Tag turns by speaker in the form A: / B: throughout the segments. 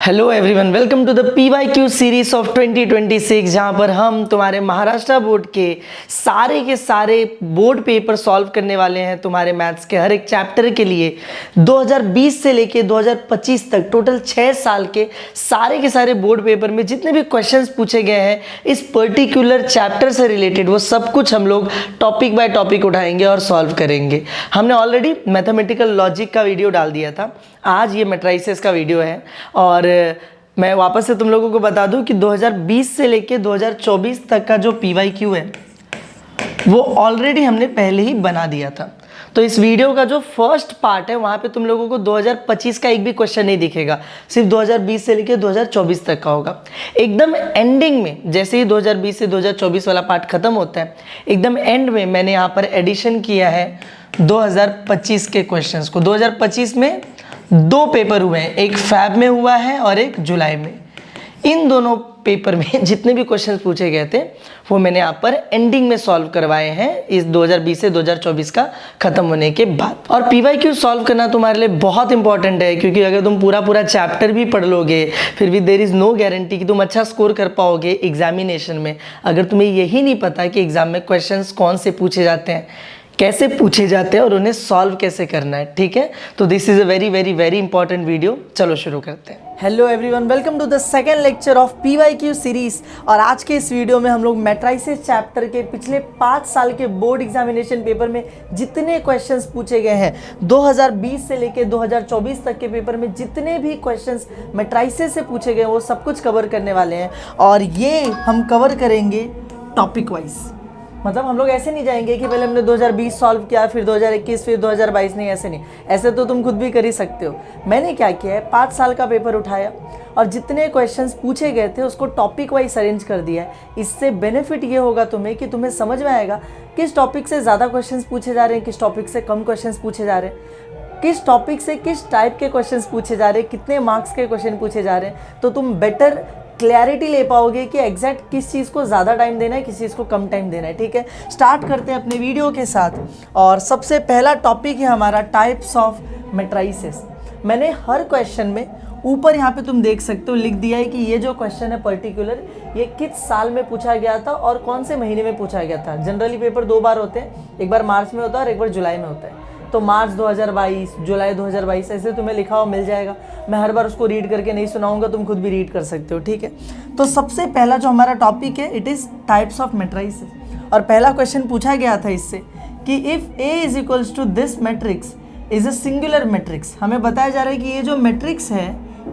A: Hello everyone, welcome to the PYQ series of 2026, जहाँ पर हम तुम्हारे महाराष्ट्र बोर्ड के सारे बोर्ड पेपर सॉल्व करने वाले हैं। तुम्हारे मैथ्स के हर एक चैप्टर के लिए 2020 से लेके 2025 तक टोटल 6 साल के सारे बोर्ड पेपर में जितने भी क्वेश्चंस पूछे गए हैं इस पर्टिकुलर चैप्टर से रिलेटेड, वो सब कुछ हम लोग टॉपिक बाय टॉपिक उठाएंगे और सॉल्व करेंगे। हमने ऑलरेडी मैथमेटिकल लॉजिक का वीडियो डाल दिया था, आज ये मैट्रिसेस का वीडियो है। और मैं वापस से तुम लोगों को बता दूं कि 2020 से लेके 2024 तक का जो PYQ है वो ऑलरेडी हमने पहले ही बना दिया था। तो इस वीडियो का जो फर्स्ट पार्ट है वहाँ पे तुम लोगों को 2025 का एक भी क्वेश्चन नहीं दिखेगा, सिर्फ 2020 से लेके 2024 तक का होगा। एकदम एंडिंग में, जैसे ही 2020 से 2024 वाला पार्ट खत्म होता है, एकदम एंड में मैंने यहाँ पर एडिशन किया है 2025 के क्वेश्चंस को। 2025 में 2 पेपर हुए हैं, एक फैब में हुआ है और एक जुलाई में। इन दोनों पेपर में जितने भी क्वेश्चंस पूछे गए थे वो मैंने यहाँ पर एंडिंग में सॉल्व करवाए हैं इस 2020 से 2024 का खत्म होने के बाद। और PYQ सॉल्व करना तुम्हारे लिए बहुत इंपॉर्टेंट है, क्योंकि अगर तुम पूरा चैप्टर भी पढ़ लोगे फिर भी देयर इज़ नो गारंटी कि तुम अच्छा स्कोर कर पाओगे एग्जामिनेशन में, अगर तुम्हें यही नहीं पता कि एग्जाम में क्वेश्चंस कौन से पूछे जाते हैं, कैसे पूछे जाते हैं और उन्हें सॉल्व कैसे करना है। ठीक है, तो this is a very important video. चलो शुरू करते हैं। Hello everyone, welcome to the second lecture of PYQ series. और आज के इस वीडियो में हम लोग मैट्रिसेस चैप्टर के पिछले 5 साल के बोर्ड एग्जामिनेशन पेपर में जितने क्वेश्चंस पूछे गए हैं, 2020 से लेके 2024 तक के पेपर में जितने भी क्वेश्चंस मैट्रिसेस से पूछे गए वो सब कुछ कवर करने वाले हैं। और ये हम कवर करेंगे टॉपिक वाइज, मतलब हम लोग ऐसे नहीं जाएंगे कि पहले हमने 2020 सॉल्व किया फिर 2021 फिर 2022, नहीं, ऐसे नहीं। ऐसे तो तुम खुद भी कर ही सकते हो। मैंने क्या किया है, 5 साल का पेपर उठाया और जितने क्वेश्चंस पूछे गए थे उसको टॉपिक वाइज अरेंज कर दिया है। इससे बेनिफिट ये होगा तुम्हें कि तुम्हें समझ में आएगा किस टॉपिक से ज़्यादा क्वेश्चंस पूछे जा रहे हैं, किस टॉपिक से कम क्वेश्चंस पूछे जा रहे हैं, किस टॉपिक से किस टाइप के क्वेश्चंस पूछे जा रहे हैं, कितने मार्क्स के क्वेश्चन पूछे जा रहे हैं। तो तुम बेटर क्लैरिटी ले पाओगे कि एग्जैक्ट किस चीज़ को ज़्यादा टाइम देना है, किस चीज़ को कम टाइम देना है। ठीक है, स्टार्ट करते हैं अपने वीडियो के साथ। और सबसे पहला टॉपिक है हमारा टाइप्स ऑफ मैट्रिसेस। मैंने हर क्वेश्चन में ऊपर यहाँ पे तुम देख सकते हो लिख दिया है कि ये जो क्वेश्चन है पर्टिकुलर ये किस साल में पूछा गया था और कौन से महीने में पूछा गया था। जनरली पेपर 2 बार होते हैं, एक बार मार्च में होता है और एक बार जुलाई में होता है। तो मार्च 2022, जुलाई 2022 ऐसे तुम्हें लिखा हुआ मिल जाएगा। मैं हर बार उसको रीड करके नहीं सुनाऊंगा, तुम खुद भी रीड कर सकते हो। ठीक है, तो सबसे पहला जो हमारा टॉपिक है it is types of matrices. और पहला क्वेश्चन पूछा गया था इससे कि if A is equals to this matrix is a singular matrix. हमें बताया जा रहा है कि ये जो मैट्रिक्स है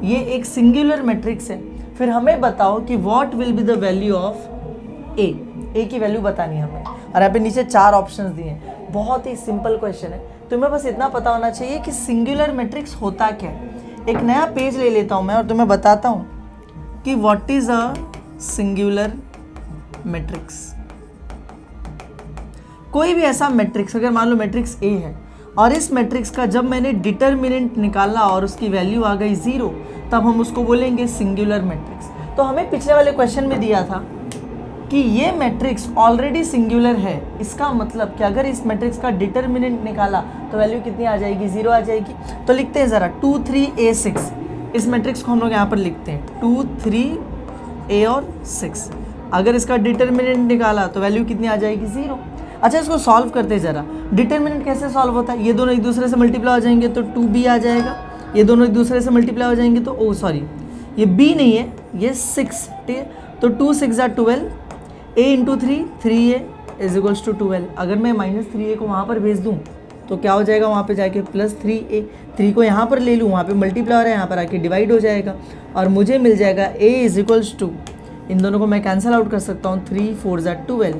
A: ये एक सिंगुलर मैट्रिक्स है। फिर हमें बताओ कि what will be the value of A की वैल्यू बतानी है हमें। और यहाँ पे नीचे 4 ऑप्शंस दिए हैं। बहुत ही सिंपल क्वेश्चन है, तुम्हें बस इतना पता होना चाहिए कि सिंगुलर मैट्रिक्स होता क्या है। एक नया पेज ले लेता हूँ मैं और तुम्हें बताता हूँ कि what is a singular matrix. कोई भी ऐसा मैट्रिक्स, अगर मान लो मैट्रिक्स A है और इस मैट्रिक्स का जब मैंने डिटर्मिनेंट निकाला और उसकी वैल्यू आ गई 0, तब हम उसको बोलेंगे सिंगुलर मैट्रिक्स। तो हमें पिछले वाले क्वेश्चन में दिया था कि ये मैट्रिक्स ऑलरेडी सिंगुलर है। इसका मतलब कि अगर इस मैट्रिक्स का डिटर्मिनेंट निकाला तो वैल्यू कितनी आ जाएगी, 0 आ जाएगी। तो लिखते हैं ज़रा 2 3 A 6। इस मैट्रिक्स को हम लोग यहाँ पर लिखते हैं 2 3 A और 6। अगर इसका डिटर्मिनेंट निकाला तो वैल्यू कितनी आ जाएगी, 0। अच्छा, इसको सॉल्व करते हैं ज़रा। डिटर्मिनेंट कैसे सॉल्व होता है, ये दोनों एक दूसरे से मल्टीप्लाई हो जाएंगे तो 2B आ जाएगा। ये दोनों एक दूसरे से मल्टीप्लाई हो जाएंगे तो ये B नहीं है, ये 6। ठीक है, तो 2 6 are 12, A into 3A is equals to 12। अगर मैं -3A को वहाँ पर भेज दूँ तो क्या हो जाएगा, वहाँ पे जाके +3A। 3 को यहाँ पर ले लूँ, वहाँ पे मल्टीप्लाई हो रहा है, यहाँ पर आके डिवाइड हो जाएगा और मुझे मिल जाएगा A इज इक्वल्स टू, इन दोनों को मैं कैंसिल आउट कर सकता हूँ, 3 4 are 12,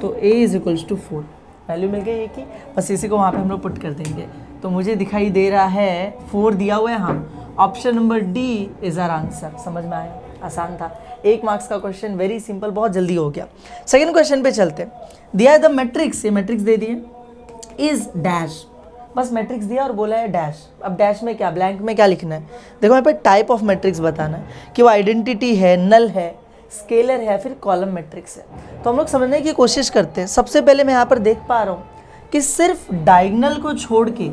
A: तो A is equals to 4। Value मिल गई A की, बस इसी को वहाँ पर हम लोग पुट कर देंगे। तो मुझे दिखाई दे रहा है 4 दिया हुआ है। हाँ, option number D is our answer. समझ में आया, आसान था। 1 मार्क्स का क्वेश्चन, वेरी सिंपल, बहुत जल्दी हो गया। सेकंड क्वेश्चन पे चलते हैं। दिया है द मैट्रिक्स, ये मैट्रिक्स दे दिए, इज डैश। बस मैट्रिक्स दिया और बोला है डैश। अब डैश में क्या, ब्लैंक में क्या लिखना है। देखो यहाँ पे टाइप ऑफ मैट्रिक्स बताना है कि वो आइडेंटिटी है, नल है, स्केलर है, फिर कॉलम मैट्रिक्स है। तो हम लोग समझने की कोशिश करते हैं। सबसे पहले मैं यहाँ पर देख पा रहा हूँ कि सिर्फ डायगोनल को छोड़ के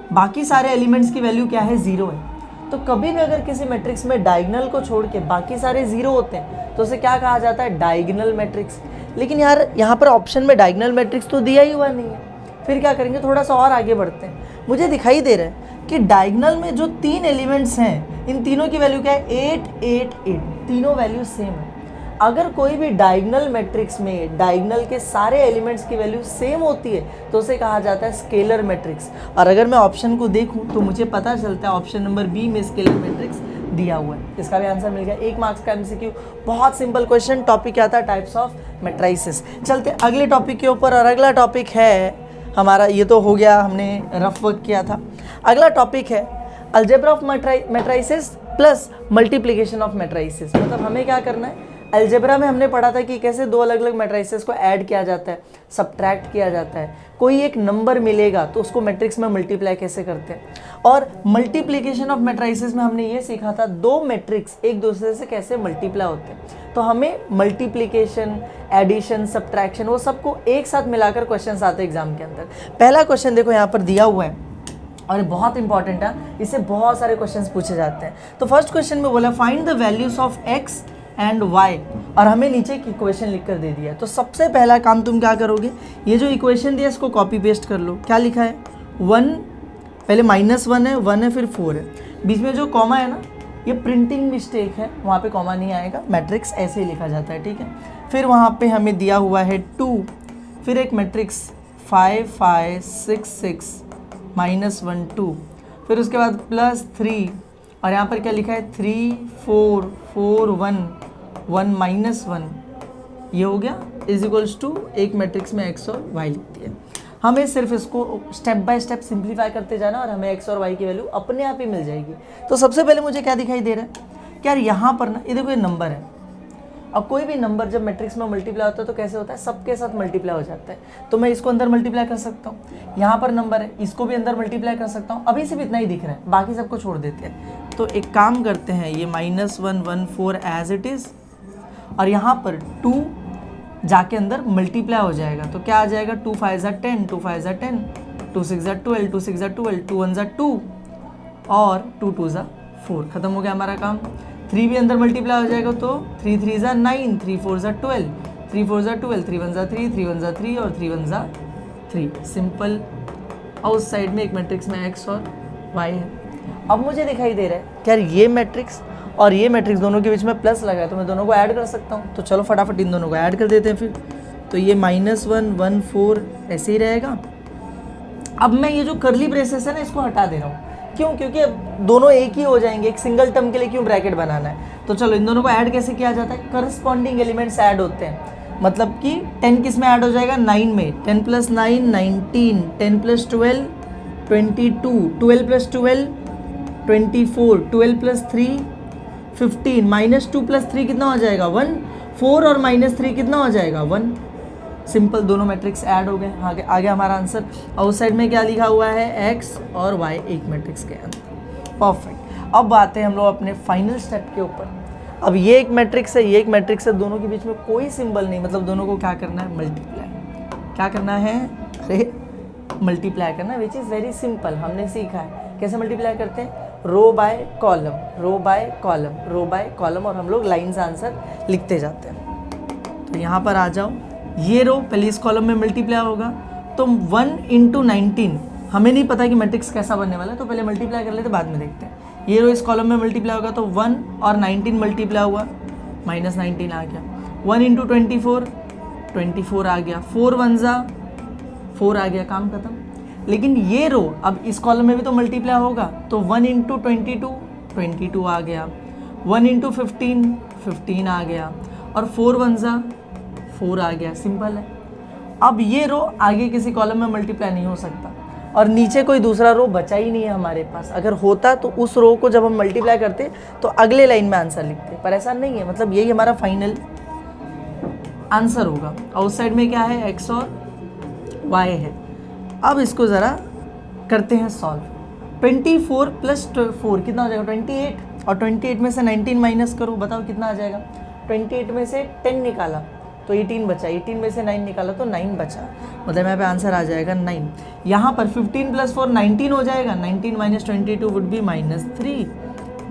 A: बाकी सारे एलिमेंट्स की वैल्यू क्या है, 0 है। तो कभी भी अगर किसी मैट्रिक्स में डायगोनल को छोड़ के बाकी सारे जीरो होते हैं तो उसे क्या कहा जाता है, डायगोनल मैट्रिक्स। लेकिन यार यहाँ पर ऑप्शन में डायगोनल मैट्रिक्स तो दिया ही हुआ नहीं है, फिर क्या करेंगे, थोड़ा सा और आगे बढ़ते हैं। मुझे दिखाई दे रहा है कि डायगोनल में जो 3 एलिमेंट्स हैं, इन तीनों की वैल्यू क्या है, 8 8 8, तीनों वैल्यू सेम है। अगर कोई भी डायगोनल मैट्रिक्स में डायगोनल के सारे एलिमेंट्स की वैल्यू सेम होती है तो उसे कहा जाता है स्केलर मैट्रिक्स। और अगर मैं ऑप्शन को देखूं तो मुझे पता चलता है ऑप्शन नंबर बी में स्केलर मैट्रिक्स दिया हुआ है। इसका भी आंसर मिल गया, 1 मार्क्स का एमसीक्यू, बहुत सिंपल क्वेश्चन। टॉपिक क्या था, टाइप्स ऑफ मैट्रिसेस। चलते अगले टॉपिक के ऊपर, और अगला टॉपिक है हमारा, ये तो हो गया, हमने रफ वर्क किया था। अगला टॉपिक है algebra of matrices plus multiplication of matrices. मतलब हमें क्या करना है, अलजेब्रा में हमने पढ़ा था कि कैसे दो अलग अलग मैट्रिसेस को ऐड किया जाता है, सब्ट्रैक्ट किया जाता है, कोई एक नंबर मिलेगा तो उसको मैट्रिक्स में मल्टीप्लाई कैसे करते हैं। और मल्टीप्लिकेशन ऑफ मैट्रिसेस में हमने ये सीखा था दो मैट्रिक्स एक दूसरे से कैसे मल्टीप्लाई होते हैं। तो हमें मल्टीप्लिकेशन, एडिशन, सब्ट्रैक्शन, वो सबको एक साथ मिलाकर क्वेश्चन आते हैं एग्जाम के अंदर। पहला क्वेश्चन देखो यहाँ पर दिया हुआ है और ये बहुत इंपॉर्टेंट है, इससे बहुत सारे क्वेश्चंस पूछे जाते हैं। तो फर्स्ट क्वेश्चन में बोला find the values of x and y, और हमें नीचे की इक्वेशन लिख कर दे दिया है। तो सबसे पहला काम तुम क्या करोगे, ये जो इक्वेशन दिया इसको कॉपी पेस्ट कर लो। क्या लिखा है, 1, पहले -1 है, 1 है, फिर 4 है, बीच में जो कॉमा है ना ये प्रिंटिंग मिस्टेक है, वहाँ पे कॉमा नहीं आएगा, मैट्रिक्स ऐसे ही लिखा जाता है, ठीक है। फिर वहाँ पे हमें दिया हुआ है 2, फिर एक मैट्रिक्स 5 5 6 6 -1 2, फिर उसके बाद +3, और यहाँ पर क्या लिखा है 3 4 4 1 1 -1, ये हो गया, इज इक्वल्स टू एक मैट्रिक्स में एक्स और वाई लिखती है। हमें सिर्फ इसको स्टेप बाय स्टेप सिंप्लीफाई करते जाना और हमें एक्स और वाई की वैल्यू अपने आप ही मिल जाएगी। तो सबसे पहले मुझे क्या दिखाई दे रहा है कि यार यहाँ पर ना ये देखो ये नंबर है, अब कोई भी नंबर जब मैट्रिक्स में मल्टीप्लाई होता है तो कैसे होता है, सबके साथ मल्टीप्लाई हो जाता है। तो मैं इसको अंदर मल्टीप्लाई कर सकता हूँ, यहाँ पर नंबर है इसको भी अंदर मल्टीप्लाई कर सकता हूँ। अभी सिर्फ इतना ही दिख रहा है, बाकी सबको छोड़ देते हैं। तो एक काम करते हैं, ये -1 1 4 एज इट इज़, और यहाँ पर 2 जाके अंदर मल्टीप्लाई हो जाएगा। तो क्या आ जाएगा, 2 5 10, 2 5 10, 2 6 12, 2 6 12, 2 1 2 और 2 2 4, खत्म हो गया हमारा काम। 3 भी अंदर मल्टीप्लाई हो जाएगा तो 3 3 9, 3 4 12, 3 4 12, 3 1 3, 3 1 3 और 3 1 3, सिंपल। और उस साइड में एक मैट्रिक्स में एक्स और वाई है। अब मुझे दिखाई दे रहा है कि यार ये मैट्रिक्स और ये मैट्रिक्स दोनों के बीच में प्लस लगा है तो मैं दोनों को ऐड कर सकता हूँ। तो चलो फटाफट इन दोनों को ऐड कर देते हैं फिर। तो ये -1 1 4 ऐसे ही रहेगा। अब मैं ये जो करली ब्रेसेस है ना इसको हटा दे रहा हूँ, क्यों, क्योंकि अब दोनों एक ही हो जाएंगे, एक सिंगल टर्म के लिए क्यों ब्रैकेट बनाना है। तो चलो इन दोनों को ऐड कैसे किया जाता है, करस्पॉन्डिंग एलिमेंट्स ऐड होते हैं। मतलब कि 10 किस में ऐड हो जाएगा, 9 में, 10 + 9 19, 10 + 12 22, 12 + 12 24, 12 + 3 15, -2 + 3 कितना हो जाएगा 1, 4 और -3 कितना हो जाएगा 1। सिंपल, दोनों मैट्रिक्स ऐड हो गए, आगे हमारा आंसर। और उस साइड में क्या लिखा हुआ है, एक्स और वाई एक मैट्रिक्स के अंदर। परफेक्ट। अब आते हैं हम लोग अपने फाइनल स्टेप के ऊपर। अब ये एक मैट्रिक्स है, ये एक मैट्रिक्स है, दोनों के बीच में कोई सिंबल नहीं, मतलब दोनों को क्या करना है, मल्टीप्लाई। क्या करना है, अरे मल्टीप्लाई करना, विच इज़ वेरी सिंपल। हमने सीखा है कैसे मल्टीप्लाई करते हैं, row by column, row by column, row by column, और हम लोग लाइन्स आंसर लिखते जाते हैं। तो यहाँ पर आ जाओ, ये रो पहले इस कॉलम में मल्टीप्लाई होगा तो 1 × 19, हमें नहीं पता कि मैट्रिक्स कैसा बनने वाला है तो पहले मल्टीप्लाई कर लेते, बाद में देखते हैं। ये रो इस कॉलम में मल्टीप्लाई होगा तो 1 और 19 मल्टीप्लाई हुआ, -19 आ गया। 1 × 24, 24 आ गया, 4 1 4 आ गया, काम खत्म। लेकिन ये रो अब इस कॉलम में भी तो मल्टीप्लाई होगा तो 1 × 22, 22 आ गया, 1 × 15, 15 आ गया, और 4 1 4 आ गया, सिंपल है। अब ये रो आगे किसी कॉलम में मल्टीप्लाई नहीं हो सकता और नीचे कोई दूसरा रो बचा ही नहीं है हमारे पास। अगर होता तो उस रो को जब हम मल्टीप्लाई करते तो अगले लाइन में आंसर लिखते, पर ऐसा नहीं है, मतलब यही हमारा फाइनल आंसर होगा। और उस साइड में क्या है, एक्स और वाई है। अब इसको ज़रा करते हैं सॉल्व। 24 + 4 कितना हो जाएगा, 28, और 28 में से 19 माइनस करो, बताओ कितना आ जाएगा। 28 में से 10 निकाला तो 18 बचा, 18 में से 9 निकाला तो 9 बचा, मतलब यहाँ पे आंसर आ जाएगा 9। यहाँ पर 15 + 4 19 हो जाएगा, 19 - 22 would be -3,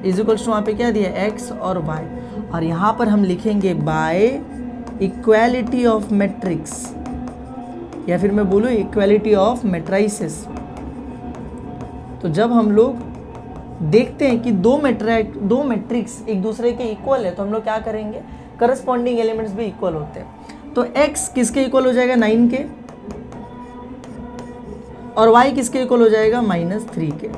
A: is equals to वहाँ पे क्या दिया x और y, और यहाँ पर हम लिखेंगे बाय इक्वालिटी ऑफ मैट्रिक्स, या फिर मैं बोलूँ इक्वालिटी ऑफ मैट्राइसिस। तो जब हम लोग देखते हैं कि दो मैट्रिक्स एक दूसरे के इक्वल है तो हम लोग क्या करेंगे, करस्पॉन्डिंग एलिमेंट्स भी इक्वल होते हैं। तो x किसके इक्वल हो जाएगा 9 के, और y किसके इक्वल हो जाएगा -3 के।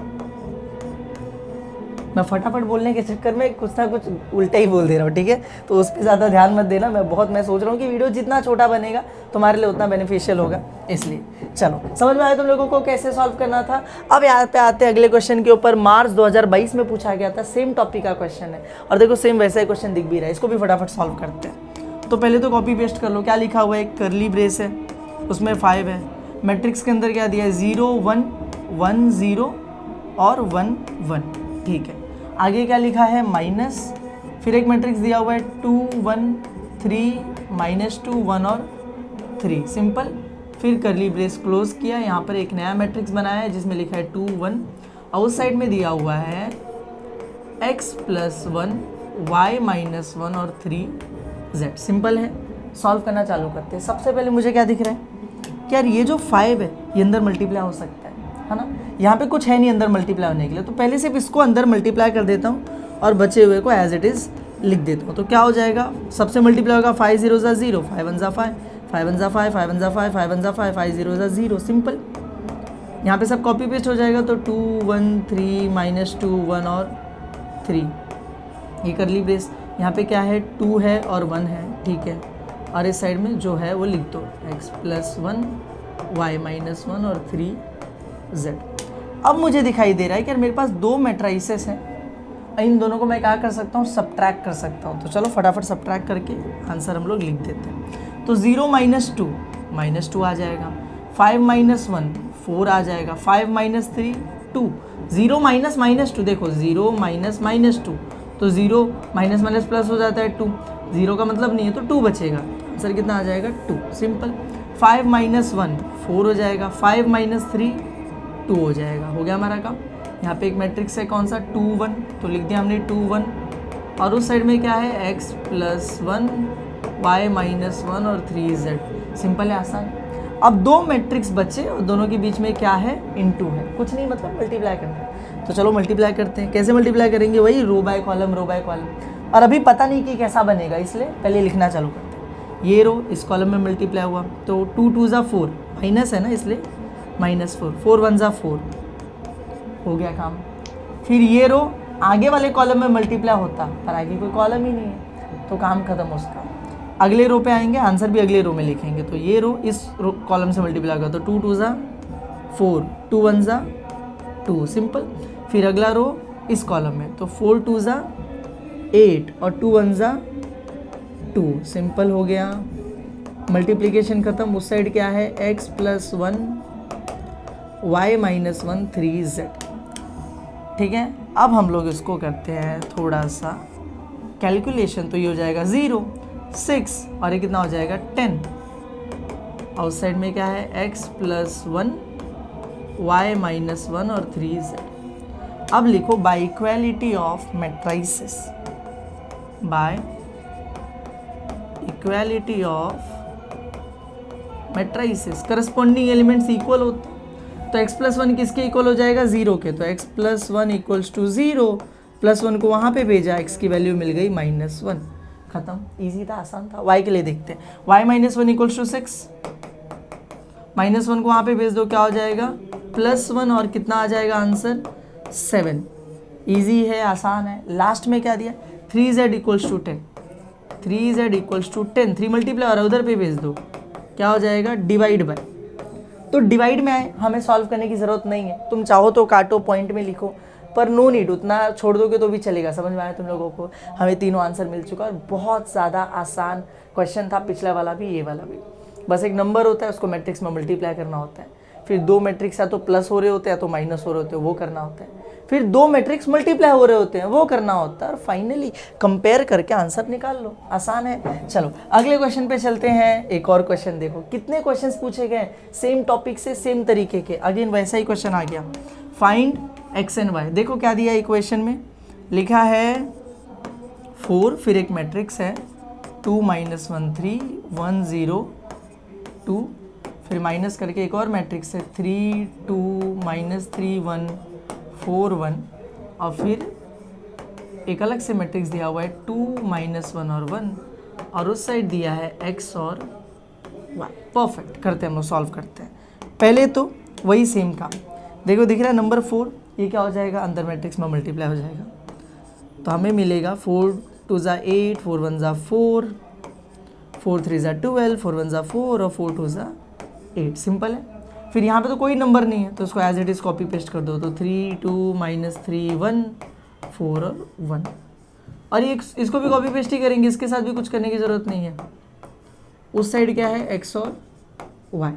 A: मैं फटाफट बोलने के चक्कर में कुछ ना कुछ उल्टा ही बोल दे रहा हूँ, ठीक है, तो उस पर ज़्यादा ध्यान मत देना। मैं सोच रहा हूँ कि वीडियो जितना छोटा बनेगा तुम्हारे लिए उतना बेनिफिशियल होगा, इसलिए चलो समझ में आया तुम लोगों को कैसे सॉल्व करना था। अब यहाँ पे आते हैं अगले क्वेश्चन के ऊपर। मार्च 2022 में पूछा गया था, सेम टॉपिक का क्वेश्चन है, और देखो सेम वैसा ही क्वेश्चन दिख भी रहा है, इसको भी फटाफट सॉल्व करते हैं। तो पहले तो कॉपी पेस्ट कर लो। क्या लिखा हुआ है, एक करली ब्रेस है, उसमें 5 है, मैट्रिक्स के अंदर क्या दिया है 0 1 1 0 और 1 1, ठीक है। आगे क्या लिखा है माइनस, फिर एक मैट्रिक्स दिया हुआ है 2 1 3 -2 1 और 3, सिंपल। फिर करली ब्रेस क्लोज किया, यहाँ पर एक नया मैट्रिक्स बनाया है जिसमें लिखा है 2 1, और उस साइड में दिया हुआ है x + 1 y - 1 और 3 z, सिंपल है। सॉल्व करना चालू करते हैं। सबसे पहले मुझे क्या दिख रहा है कि यार ये जो 5 है ये अंदर मल्टीप्लाई हो सकता है ना, यहाँ पे कुछ है नहीं अंदर मल्टीप्लाई होने के लिए, तो पहले सिर्फ इसको अंदर मल्टीप्लाई कर देता हूँ और बचे हुए को एज इट इज़ लिख देता हूँ। तो क्या हो जाएगा, सबसे मल्टीप्लाई होगा 5 0 ज़ा 0, 5 1 ज़ा 5, 5 1 ज़ा 5, 5 1 ज़ा 5, 5 1 ज़ा 5, 5 0 ज़ा 0, सिंपल। यहाँ पे सब कॉपी पेस्ट हो जाएगा, तो 2 1 3 -2 1 और 3, ये करली ब्रेस। यहाँ पे क्या है 2 है और 1 है, ठीक है, और इस साइड में जो है वो लिख दो x + 1 y - 1 और 3 z। अब मुझे दिखाई दे रहा है कि यार मेरे पास दो मैट्राइसेस हैं, इन दोनों को मैं क्या कर सकता हूँ, सब्ट्रैक्ट कर सकता हूँ। तो चलो फटाफट सब्ट्रैक्ट करके आंसर हम लोग लिख देते हैं। तो 0 - 2 आ जाएगा, 5 - 1 4 आ जाएगा, 5 - 3 2, 0 - -2, देखो 0 - -2, तो 0 माइनस प्लस हो जाता है 2, 0 का मतलब नहीं है तो 2 बचेगा, आंसर कितना आ जाएगा 2, सिंपल। 5 - 1 4 हो जाएगा, 5 - 3 2 हो जाएगा, हो गया हमारा काम। यहाँ पे एक मैट्रिक्स है कौन सा 2 1, तो लिख दिया हमने 2 1, और उस साइड में क्या है x + 1 y - 1 और 3 z, सिंपल है, आसान। अब दो मैट्रिक्स बचे और दोनों के बीच में क्या है इनटू है, कुछ नहीं मतलब मल्टीप्लाई करना है। तो चलो मल्टीप्लाई करते हैं। कैसे मल्टीप्लाई करेंगे, वही रो बाय कॉलम, और अभी पता नहीं कि कैसा बनेगा, इसलिए पहले लिखना चालू करते हैं। ये रो इस कॉलम में मल्टीप्लाई हुआ, तो 2 2 ज़ा 4, माइनस है ना इसलिए -4, 4 1 ज़ा 4, हो गया काम। फिर ये रो आगे वाले कॉलम में मल्टीप्लाई होता, पर आगे कोई कॉलम ही नहीं है, तो काम खत्म उसका। अगले रो पे आएंगे, आंसर भी अगले रो में लिखेंगे, तो ये रो इस कॉलम से मल्टीप्लाई होगा, तो 2 2 ज़ा 4, 2 1 ज़ा 2, सिंपल। फिर अगला रो इस कॉलम में, तो 4 2 ज़ा 8 और 2 1 ज़ा 2, सिंपल हो गया। मल्टीप्लिकेशन खत्म, उस साइड क्या है x + 1 y - 1 3 z, ठीक है। अब हम लोग इसको करते हैं थोड़ा सा कैलकुलेशन, तो ये हो जाएगा 0 6 और ये कितना हो जाएगा 10, और उस साइड में क्या है x + 1 y - 1 और 3 z। अब लिखो by equality of matrices, by equality of matrices corresponding elements equal होते हैं, तो x + 1 किसके इक्वल हो जाएगा 0 के, तो x + 1 = 0, +1 को वहाँ पे भेजा, x की वैल्यू मिल गई -1, खत्म, इजी था, आसान था। y के लिए देखते हैं, y - 1 = 6, -1 को वहाँ पे भेज दो, क्या हो जाएगा +1 और कितना आ जाएगा आंसर 7, इजी है, आसान है। लास्ट में क्या दिया 3z = 10, 3z = 10, 3 मल्टीप्लाई और उधर पे भेज दो, क्या हो जाएगा डिवाइड बाय, तो डिवाइड में हमें सॉल्व करने की ज़रूरत नहीं है, तुम चाहो तो काटो पॉइंट में लिखो, पर नो नीड, उतना छोड़ दोगे तो भी चलेगा। समझ में आया तुम लोगों को, हमें तीनों आंसर मिल चुका और बहुत ज़्यादा आसान क्वेश्चन था, पिछला वाला भी ये वाला भी। बस एक नंबर होता है, उसको मैट्रिक्स में मल्टीप्लाई करना होता है, फिर दो मैट्रिक्स या तो प्लस हो रहे होते हैं या तो माइनस हो रहे होते हैं, वो करना होता है, फिर दो मैट्रिक्स मल्टीप्लाई हो रहे होते हैं, वो करना होता है, और फाइनली कंपेयर करके आंसर निकाल लो, आसान है। चलो अगले क्वेश्चन पे चलते हैं। एक और क्वेश्चन देखो, कितने क्वेश्चंस पूछे गए सेम टॉपिक से, सेम तरीके के, अगेन वैसा ही क्वेश्चन आ गया, फाइंड x एंड y। देखो क्या दिया इक्वेशन में, लिखा है 4, फिर एक मैट्रिक्स है 2 -1 3 1 0 2, फिर माइनस करके एक और मैट्रिक्स है 3 2 -3 1 4 1, और फिर एक अलग से मैट्रिक्स दिया हुआ है 2 -1 और 1, और उस साइड दिया है x और y। परफेक्ट, करते हैं हम लोग, सॉल्व करते हैं। पहले तो वही सेम काम, देखो दिख रहा है नंबर 4, ये क्या हो जाएगा, अंदर मैट्रिक्स में मल्टीप्लाई हो जाएगा, तो हमें मिलेगा 4 2 ज़ा 8 4 1 ज़ा 4 4 3 ज़ा 12 4 1 ज़ा 4 और 4 2 ज़ा 8। सिंपल है। फिर यहाँ पे तो कोई नंबर नहीं है, तो इसको as it is copy paste कर दो, तो 3 2 -3 1 4 और 1, और ये इसको भी कॉपी पेस्ट ही करेंगे, इसके साथ भी कुछ करने की ज़रूरत नहीं है। उस साइड क्या है, x और y।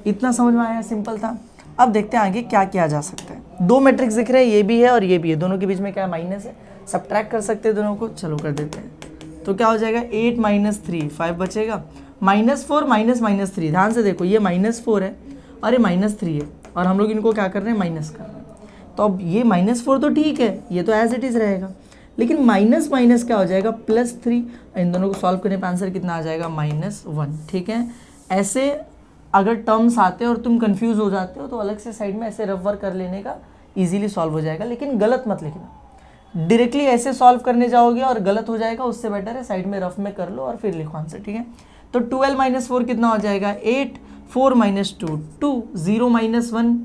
A: इतना समझ में आया, सिंपल था। अब देखते हैं आगे क्या किया जा सकता है। दो मैट्रिक्स दिख रहे हैं, ये भी है और ये भी है, दोनों के बीच में क्या है, माइनस है, सब्ट्रैक्ट कर सकते हैं दोनों को, चलो कर देते हैं। तो क्या हो जाएगा, 8 -3 5 बचेगा, -4 -3, ध्यान से देखो ये -4 है और ये -3 है, और हम लोग इनको क्या कर रहे हैं, माइनस कर रहे हैं। तो अब ये -4 तो ठीक है, ये तो एज इट इज़ रहेगा, लेकिन माइनस माइनस क्या हो जाएगा, +3, इन दोनों को सॉल्व करने पर आंसर कितना आ जाएगा, -1। ठीक है, ऐसे अगर टर्म्स आते हैं और तुम कंफ्यूज हो जाते हो तो अलग से साइड में ऐसे रफ वर्क कर लेने का, इजीली सॉल्व हो जाएगा, लेकिन गलत मत लिखना। डायरेक्टली ऐसे सॉल्व करने जाओगे और गलत हो जाएगा, उससे बेटर है साइड में रफ में कर लो और फिर लिखो आंसर। ठीक है, तो 12 - 4 कितना हो जाएगा, 8 4 - 2 2 0 -1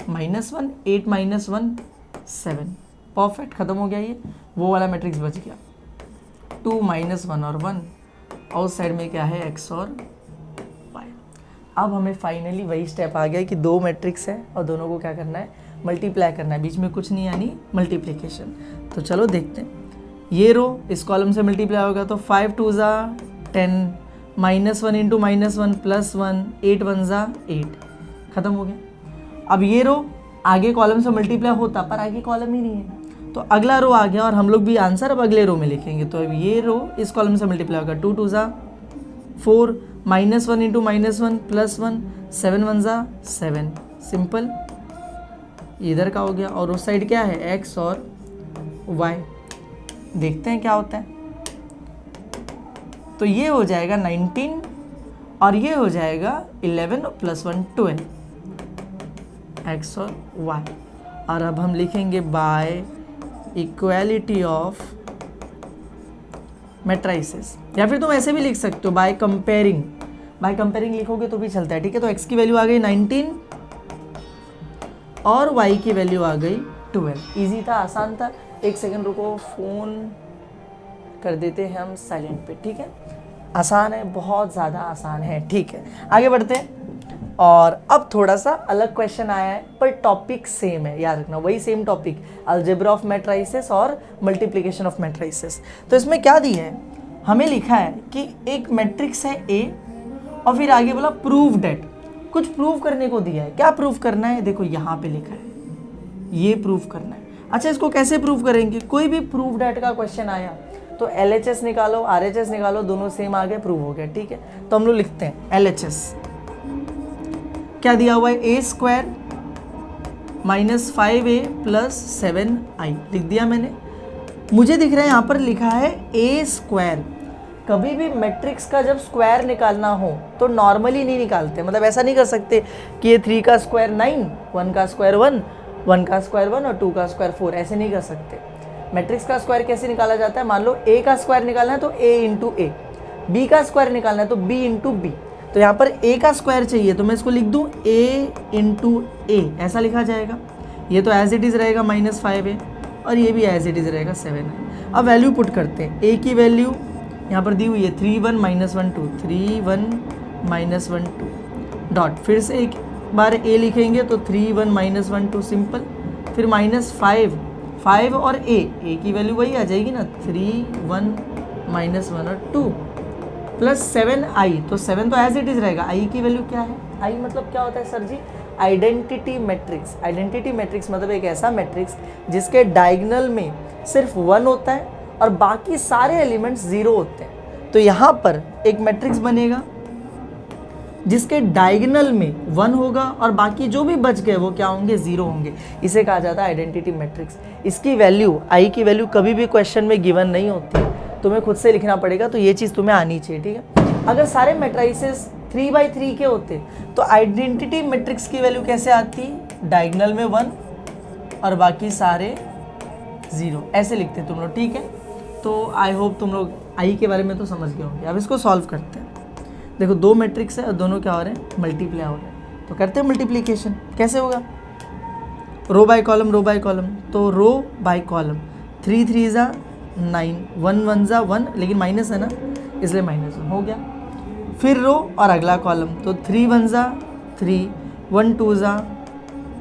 A: -1 8 -1 7। परफेक्ट, खत्म हो गया, ये वो वाला मैट्रिक्स बच गया। 2 -1 और 1, और उस साइड में क्या है, x और y। अब हमें फाइनली वही स्टेप आ गया कि दो मैट्रिक्स है और दोनों को क्या करना है, मल्टीप्लाई करना है, बीच में कुछ नहीं, यानी मल्टीप्लिकेशन। तो चलो देखते हैं, ये रो इस कॉलम से मल्टीप्लाई होगा तो 5 2 ज़ा 10 -1 × -1 +1 8 1 ज़ा 8, खत्म हो गया। अब ये रो आगे कॉलम से मल्टीप्लाई होता, पर आगे कॉलम ही नहीं है, तो अगला रो आ गया और हम लोग भी आंसर अब अगले रो में लिखेंगे। तो अब ये रो इस कॉलम से मल्टीप्लाई होगा, 2 2 ज़ा 4 -1 × -1 +1 7 1 ज़ा 7, सिंपल, इधर का हो गया। और उस साइड क्या है, x और y। देखते हैं क्या होता है, तो ये हो जाएगा 19 और ये हो जाएगा 11 + 1 12, x और y। और अब हम लिखेंगे बाय इक्वालिटी ऑफ मैट्राइसेस, या फिर तुम ऐसे भी लिख सकते हो बाय कंपेयरिंग। बाय कंपेयरिंग लिखोगे तो भी चलता है। ठीक है, तो x की वैल्यू आ गई 19 और y की वैल्यू आ गई 12। इजी था, आसान था। एक सेकंड रुको, फ़ोन कर देते हैं हम साइलेंट पे। ठीक है, आसान है, बहुत ज़्यादा आसान है। ठीक है, आगे बढ़ते हैं। और अब थोड़ा सा अलग क्वेश्चन आया है, पर टॉपिक सेम है, याद रखना, वही same topic, algebra of matrices और मल्टीप्लिकेशन ऑफ मैट्राइसेस। तो इसमें क्या दिया है, हमें लिखा है कि एक मैट्रिक्स है A और फिर आगे बोला प्रूव डेट, कुछ प्रूव करने को दिया है। क्या प्रूव करना है, देखो यहाँ पे लिखा है, ये प्रूव करना है। अच्छा, इसको कैसे प्रूव करेंगे, कोई भी प्रूव डेट का क्वेश्चन आया तो LHS निकालो, RHS निकालो, दोनों सेम आ गए, प्रूव हो गया। ठीक है, तो हम लोग लिखते हैं LHS, क्या दिया हुआ है, a² - 5a + 7i, लिख दिया मैंने। मुझे दिख रहा है यहाँ पर लिखा है a²। कभी भी मैट्रिक्स का जब स्क्वायर निकालना हो तो नॉर्मली नहीं निकालते, मतलब ऐसा नहीं कर सकते कि ये 3 का स्क्वायर 9, 1 का स्क्वायर 1, 1 का स्क्वायर 1 और 2 का स्क्वायर 4, ऐसे नहीं कर सकते। मैट्रिक्स का स्क्वायर कैसे निकाला जाता है, मान लो a का स्क्वायर निकालना है तो a × a, b का स्क्वायर निकालना है तो b × b। तो यहाँ पर a का स्क्वायर चाहिए तो मैं इसको लिख दूँ a × a, ऐसा लिखा जाएगा। ये तो एज इट इज़ रहेगा -5a और ये भी एज इट इज़ रहेगा 7a। अब वैल्यू पुट करते हैं, a की वैल्यू यहाँ पर दी हुई है 3 1 -1 2, 3 1 -1 2 डॉट, फिर से एक बार a लिखेंगे तो 3 1 -1 2, सिंपल, फिर -5 और a की वैल्यू वही आ जाएगी ना, 3 1 -1 और 2 प्लस 7i, तो 7 तो एज इट इज़ रहेगा। i की वैल्यू क्या है, i मतलब क्या होता है सर जी, आइडेंटिटी मैट्रिक्स। आइडेंटिटी मैट्रिक्स मतलब एक ऐसा मैट्रिक्स जिसके डायगोनल में सिर्फ 1 होता है और बाकी सारे एलिमेंट्स 0 होते हैं। तो यहाँ पर एक मैट्रिक्स बनेगा जिसके डायगोनल में 1 होगा और बाकी जो भी बच गए वो क्या होंगे, 0 होंगे। इसे कहा जाता है आइडेंटिटी मैट्रिक्स। इसकी वैल्यू, आई की वैल्यू कभी भी क्वेश्चन में गिवन नहीं होती, तुम्हें खुद से लिखना पड़ेगा, तो ये चीज़ तुम्हें आनी चाहिए, ठीक है। अगर सारे मैट्रिसेस 3/3 के होते तो आइडेंटिटी मैट्रिक्स की वैल्यू कैसे आती, डायगोनल में 1 और बाकी सारे 0, ऐसे लिखते तुम लोग, ठीक है। तो आई होप तुम लोग आई के बारे में तो समझ गए होंगे। अब इसको सॉल्व करते हैं। देखो 2 मैट्रिक्स है और दोनों क्या हो रहे हैं, मल्टीप्लाई हो रहे हैं। तो करते हैं मल्टीप्लिकेशन। कैसे होगा, row by column, row by column, तो रो बाय कॉलम, 3 3 ज़ा 9, 1 1 ज़ा 1, लेकिन माइनस है ना इसलिए -1 हो गया। फिर रो और अगला कॉलम, तो 3 1 ज़ा 3, 1 2 ज़ा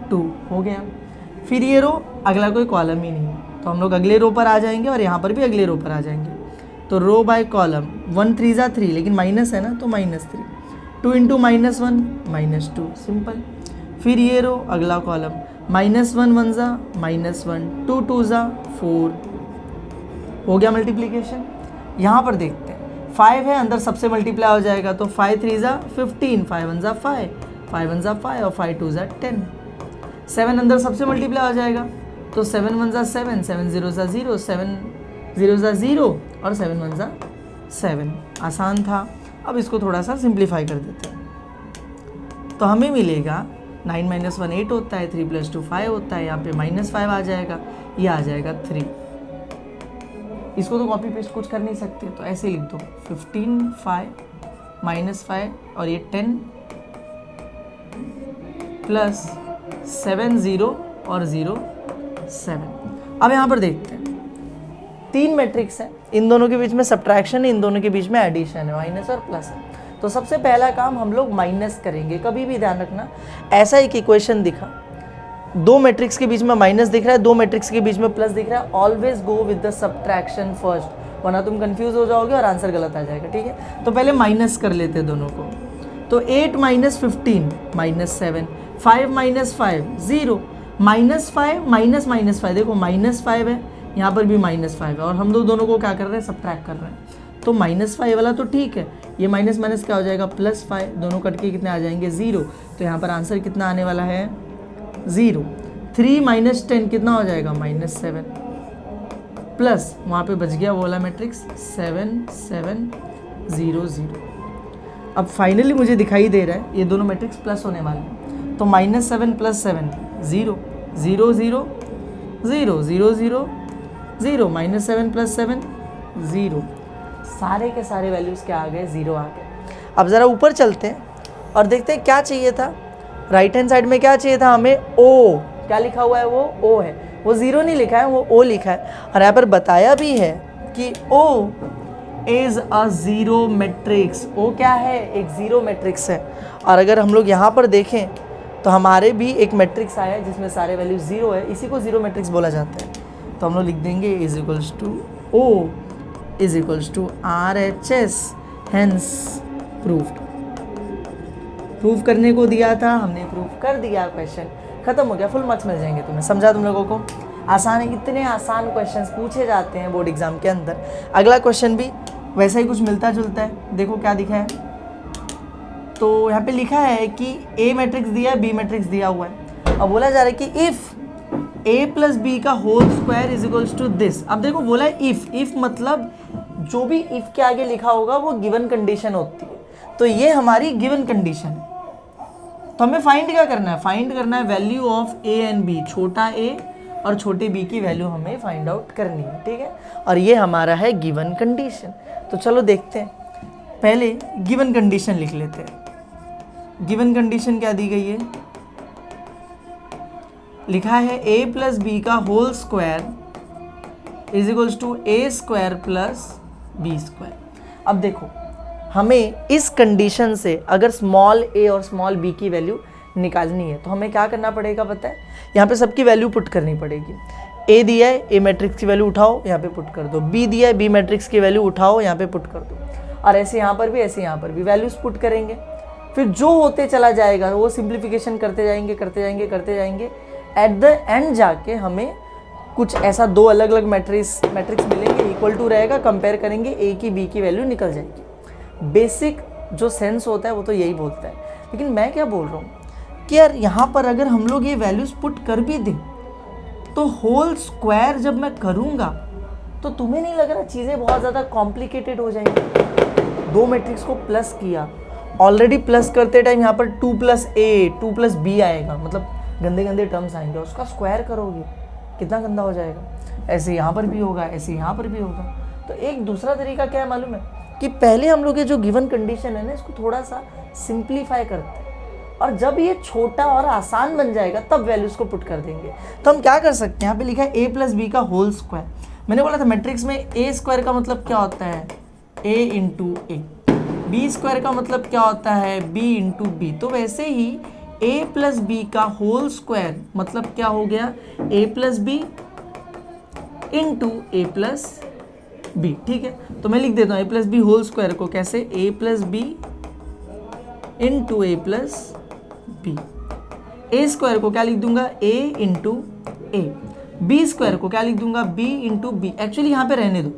A: 2 हो गया। फिर ये रो, अगला कोई कॉलम ही नहीं है, तो हम लोग अगले रो पर आ जाएंगे और यहाँ पर भी अगले रो पर आ जाएंगे। तो रो बाय कॉलम, 1 3 ज़ा 3, लेकिन माइनस है ना तो -3, 2 इंटू -1 -2, सिंपल। फिर ये रो, अगला कॉलम, -1 1 ज़ा -1, 2 2 ज़ा 4 हो गया मल्टीप्लिकेशन। यहाँ पर देखते हैं 5 है, अंदर सबसे मल्टीप्लाई हो जाएगा, तो 5 3 ज़ा 15, 5 1 ज़ा 5, 5 1 ज़ा 5 और 5 2 ज़ा 10। 7 अंदर सबसे मल्टीप्लाई हो जाएगा, तो 7 1 ज़ा 7, 7 0 ज़ा 0, 7 0 ज़ा 0 और 7 1 ज़ा 7। आसान था। अब इसको थोड़ा सा सिंप्लीफाई कर देते हैं, तो हमें मिलेगा 9 - 1 8 होता है, 3 + 2 5 होता है, यहाँ पे -5 आ जाएगा, ये आ जाएगा 3। इसको तो कॉपी पेस्ट कुछ कर नहीं सकते, तो ऐसे लिख दो 15 5 -5 और ये 10 प्लस 7 0 और 0 7। अब यहाँ पर देखते हैं 3 मैट्रिक्स है, इन दोनों के बीच में सब्ट्रैक्शन है, इन दोनों के बीच में एडिशन है, माइनस और प्लस है। तो सबसे पहला काम हम लोग माइनस करेंगे। कभी भी ध्यान रखना, ऐसा एक इक्वेशन दिखा, 2 मैट्रिक्स के बीच में माइनस दिख रहा है, 2 मैट्रिक्स के बीच में प्लस दिख रहा है, always go with the subtraction first, वरना तुम कंफ्यूज हो जाओगे और आंसर गलत आ जाएगा, ठीक है। तो पहले माइनस कर लेते हैं दोनों को। तो 8 - 15 -7, 5 - 5 0, -5 -5, देखो -5 है, यहाँ पर भी -5 है, और हम दोनों को क्या कर रहे हैं, सब्ट्रैक्ट कर रहे हैं। तो -5 वाला तो ठीक है, ये माइनस माइनस क्या हो जाएगा, +5, दोनों कट के कितने आ जाएंगे, 0। तो यहाँ पर आंसर कितना आने वाला है, 0। 3 - 10 कितना हो जाएगा, -7, प्लस वहाँ पे बच गया वो वाला मैट्रिक्स 7 7 0 0। अब फाइनली मुझे दिखाई दे रहा है ये दोनों मैट्रिक्स प्लस होने वाले हैं, तो -7 + 7 0 0 0 0 0 0 0, -7 + 7 0, सारे के सारे वैल्यूज़ क्या आ गए, 0 आ गए। अब ज़रा ऊपर चलते हैं और देखते हैं क्या चाहिए था। राइट हैंड साइड में क्या चाहिए था हमें, ओ, क्या लिखा हुआ है, वो ओ है, वो 0 नहीं लिखा है, वो ओ लिखा है। और यहाँ पर बताया भी है कि ओ इज़ अ 0 मैट्रिक्स, ओ क्या है, एक 0 मैट्रिक्स है। और अगर हम लोग यहाँ पर देखें तो हमारे भी एक मैट्रिक्स आया है जिसमें सारे वैल्यू 0 है, इसी को 0 मैट्रिक्स बोला जाता है। तो हम लोग लिख देंगे O = RHS, hence proofed. Proof करने को दिया था, हमने प्रूफ कर दिया, क्वेश्चन खत्म हो गया, फुल मार्क्स मिल जाएंगे तुम्हें। समझा तुम लोगों को? आसान है, इतने आसान क्वेश्चंस पूछे जाते हैं बोर्ड एग्जाम के अंदर। अगला क्वेश्चन भी वैसा ही कुछ मिलता जुलता है, देखो क्या दिखा है। तो यहाँ पे लिखा है कि A मैट्रिक्स दिया है, B मैट्रिक्स दिया हुआ है। अब बोला जा रहा है कि इफ़ A + B का होल स्क्वायर = दिस। अब देखो बोला है इफ़ मतलब जो भी इफ़ के आगे लिखा होगा वो गिवन कंडीशन होती है, तो ये हमारी गिवन कंडीशन है। तो हमें फाइंड क्या करना है, फाइंड करना है value of A and B, छोटा a और छोटे b की वैल्यू हमें फाइंड आउट करनी है, ठीक है। और ये हमारा है गिवन कंडीशन। तो चलो देखते हैं, पहले गिवन कंडीशन लिख लेते हैं। गिवन कंडीशन क्या दी गई है, लिखा है A + B का होल स्क्वायर = A² + B²। अब देखो हमें इस कंडीशन से अगर स्मॉल a और स्मॉल b की वैल्यू निकालनी है तो हमें क्या करना पड़ेगा पता है, यहाँ पे सबकी वैल्यू पुट करनी पड़ेगी। a दिया है, a मैट्रिक्स की वैल्यू उठाओ, यहाँ पे पुट कर दो। b दिया है, b मैट्रिक्स की वैल्यू उठाओ, यहाँ पे पुट कर दो। और ऐसे यहाँ पर भी, ऐसे यहाँ पर भी वैल्यूज पुट करेंगे। फिर जो होते चला जाएगा वो सिंप्लीफिकेशन करते जाएंगे करते जाएंगे करते जाएंगे। एट द एंड जाके हमें कुछ ऐसा दो अलग अलग मैट्रिक्स मिलेंगे, इक्वल टू रहेगा, कंपेयर करेंगे, a की b की वैल्यू निकल जाएगी। बेसिक जो सेंस होता है वो तो यही बोलता है। लेकिन मैं क्या बोल रहा हूँ कि यार यहाँ पर अगर हम लोग ये वैल्यूज़ पुट कर भी दें तो होल स्क्वायर जब मैं करूँगा तो तुम्हें नहीं लग रहा चीज़ें बहुत ज़्यादा कॉम्प्लिकेटेड हो जाएंगी। दो मैट्रिक्स को प्लस किया, ऑलरेडी प्लस करते टाइम यहाँ पर 2 + a 2 + b आएगा, मतलब गंदे गंदे टर्म्स आएंगे, उसका स्क्वायर करोगे कितना गंदा हो जाएगा। ऐसे यहाँ पर भी होगा, ऐसे यहाँ पर भी होगा। तो एक दूसरा तरीका क्या है मालूम है कि पहले हम लोग ये जो गिवन कंडीशन है ना इसको थोड़ा सा सिंप्लीफाई करते हैं, और जब ये छोटा और आसान बन जाएगा तब वैल्यूज को पुट कर देंगे। तो हम क्या कर सकते हैं, यहाँ पे लिखा है a + b का होल स्क्वायर। मैंने बोला था मैट्रिक्स में a स्क्वायर का मतलब क्या होता है, a × a, b स्क्वायर का मतलब क्या होता है, b × b। तो वैसे ही a + b का होल स्क्वायर मतलब क्या हो गया, a + b × a + b। ठीक है, तो मैं लिख देता हूँ a + b होल स्क्वायर को कैसे, a + b × a + b। a square को क्या लिख दूंगा, a × a। b स्क्वायर को क्या लिख दूंगा, b × b। एक्चुअली यहाँ पे रहने दो,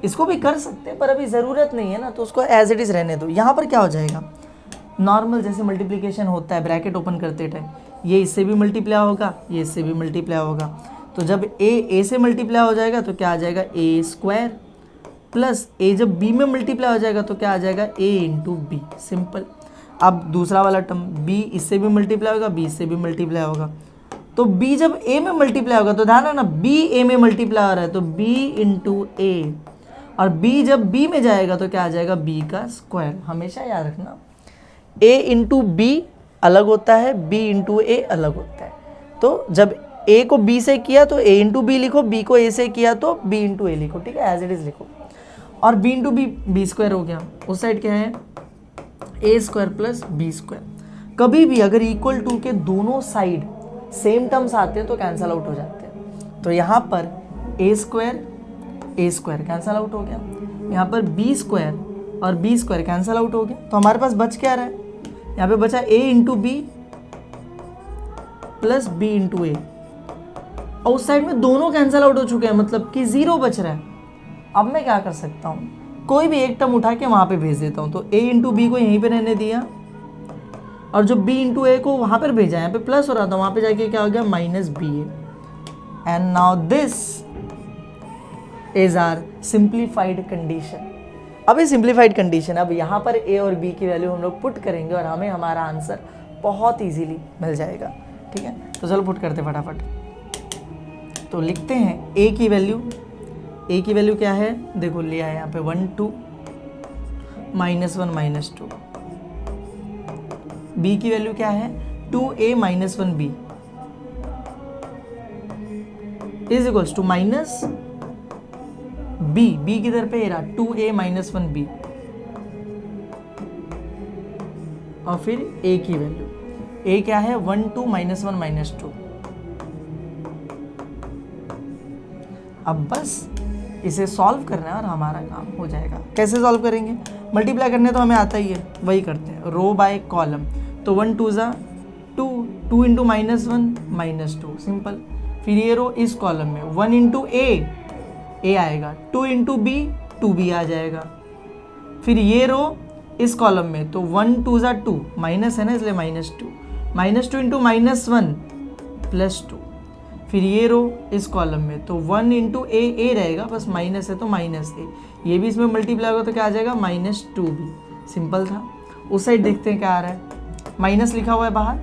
A: इसको भी कर सकते हैं पर अभी ज़रूरत नहीं है ना, तो उसको एज इट इज़ रहने दो। यहाँ पर क्या हो जाएगा, नॉर्मल जैसे मल्टीप्लिकेशन होता है ब्रैकेट ओपन करते टाइम, ये इससे भी मल्टीप्लाई होगा, ये इससे भी मल्टीप्लाई होगा। तो जब a से मल्टीप्लाई हो जाएगा तो क्या आ जाएगा, a स्क्वायर प्लस a जब b में मल्टीप्लाई हो जाएगा तो क्या आ जाएगा, a × b। सिंपल। अब दूसरा वाला टर्म b इससे भी मल्टीप्लाई होगा, b इससे भी मल्टीप्लाई होगा। तो b जब a में मल्टीप्लाई होगा तो ध्यान रखना b a में मल्टीप्लाई हो रहा है तो b × a, और b जब b में जाएगा तो क्या आ जाएगा, b का स्क्वायर। हमेशा याद रखना a × b अलग होता है, b × a अलग होता है। तो जब a को b से किया तो a × b लिखो, b को a से किया तो b × a लिखो। ठीक है, एज इट इज़ लिखो। और b × b b स्क्वायर हो गया, उस साइड क्या है, a square plus b square. कभी भी अगर इक्वल टू के दोनों साइड सेम टर्म्स आते हैं तो कैंसल आउट हो जाते हैं। तो यहाँ पर a स्क्वायर कैंसल आउट हो गया, यहाँ पर b स्क्वायर और b स्क्वायर कैंसल आउट हो गया। तो हमारे पास बच क्या रहा है, यहाँ पे बचा a × b plus b × a, और उस साइड में दोनों कैंसल आउट हो चुके हैं, मतलब कि 0 बच रहा है। अब मैं क्या कर सकता हूँ, कोई भी एक टर्म उठा के वहाँ पे भेज देता हूँ। तो a × b को यहीं पे रहने दिया, और जो b × a को वहाँ पर भेजा, यहाँ पे प्लस हो रहा था, वहाँ पे जाके क्या हो गया, -ba। And now this is our simplified condition. अब ये सिंप्लीफाइड कंडीशन, अब यहाँ पर a और b की वैल्यू हम लोग पुट करेंगे और हमें हमारा आंसर बहुत ईजीली मिल जाएगा। ठीक है, तो चलो पुट करते फटाफट। तो लिखते हैं a की वैल्यू क्या है, देखो लिया है यहाँ पे 1 2 -1 -2। b की वैल्यू क्या है, 2a - 1b is equals to minus b किधर पे रहा, 2a - 1b, और फिर a की वैल्यू, a क्या है 1 2 -1 -2। अब बस इसे सॉल्व करना है और हमारा काम हो जाएगा। कैसे सॉल्व करेंगे, मल्टीप्लाई करने तो हमें आता ही है, वही करते हैं, रो बाय कॉलम। तो 1 2 ज़ा 2, 2 × -1 -2, सिंपल। फिर ये रो इस कॉलम में 1 × a आएगा, 2 × b 2b आ जाएगा। फिर ये रो इस कॉलम में, तो 1 2 ज़ा 2, माइनस है ना इसलिए -2, -2 × -1 +2। फिर ये रो इस कॉलम में, तो 1 × a रहेगा, बस माइनस है तो -a, ये भी इसमें मल्टीप्लाई होगा तो क्या आ जाएगा, -2b। सिंपल था। उस साइड देखते हैं क्या आ रहा है, माइनस लिखा हुआ है बाहर,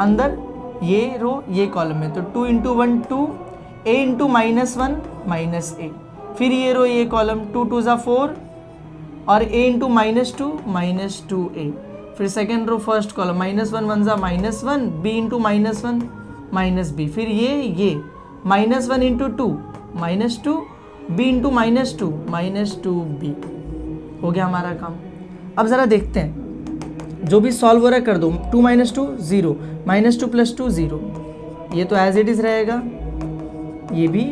A: अंदर ये रो ये कॉलम में, तो 2 × 1 2, a × -1 -a। फिर ये रो ये कॉलम, 2 2 ज़ा 4, और a × -2 -2a। फिर सेकेंड रो फर्स्ट कॉलम, -1 1 ज़ा -1, b × -1 -b। फिर ये -1 × 2 -2, b × -2 -2b। हो गया हमारा काम। अब ज़रा देखते हैं, जो भी सॉल्व हो रहा है कर दो। 2 - 2 0, -2 + 2 0, ये तो एज इट इज़ रहेगा, ये भी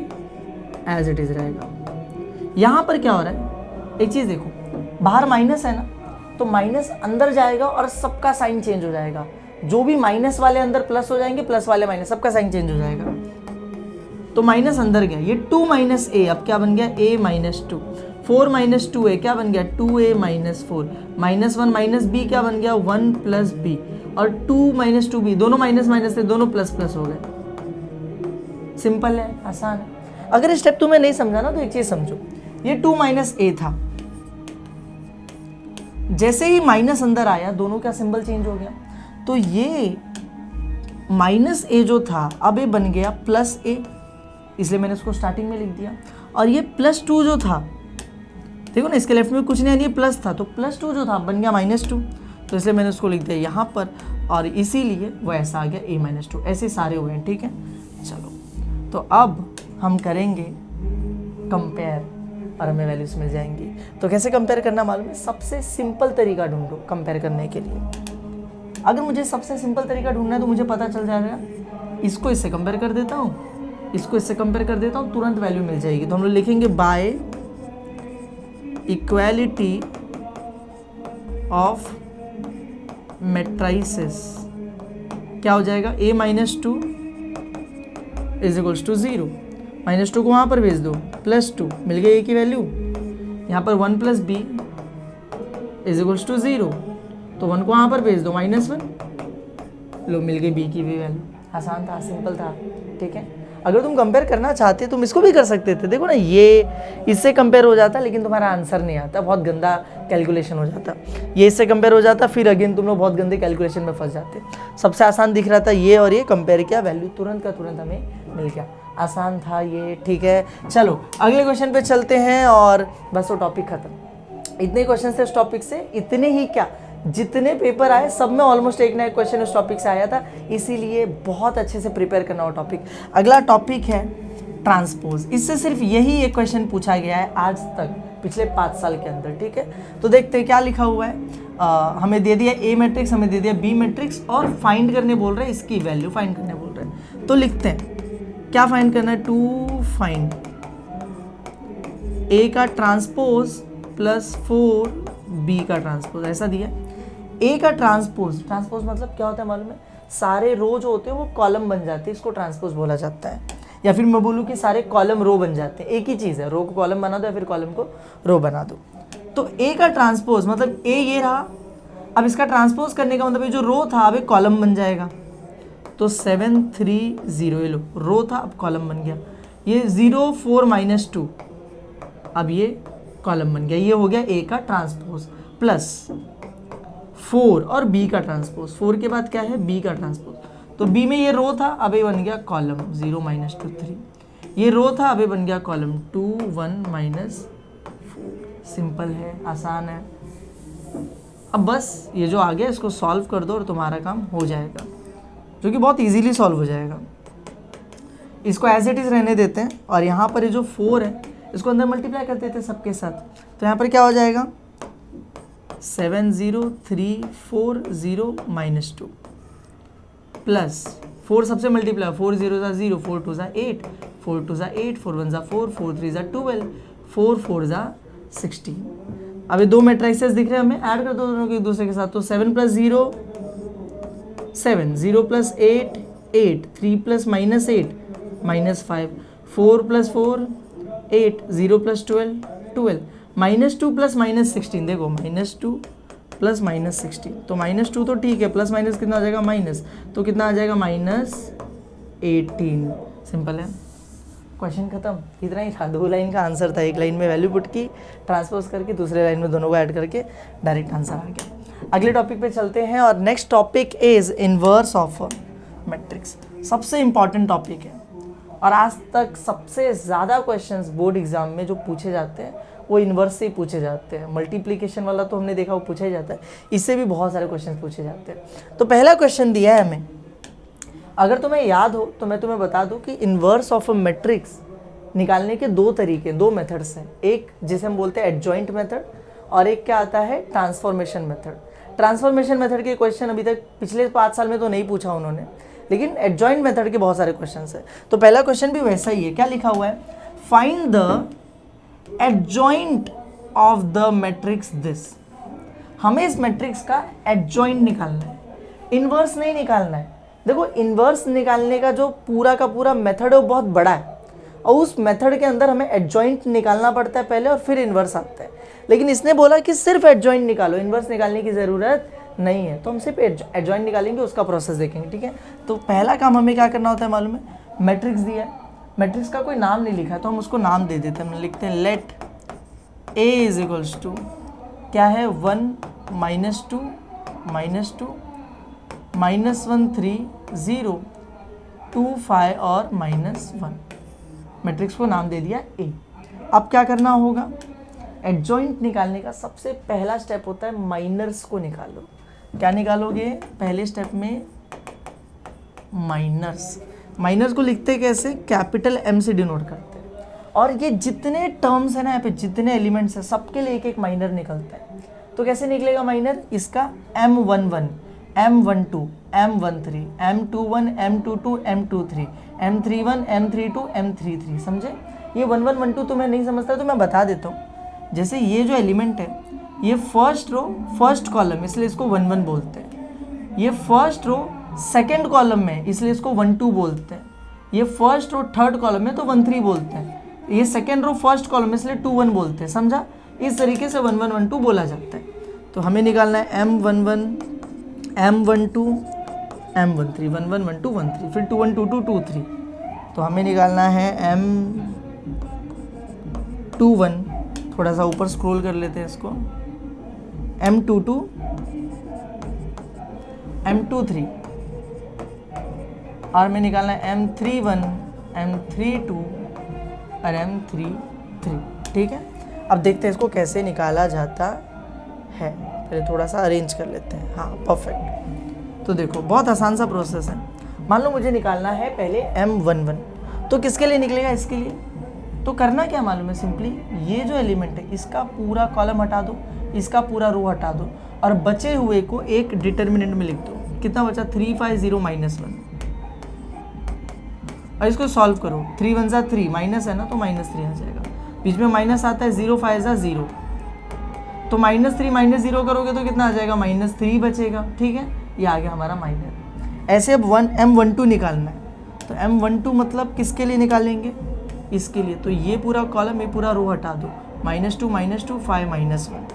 A: एज इट इज़ रहेगा। यहाँ पर क्या हो रहा है, एक चीज़ देखो, बाहर माइनस है ना, तो माइनस अंदर जाएगा और सबका साइन चेंज हो जाएगा। जो भी माइनस वाले अंदर प्लस हो जाएंगे, प्लस वाले माइनस, सबका साइन चेंज हो जाएगा। तो माइनस अंदर गया, ये 2 - a, अब क्या बन गया, a - 2। 4 माइनस 2a क्या बन गया 2a minus 4, minus 1 minus b क्या बन गया 1 प्लस b, और 2 माइनस 2b दोनों माइनस माइनस थे, दोनों प्लस प्लस हो गए। सिंपल है, आसान है। अगर स्टेप तुम्हें नहीं समझा ना तो एक चीज समझो, ये 2 माइनस a था, जैसे ही माइनस अंदर आया दोनों का सिंबल चेंज हो गया, तो ये माइनस a जो था अब ये बन गया प्लस a, इसलिए मैंने उसको स्टार्टिंग में लिख दिया। और ये प्लस 2 जो था, देखो ना इसके लेफ्ट में कुछ नहीं है, ये प्लस था, तो प्लस 2 जो था बन गया माइनस 2, तो इसलिए मैंने उसको लिख दिया यहाँ पर, और इसीलिए वो ऐसा आ गया a माइनस 2। ऐसे सारे हुए हैं, ठीक है। चलो तो अब हम करेंगे कंपेयर और हमें वैल्यूज मिल जाएंगी। तो कैसे कंपेयर करना मालूम है? सबसे सिंपल तरीका ढूंढो कंपेयर करने के लिए। अगर मुझे सबसे सिंपल तरीका ढूंढना है तो मुझे पता चल जाएगा, इसको इससे कंपेयर कर देता हूँ, इसको इससे कंपेयर कर देता हूँ, तुरंत वैल्यू मिल जाएगी। तो हम लोग लिखेंगे बाय इक्वालिटी ऑफ मैट्रिसेस, क्या हो जाएगा a minus 2 is equals to 0, minus 2 को वहाँ पर भेज दो, प्लस 2 मिल गई a की वैल्यू, यहाँ पर 1 plus b is equals to 0, तो 1 को वहाँ पर भेज दो, माइनस 1, लो मिल गई b की भी वैल्यू। आसान था, सिंपल था, ठीक है। अगर तुम कंपेयर करना चाहते तुम इसको भी कर सकते थे, देखो ना ये इससे कंपेयर हो जाता लेकिन तुम्हारा आंसर नहीं आता, बहुत गंदा कैलकुलेशन हो जाता। ये इससे कंपेयर हो जाता, फिर अगेन तुम लोग बहुत गंदे कैलकुलेशन में फंस जाते। सबसे आसान दिख रहा था ये, और ये कंपेयर किया, वैल्यू तुरंत का तुरंत हमें मिल गया। आसान था ये, ठीक है। चलो अगले क्वेश्चन पे चलते हैं, और बस वो टॉपिक खत्म। इतने क्वेश्चन थे इस टॉपिक से, इतने ही क्या, जितने पेपर आए सब में ऑलमोस्ट एक ना एक क्वेश्चन उस टॉपिक से आया था, इसीलिए बहुत अच्छे से प्रिपेयर करना हो टॉपिक। अगला टॉपिक है ट्रांसपोज। इससे सिर्फ यही एक क्वेश्चन पूछा गया है आज तक पिछले 5 साल के अंदर, ठीक है। तो देखते हैं क्या लिखा हुआ है। हमें दे दिया ए मैट्रिक्स, हमें दे दिया बी मैट्रिक्स, और फाइंड करने बोल रहे हैं, इसकी वैल्यू फाइंड करने बोल रहे हैं। तो लिखते हैं क्या फाइंड करना है, टू फाइंड ए का ट्रांसपोज प्लस 4 बी का ट्रांसपोज, ऐसा दिया। ए का ट्रांसपोज, ट्रांसपोज मतलब क्या होता है मालूम है? सारे रो जो होते हैं वो कॉलम बन जाते हैं, इसको ट्रांसपोज बोला जाता है। या फिर मैं बोलूँ कि सारे कॉलम रो बन जाते हैं, एक ही चीज़ है, रो को कॉलम बना दो या फिर कॉलम को रो बना दो। तो ए का ट्रांसपोज मतलब ए ये रहा, अब इसका ट्रांसपोज करने का मतलब ये जो रो था अब एक कॉलम बन जाएगा। तो 7 3 0, ये लो रो था अब कॉलम बन गया। ये 0 4 माइनस 2, अब ये कॉलम बन गया। ये हो गया ए का ट्रांसपोज, प्लस 4 और बी का ट्रांसपोज। 4 के बाद क्या है, बी का ट्रांसपोज। तो बी में ये रो था, अब ये बन गया कॉलम 0 माइनस 2 3। ये रो था, अब ये बन गया कॉलम 2 1 माइनस 4। सिंपल है, आसान है। अब बस ये जो आ गया इसको सॉल्व कर दो और तुम्हारा काम हो जाएगा, जो कि बहुत इजीली सॉल्व हो जाएगा। इसको एज इट इज़ रहने देते हैं, और यहाँ पर ये जो 4 है इसको अंदर मल्टीप्लाई कर देते हैं सबके साथ। तो यहाँ पर क्या हो जाएगा, 7 0 3 4 0 माइनस 2 प्लस 4 सबसे मल्टीप्लाई, 4 0 ज़ा 0, 4 2 ज़ा 8, 4 2 ज़ा 8, 4 1 ज़ा 4, 4 3 ज़ा 12, 4 4 ज़ा 16। अब ये दो मैट्रिसेस दिख रहे हैं हमें, ऐड कर दो दोनों को एक दूसरे के साथ। तो 7 plus 0 7, 0 plus 8 8, 3 plus minus 8 minus 5, 4 plus 4 8, 0 plus 12 12, minus 2 plus minus 16। देखो माइनस 2 प्लस माइनस 16, तो माइनस 2 तो ठीक है, प्लस माइनस कितना आ जाएगा माइनस, तो कितना आ जाएगा माइनस 18। सिंपल है, क्वेश्चन खत्म। इतना ही था, 2 लाइन का आंसर था। एक लाइन में वैल्यू पुट की, ट्रांसपोज करके, दूसरे लाइन में दोनों को ऐड करके डायरेक्ट आंसर आ गया। अगले टॉपिक पे चलते हैं, और next topic is inverse of matrix. सबसे इंपॉर्टेंट टॉपिक है, और आज तक सबसे ज़्यादा क्वेश्चंस बोर्ड एग्जाम में जो पूछे जाते हैं वो इन्वर्स से ही पूछे जाते हैं। मल्टीप्लिकेशन वाला तो हमने देखा वो पूछा ही जाता है, इससे भी बहुत सारे क्वेश्चन पूछे जाते हैं। तो पहला क्वेश्चन दिया है हमें, अगर तुम्हें याद हो तो मैं तुम्हें बता दूं कि इन्वर्स ऑफ अ मैट्रिक्स निकालने के 2 तरीके, 2 मेथड्स हैं। एक जिसे हम बोलते हैं एडजॉइंट मेथड, और एक क्या आता है, ट्रांसफॉर्मेशन मेथड। ट्रांसफॉर्मेशन मेथड के क्वेश्चन अभी तक पिछले 5 साल में तो नहीं पूछा उन्होंने, लेकिन एडजॉइंट मेथड के बहुत सारे क्वेश्चन है। तो पहला क्वेश्चन भी वैसा ही है, क्या लिखा हुआ है, find the adjoint of the matrix this. हमें इस मैट्रिक्स का एडजॉइंट निकालना है, इनवर्स नहीं निकालना है। देखो इनवर्स निकालने का जो पूरा का पूरा मेथड है वो बहुत बड़ा है, और उस मेथड के अंदर हमें एडजॉइंट निकालना पड़ता है पहले और फिर इन्वर्स आता है। लेकिन इसने बोला कि सिर्फ एडजॉइंट निकालो, इन्वर्स निकालने की ज़रूरत नहीं है, तो हम सिर्फ एडजॉइंट निकालेंगे, उसका प्रोसेस देखेंगे, ठीक है। तो पहला काम हमें क्या करना होता है मालूम है, मैट्रिक्स दिया है, मैट्रिक्स का कोई नाम नहीं लिखा है तो हम उसको नाम दे देते हैं। हम लिखते हैं let A is equals to क्या है 1 -2 -2 -1 3 0 2 5 और -1। मैट्रिक्स को नाम दे दिया ए। अब क्या करना होगा, एडजॉइंट निकालने का सबसे पहला स्टेप होता है माइनर्स को निकालो। क्या निकालोगे पहले स्टेप में, माइनर्स को लिखते कैसे, कैपिटल एम से डिनोट करते हैं। और ये जितने टर्म्स है ना यहाँ पे, जितने एलिमेंट्स हैं, सबके लिए एक एक माइनर निकलता है। तो कैसे निकलेगा माइनर, इसका M11 M12 M13 M21 M22 M23 M31 M32 M33, समझे। ये 1 1 1 2 तुम्हें नहीं समझता तो मैं बता देता हूँ। जैसे ये जो एलिमेंट है, ये फर्स्ट रो फर्स्ट कॉलम, इसलिए इसको 1 1 बोलते हैं। ये फर्स्ट रो सेकेंड कॉलम में, इसलिए इसको 1 2 बोलते हैं। ये फर्स्ट रो थर्ड कॉलम में तो 1 3 बोलते हैं। ये सेकेंड रो फर्स्ट कॉलम में, इसलिए 2 1 बोलते हैं, समझा। इस तरीके से 1 1 1 2 बोला जाता है। तो हमें निकालना है M11 M12 M13 1 1 1 2 1 3, फिर 2 1 2 2 2 3। तो हमें निकालना है M21, थोड़ा सा ऊपर स्क्रॉल कर लेते हैं इसको, M22 M23, और में निकालना है M31 M32 और M33, ठीक है। अब देखते हैं इसको कैसे निकाला जाता है। पहले थोड़ा सा अरेंज कर लेते हैं, हाँ परफेक्ट। तो देखो बहुत आसान सा प्रोसेस है। मान लो मुझे निकालना है पहले M11, तो किसके लिए निकलेगा, इसके लिए। तो करना क्या मालूम है, सिंपली ये जो एलिमेंट है इसका पूरा कॉलम हटा दो, इसका पूरा रो हटा दो, और बचे हुए को एक डिटर्मिनेंट में लिख दो। कितना बचा, 3 5 0 -1, और इसको सॉल्व करो। 3 1 जा 3, माइनस है ना तो -3 आ जाएगा, बीच में माइनस आता है, 0 5 जा 0, तो -3 -0 करोगे तो कितना आ जाएगा, -3 बचेगा, ठीक है। ये आ गया हमारा माइनर। ऐसे अब M12 निकालना है, तो M12 मतलब किसके लिए निकालेंगे, इसके लिए। तो ये पूरा कॉलम, ये पूरा रो हटा दो, -2 -2 5 -1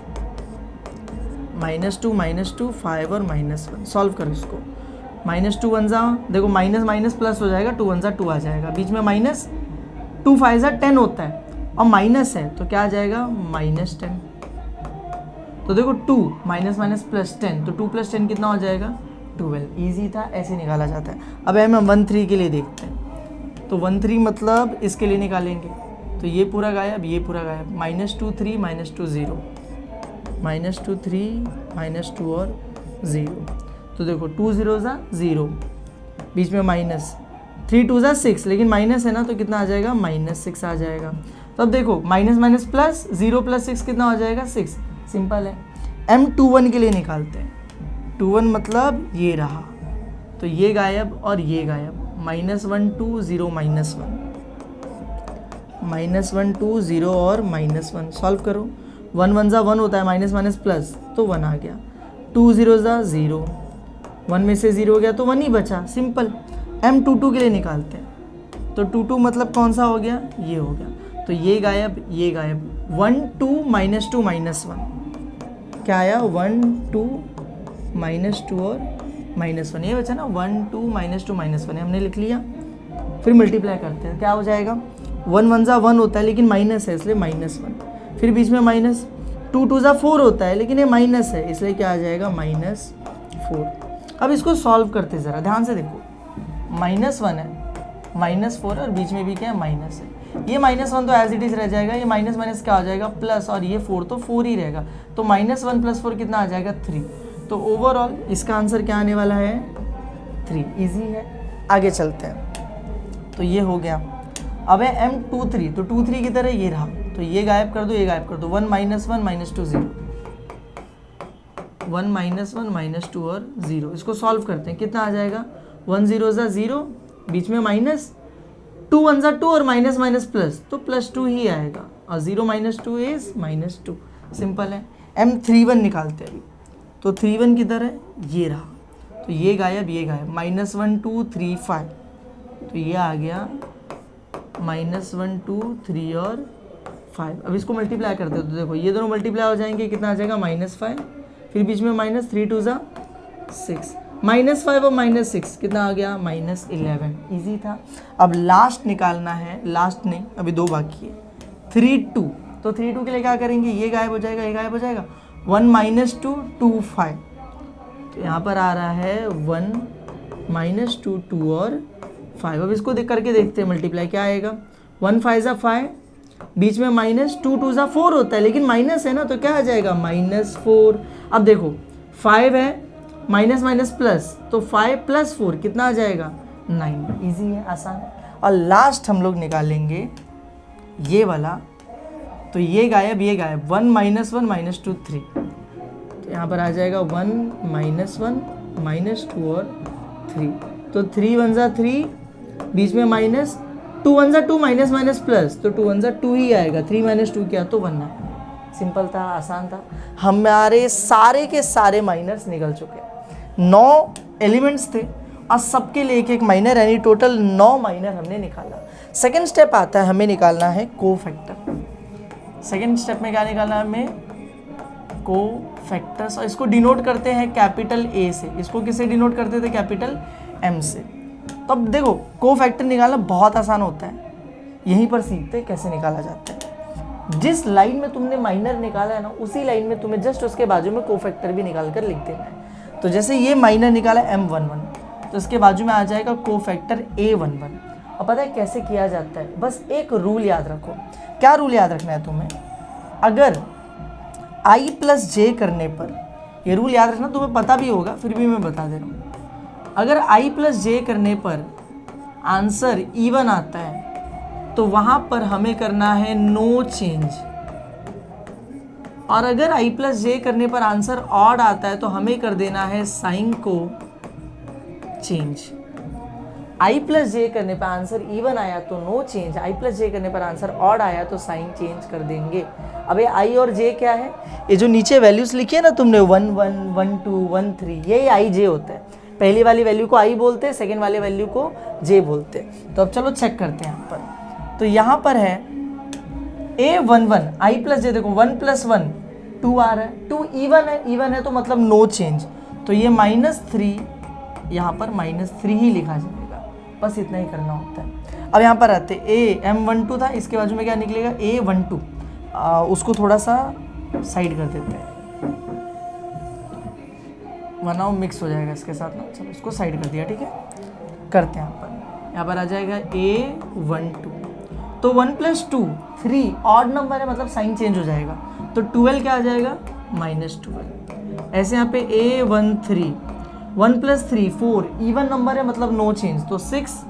A: -2 5 और -1, सॉल्व करो इसको। -2 1 जा, देखो माइनस माइनस प्लस हो जाएगा, 2 1 जा 2 आ जाएगा, बीच में माइनस, 2 5 जा 10 होता है, और माइनस है तो क्या आ जाएगा, -10। तो देखो 2 माइनस माइनस प्लस 10, तो 2 + 10 कितना हो जाएगा, 12। ईजी था, ऐसे निकाला जाता है। अब हम 1 3 के लिए देखते हैं। तो 1 3 मतलब इसके लिए निकालेंगे, तो ये पूरा गायब, ये पूरा गायब, -2 3 -2 0 -2 3 -2 और 0। तो देखो 2 0 जा 0, बीच में माइनस, 3 2 जा 6, लेकिन माइनस है ना तो कितना आ जाएगा, -6 आ जाएगा। तो अब देखो माइनस माइनस प्लस, 0 + 6 कितना हो जाएगा, 6। सिंपल है। M21 के लिए निकालते हैं। 21 मतलब ये रहा, तो ये गायब और ये गायब, -1 2 0 -1 -1 2 0 और -1, सॉल्व करो। 1 1 जा 1 होता है, माइनस माइनस प्लस, तो 1 आ गया। 2 0 जा 0, 1 में से 0 हो गया तो 1 ही बचा, सिंपल। M22 के लिए निकालते हैं। तो 22 मतलब कौन सा हो गया, ये हो गया, तो ये गायब, ये गायब। 1 2 -2 -1 क्या आया, 1 2 -2 और -1, ये बचा ना, 1 2 -2 -1 हमने लिख लिया। फिर मल्टीप्लाई करते हैं, क्या हो जाएगा, 1 1 जा 1 होता है लेकिन माइनस है इसलिए -1, फिर बीच में माइनस, 2 2 जा 4 होता है लेकिन ये माइनस है इसलिए क्या आ जाएगा, -4। अब इसको सॉल्व करते ज़रा ध्यान से देखो, -1 है, -4 और बीच में भी क्या है, माइनस है। ये -1 तो एज इट इज रह जाएगा, ये माइनस माइनस क्या हो जाएगा, प्लस, और ये 4 तो 4 ही रहेगा, तो -1 + 4 कितना आ जाएगा, 3। तो ओवरऑल इसका आंसर क्या आने वाला है, 3। इजी है, आगे चलते हैं। तो ये हो गया। अब है M23, तो 2 3 की तरह ये रहा, तो ये गायब कर दो, ये गायब कर दो, 1 -1 -2 0, 1 -1 -2 और 0। इसको सॉल्व करते हैं, कितना आ जाएगा, 1 0 जा 0, बीच में माइनस, 2 1 जा 2 और माइनस माइनस प्लस, तो +2 ही आएगा, और 0 - 2 इज -2। सिंपल है। M31 निकालते हैं अभी, तो 31 किधर है, ये रहा, तो ये गायब, ये गायब, -1 2 3 5, तो ये आ गया -1 2 3 और 5। अब इसको मल्टीप्लाई करते हो तो देखो ये दोनों मल्टीप्लाई हो जाएंगे, कितना आ जाएगा -5, फिर बीच में -3 2 ज़ा 6, -5 और -6 कितना आ गया -11। ईजी था। अब लास्ट निकालना है, लास्ट नहीं अभी 2 बाकी है, 3 2। तो 3 2 के लिए क्या करेंगे, ये गायब हो जाएगा, ये गायब हो जाएगा, 1 - 2 2 5। तो यहाँ पर आ रहा है 1 - 2 2 और 5। अब इसको देख करके देखते हैं मल्टीप्लाई क्या आएगा, 1 5 ज़ा 5, बीच में -2 2 ज़ा 4 होता है, लेकिन माइनस है ना तो क्या आ जाएगा -4। अब देखो 5 है, माइनस माइनस प्लस, तो 5 + 4 कितना आ जाएगा 9। इजी है, आसान है। और लास्ट हम लोग निकालेंगे ये वाला, तो ये गायब, ये गायब, 1 - 1 - 2 3। तो यहाँ पर आ जाएगा 1 - 1 - 2 और 3। तो 3 1 ज़ा 3, बीच में माइनस, 2 1 ज़ा 2, माइनस माइनस प्लस, तो 2 1 ज़ा 2 ही आएगा, 3 - 2 क्या तो 1 आएगा। सिंपल था, आसान था। हमारे सारे के सारे माइनर्स निकल चुके हैं। 9 एलिमेंट्स थे और सबके लिए एक एक माइनर, यानी टोटल 9 माइनर हमने निकाला। सेकेंड स्टेप आता है, हमें निकालना है कोफैक्टर। सेकेंड स्टेप में क्या निकालना है हमें, कोफैक्टर्स, और इसको डिनोट करते हैं कैपिटल ए से। इसको किससे डिनोट करते थे, कैपिटल एम से। तो अब देखो कोफैक्टर निकालना बहुत आसान होता है, यहीं पर सीखते हैं कैसे निकाला जाता है। जिस लाइन में तुमने माइनर निकाला है ना, उसी लाइन में तुम्हें जस्ट उसके बाजू में कोफैक्टर भी निकाल कर लिख देना है। तो जैसे ये माइनर निकाला M11, तो इसके बाजू में आ जाएगा कोफैक्टर A11। और पता है कैसे किया जाता है, बस एक रूल याद रखो। क्या रूल याद रखना है तुम्हें, अगर I + J करने पर, ये रूल याद रखना, तुम्हें पता भी होगा फिर भी मैं बता दे रहा हूँ। अगर I + J करने पर आंसर even आता है तो वहाँ पर हमें करना है नो चेंज, और अगर I + J करने पर आंसर ऑड आता है तो हमें कर देना है साइन को चेंज। I + J करने पर आंसर इवन आया तो नो चेंज, I + J करने पर आंसर ऑड आया तो साइन चेंज कर देंगे। अब ये I और J क्या है, ये जो नीचे वैल्यूज लिखी है ना तुमने 1 1 1 2 1 3, यही I J होता है। पहली वाली वैल्यू को I बोलते हैं, सेकेंड वाली वैल्यू को J बोलते हैं। तो अब चलो चेक करते हैं यहाँ पर। तो यहाँ पर है A11, I + J, देखो 1 + 1 2 आ रहा है, 2 इवन है तो मतलब नो चेंज, तो ये -3 यहाँ पर -3 ही लिखा जाएगा, बस इतना ही करना होता है। अब यहाँ पर आते M12 था, इसके बाजू में क्या निकलेगा A12, उसको थोड़ा सा साइड कर देते हैं वरना वो मिक्स हो जाएगा इसके साथ ना। चलो इसको साइड कर दिया, ठीक है। करते हैं यहाँ पर आ जाएगा A12, तो 1 + 2 3 ऑड नंबर है मतलब साइन चेंज हो जाएगा, तो 12 क्या आ जाएगा -12। ऐसे यहाँ पे A13, 1 + 3 4 इवन नंबर है मतलब नो चेंज, तो 6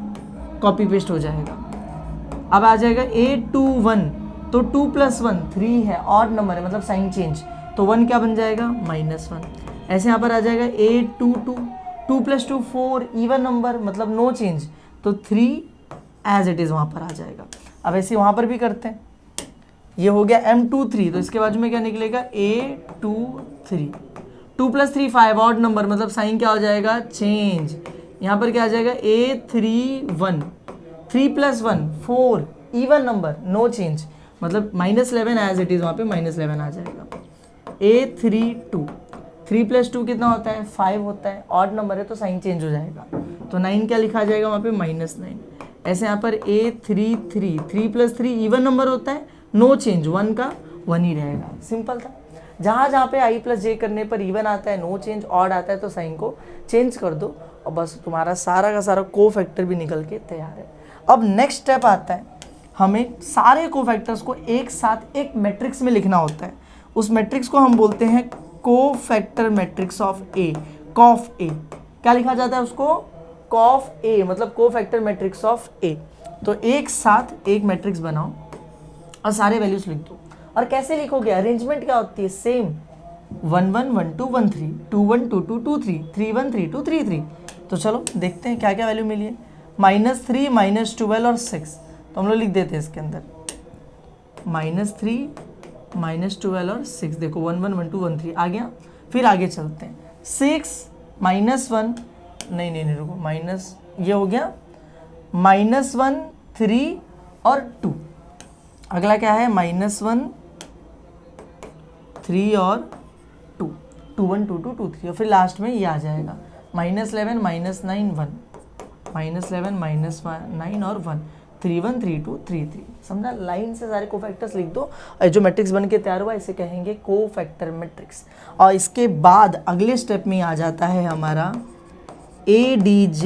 A: कॉपी पेस्ट हो जाएगा। अब आ जाएगा A21, तो 2 + 1 3 है, ऑड नंबर है मतलब साइन चेंज, तो 1 क्या बन जाएगा -1। ऐसे यहाँ पर आ जाएगा A22, 2 + 2 4 इवन नंबर मतलब नो चेंज, तो 3 एज इट इज़ वहाँ पर आ जाएगा। अब ऐसे वहाँ पर भी करते हैं, ये हो गया M23, तो इसके बाजू में क्या निकलेगा A23, 2 + 3 5 ऑड नंबर मतलब साइन क्या हो जाएगा चेंज। यहाँ पर क्या आ जाएगा A31, 3 + 1 4 even number no change मतलब -11 एज इट इज़, वहाँ पे -11 आ जाएगा। A32, 3 + 2 कितना होता है 5 होता है, ऑड नंबर है तो साइन चेंज हो जाएगा, तो 9 क्या लिखा जाएगा वहाँ पे -9। ऐसे यहाँ पर A33, 3 + 3 इवन नंबर होता है, नो चेंज, 1 का 1 ही रहेगा। सिंपल था। जहाँ जहाँ पे I + J करने पर इवन आता है, नो चेंज, ऑड आता है तो साइन को चेंज कर दो और बस तुम्हारा सारा का सारा कोफैक्टर भी निकल के तैयार है। अब नेक्स्ट स्टेप आता है, हमें सारे कोफैक्टर्स को एक साथ एक मैट्रिक्स में लिखना होता है। उस मैट्रिक्स को हम बोलते हैं cofactor matrix of A, cof A। क्या लिखा जाता है उसको, कॉफ A, मतलब कोफैक्टर मैट्रिक्स ऑफ A। तो एक साथ एक मैट्रिक्स बनाओ और सारे वैल्यूज लिख दो। और कैसे लिखोगे, अरेंजमेंट क्या होती है, सेम 1 1 1 2 1 3 2 1 2 2 2 3 3 1 3 2 3 3। तो चलो देखते हैं क्या क्या वैल्यू मिली है। -3 -12 और 6, तो हम लोग लिख देते हैं इसके अंदर -3 -12 और 6। देखो 1 1 1 2 1 3 आ गया। फिर आगे चलते हैं, 6 -1 नहीं रुको, माइनस ये हो गया -1 3 और 2। अगला क्या है, -1 3 और 2, 2 1 2 2 2 3, और फिर लास्ट में ये आ जाएगा -11 -9 1, -11 -9 और 1, 3 1 3 2 3 3। समझा? लाइन से सारे कोफैक्टर्स लिख दो और जो मैट्रिक्स बन के तैयार हुआ इसे कहेंगे कोफैक्टर मैट्रिक्स। और इसके बाद अगले स्टेप में आ जाता है हमारा ADJ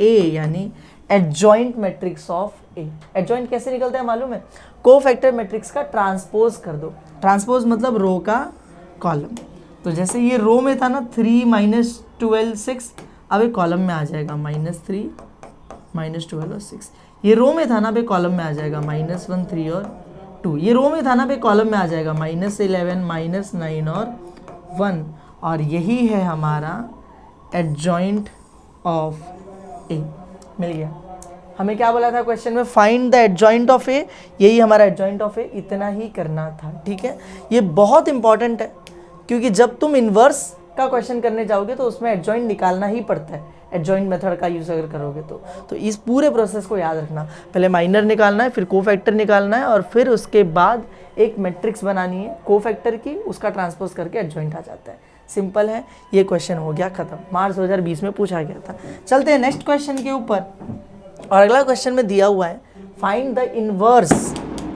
A: A, यानी adjoint matrix of A. Adjoint कैसे निकलता है मालूम है? कोफैक्टर मैट्रिक्स का ट्रांसपोज कर दो। ट्रांसपोज मतलब रो का कॉलम। तो जैसे ये रो में था ना 3 -12 6, अब एक कॉलम में आ जाएगा -3 -12 और 6। ये रो में था ना, अब एक कॉलम में आ जाएगा -1 3 और 2। ये रो में था ना, अब एक कॉलम में आ जाएगा -11 -9 और 1। और यही है हमारा एडजॉइंट ऑफ ए। मिल गया। हमें क्या बोला था क्वेश्चन में? फाइंड द एडजॉइंट ऑफ ए। यही हमारा एडजॉइंट ऑफ ए, इतना ही करना था। ठीक है, ये बहुत इंपॉर्टेंट है क्योंकि जब तुम इन्वर्स का क्वेश्चन करने जाओगे तो उसमें एडजॉइंट निकालना ही पड़ता है। एडजॉइंट मेथड का यूज अगर करोगे तो इस पूरे प्रोसेस को याद रखना। पहले माइनर निकालना है, फिर कोफैक्टर निकालना है, और फिर उसके बाद एक मैट्रिक्स बनानी है कोफैक्टर की, उसका ट्रांसपोज करके एडजॉइंट आ जाता है। सिंपल है, ये क्वेश्चन हो गया खत्म। मार्च 2020 में पूछा गया था। चलते हैं नेक्स्ट क्वेश्चन के ऊपर। और अगला क्वेश्चन में दिया हुआ है फाइंड द इनवर्स।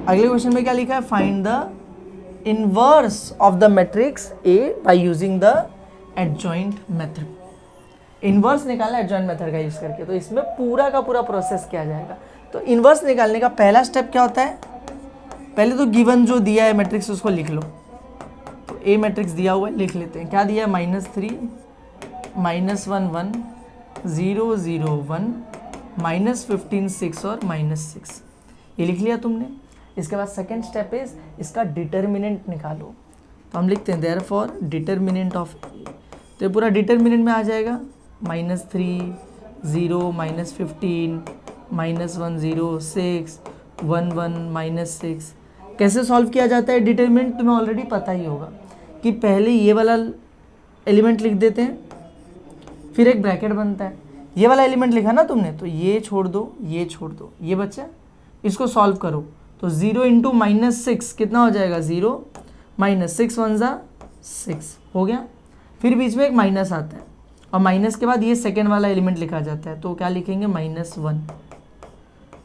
A: अगले क्वेश्चन में क्या लिखा है? Find the inverse of the matrix A by using the adjoint method. Inverse निकालना एडजॉइंट मेथड का यूज करके। तो इसमें पूरा का पूरा प्रोसेस किया जाएगा। तो इनवर्स निकालने का पहला स्टेप क्या होता है? पहले तो गिवन जो दिया है मैट्रिक्स उसको लिख लो। तो ए मैट्रिक्स दिया हुआ है, लिख लेते हैं। क्या दिया है? -3 -1 1 0 0 1 -15 6 और -6। ये लिख लिया तुमने। इसके बाद सेकेंड स्टेप इज इसका डिटर्मिनेंट निकालो। तो हम लिखते हैं देयरफॉर डिटर्मिनेंट ऑफ ए। तो ये पूरा डिटर्मिनेंट में आ जाएगा -3 0 -15 -1 0 6 1 1 -6। कैसे सॉल्व किया जाता है डिटर्मिनेंट? तुम्हें ऑलरेडी पता ही होगा कि पहले ये वाला एलिमेंट लिख देते हैं, फिर एक ब्रैकेट बनता है। ये वाला एलिमेंट लिखा ना तुमने, तो ये छोड़ दो, ये छोड़ दो, ये बच्चा, इसको सॉल्व करो। तो 0 इंटू -6 कितना हो जाएगा? 0 -6 1 ज़ा 6 हो गया। फिर बीच में एक माइनस आता है, और माइनस के बाद ये सेकेंड वाला एलिमेंट लिखा जाता है। तो क्या लिखेंगे? -1,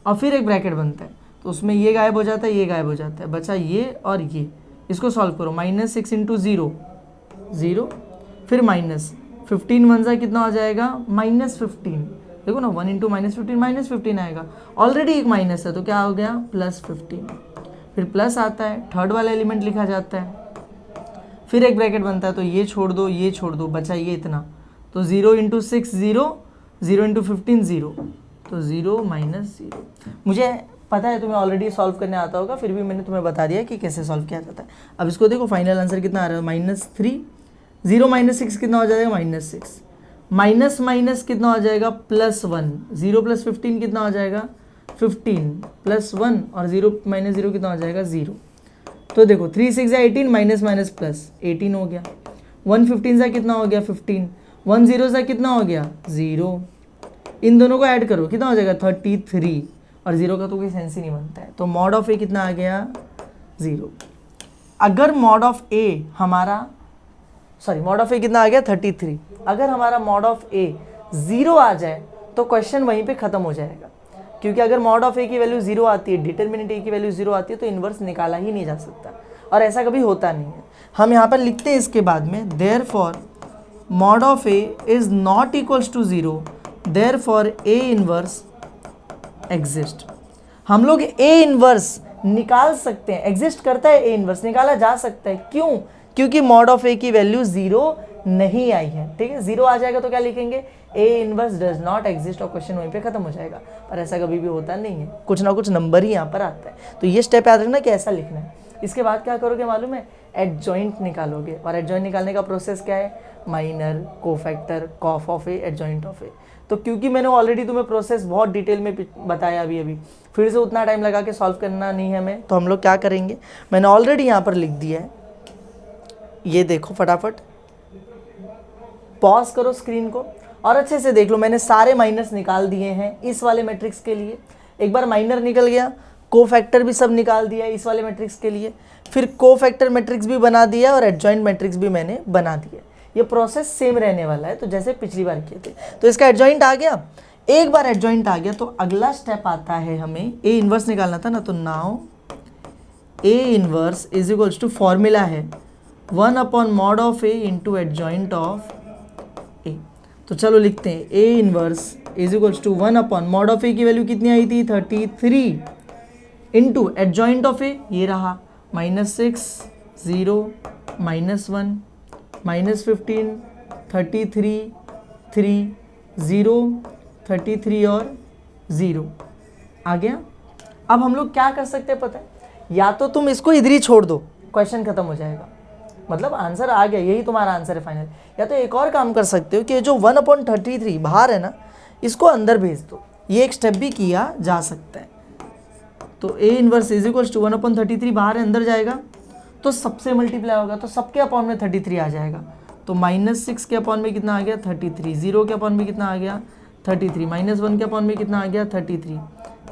A: और फिर एक ब्रैकेट बनता है। तो उसमें ये गायब हो जाता है, ये गायब हो जाता है, बचा ये और ये। इसको सॉल्व करो। -6 इंटू 0 0, फिर -15 1 ज़ा कितना हो जाएगा? -15। देखो ना, 1 इंटू -15 -15 आएगा। ऑलरेडी एक माइनस है तो क्या हो गया? +15। फिर प्लस आता है, थर्ड वाला एलिमेंट लिखा जाता है, फिर एक ब्रैकेट बनता है। तो ये छोड़ दो, ये छोड़ दो, बचा ये इतना। तो 0 इंटू 6 0, 0 इंटू 15 0, तो 0 -0। मुझे पता है तुम्हें ऑलरेडी सॉल्व करने आता होगा, फिर भी मैंने तुम्हें बता दिया कि कैसे सॉल्व किया जाता है। अब इसको देखो, फाइनल आंसर कितना आ रहा है? -3। 0 -6 कितना हो जाएगा? -6। माइनस माइनस कितना हो जाएगा? +1। 0 + 15 कितना हो जाएगा? 15 +1, और 0 - 0 कितना हो जाएगा? 0। तो देखो 3 6 = 18, माइनस माइनस प्लस 18 हो गया। 1 15 सा कितना हो गया? 15। 1 0 सा कितना हो गया? 0। इन दोनों को ऐड करो, कितना हो जाएगा? 33। और 0 का तो कोई सेंस ही नहीं बनता है। तो मॉड ऑफ ए कितना आ गया? 0। अगर मॉड ऑफ ए हमारा मॉड ऑफ ए कितना आ गया? 33। अगर हमारा मॉड ऑफ ए 0 आ जाए तो क्वेश्चन वहीं पे खत्म हो जाएगा, क्योंकि अगर मॉड ऑफ ए की वैल्यू 0 आती है, डिटरमिनेंट ए की वैल्यू 0 आती है, तो इन्वर्स निकाला ही नहीं जा सकता, और ऐसा कभी होता नहीं है। हम यहाँ पर लिखते हैं इसके बाद में, therefore mod of A is not equals to 0, therefore A inverse exist. हम लोग ए इनवर्स निकाल सकते हैं, एग्जिस्ट करता है ए इनवर्स, निकाला जा सकता है। क्यों? क्योंकि मॉड ऑफ ए की वैल्यू 0 नहीं आई है। ठीक है, 0 आ जाएगा तो क्या लिखेंगे? A inverse does not exist, और क्वेश्चन वहीं पे खत्म हो जाएगा। पर ऐसा कभी भी होता नहीं है, कुछ ना कुछ नंबर ही यहाँ पर आता है। तो ये स्टेप याद रखना कि ऐसा लिखना है। इसके बाद क्या करोगे मालूम है? एडजॉइंट निकालोगे, और एडजॉइंट निकालने का प्रोसेस क्या है? Minor, cofactor, cof of A, adjoint of A. तो क्योंकि मैंने ऑलरेडी तुम्हें प्रोसेस बहुत डिटेल में बताया, अभी फिर से उतना टाइम लगा के सॉल्व करना नहीं है हमें, तो हम लोग क्या करेंगे, मैंने ऑलरेडी यहाँ पर लिख दिया है, ये देखो फटाफट पॉज करो स्क्रीन को और अच्छे से देख लो। मैंने सारे माइनस निकाल दिए हैं इस वाले मैट्रिक्स के लिए। एक बार माइनर निकल गया, कोफैक्टर भी सब निकाल दिया इस वाले मैट्रिक्स के लिए, फिर कोफैक्टर मैट्रिक्स भी बना दिया और एडजॉइंट मैट्रिक्स भी मैंने बना दिया। ये प्रोसेस सेम रहने वाला है, तो जैसे पिछली बार किए थे। तो इसका एडजॉइंट आ गया, एक बार एडजॉइंट आ गया तो अगला स्टेप आता है हमें ए इनवर्स निकालना था ना, तो now A inverse is equals to formula है 1 upon mod of A into adjoint of A. तो चलो लिखते हैं A inverse is equals to 1 upon mod of A की वैल्यू कितनी आई थी 33 इंटू एडजॉइंट ऑफ ए ये रहा -6 0 -1 -15 33 3 0 33 और 0 आ गया। अब हम लोग क्या कर सकते हैं पता है, या तो तुम इसको इधर ही छोड़ दो, क्वेश्चन खत्म हो जाएगा, मतलब आंसर आ गया, यही तुम्हारा आंसर है फाइनल। या तो एक और काम कर सकते हो कि जो 1/33 बाहर है ना, इसको अंदर भेज दो, ये एक स्टेप भी किया जा सकता है। तो A inverse is equals to 1/33 बाहर है, अंदर जाएगा तो सबसे मल्टीप्लाई होगा, तो सबके अपॉन में 33 आ जाएगा। तो -6 के अपॉन में कितना आ गया 33, 0 के अपॉन में कितना आ गया 33, -1 के अपॉन में कितना आ गया 33,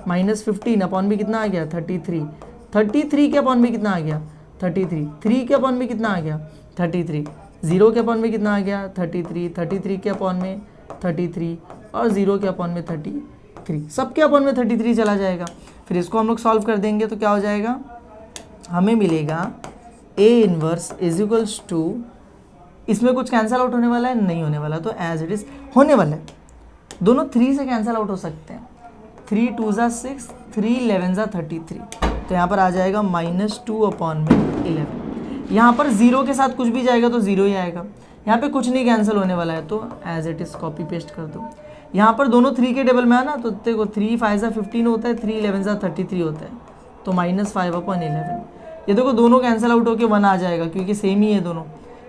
A: -15 अपॉन में कितना आ गया 33, 33 के अपॉन में कितना आ गया 33, 3 के अपॉन में कितना आ गया 33, 0 के अपॉन में कितना आ गया 33, 33 के अपॉन में 33 और 0 के अपॉन में 33, सबके अपॉन में 33 चला जाएगा। फिर इसको हम लोग सॉल्व कर देंगे तो क्या हो जाएगा, हमें मिलेगा A inverse is equals to, इसमें कुछ कैंसिल आउट होने वाला है नहीं होने वाला, तो एज इट इज होने वाला है, दोनों 3 से कैंसिल आउट हो सकते हैं, 3 2 ज़ा 6, 3 11 ज़ा 33, तो यहाँ पर आ जाएगा -2 अपॉन में 11। यहाँ पर 0 के साथ कुछ भी जाएगा तो 0 ही आएगा, यहाँ पे कुछ नहीं कैंसिल होने वाला है, तो as it is copy paste कर दो। यहाँ पर दोनों 3 के टेबल में है ना, तो देखो 3 5 ज़ा 15 होता है, 3 11 ज़ा 33 होता है, तो -5 अपॉन 11। ये देखो दोनों कैंसिल आउट होके 1 आ जाएगा क्योंकि सेम ही है दोनों।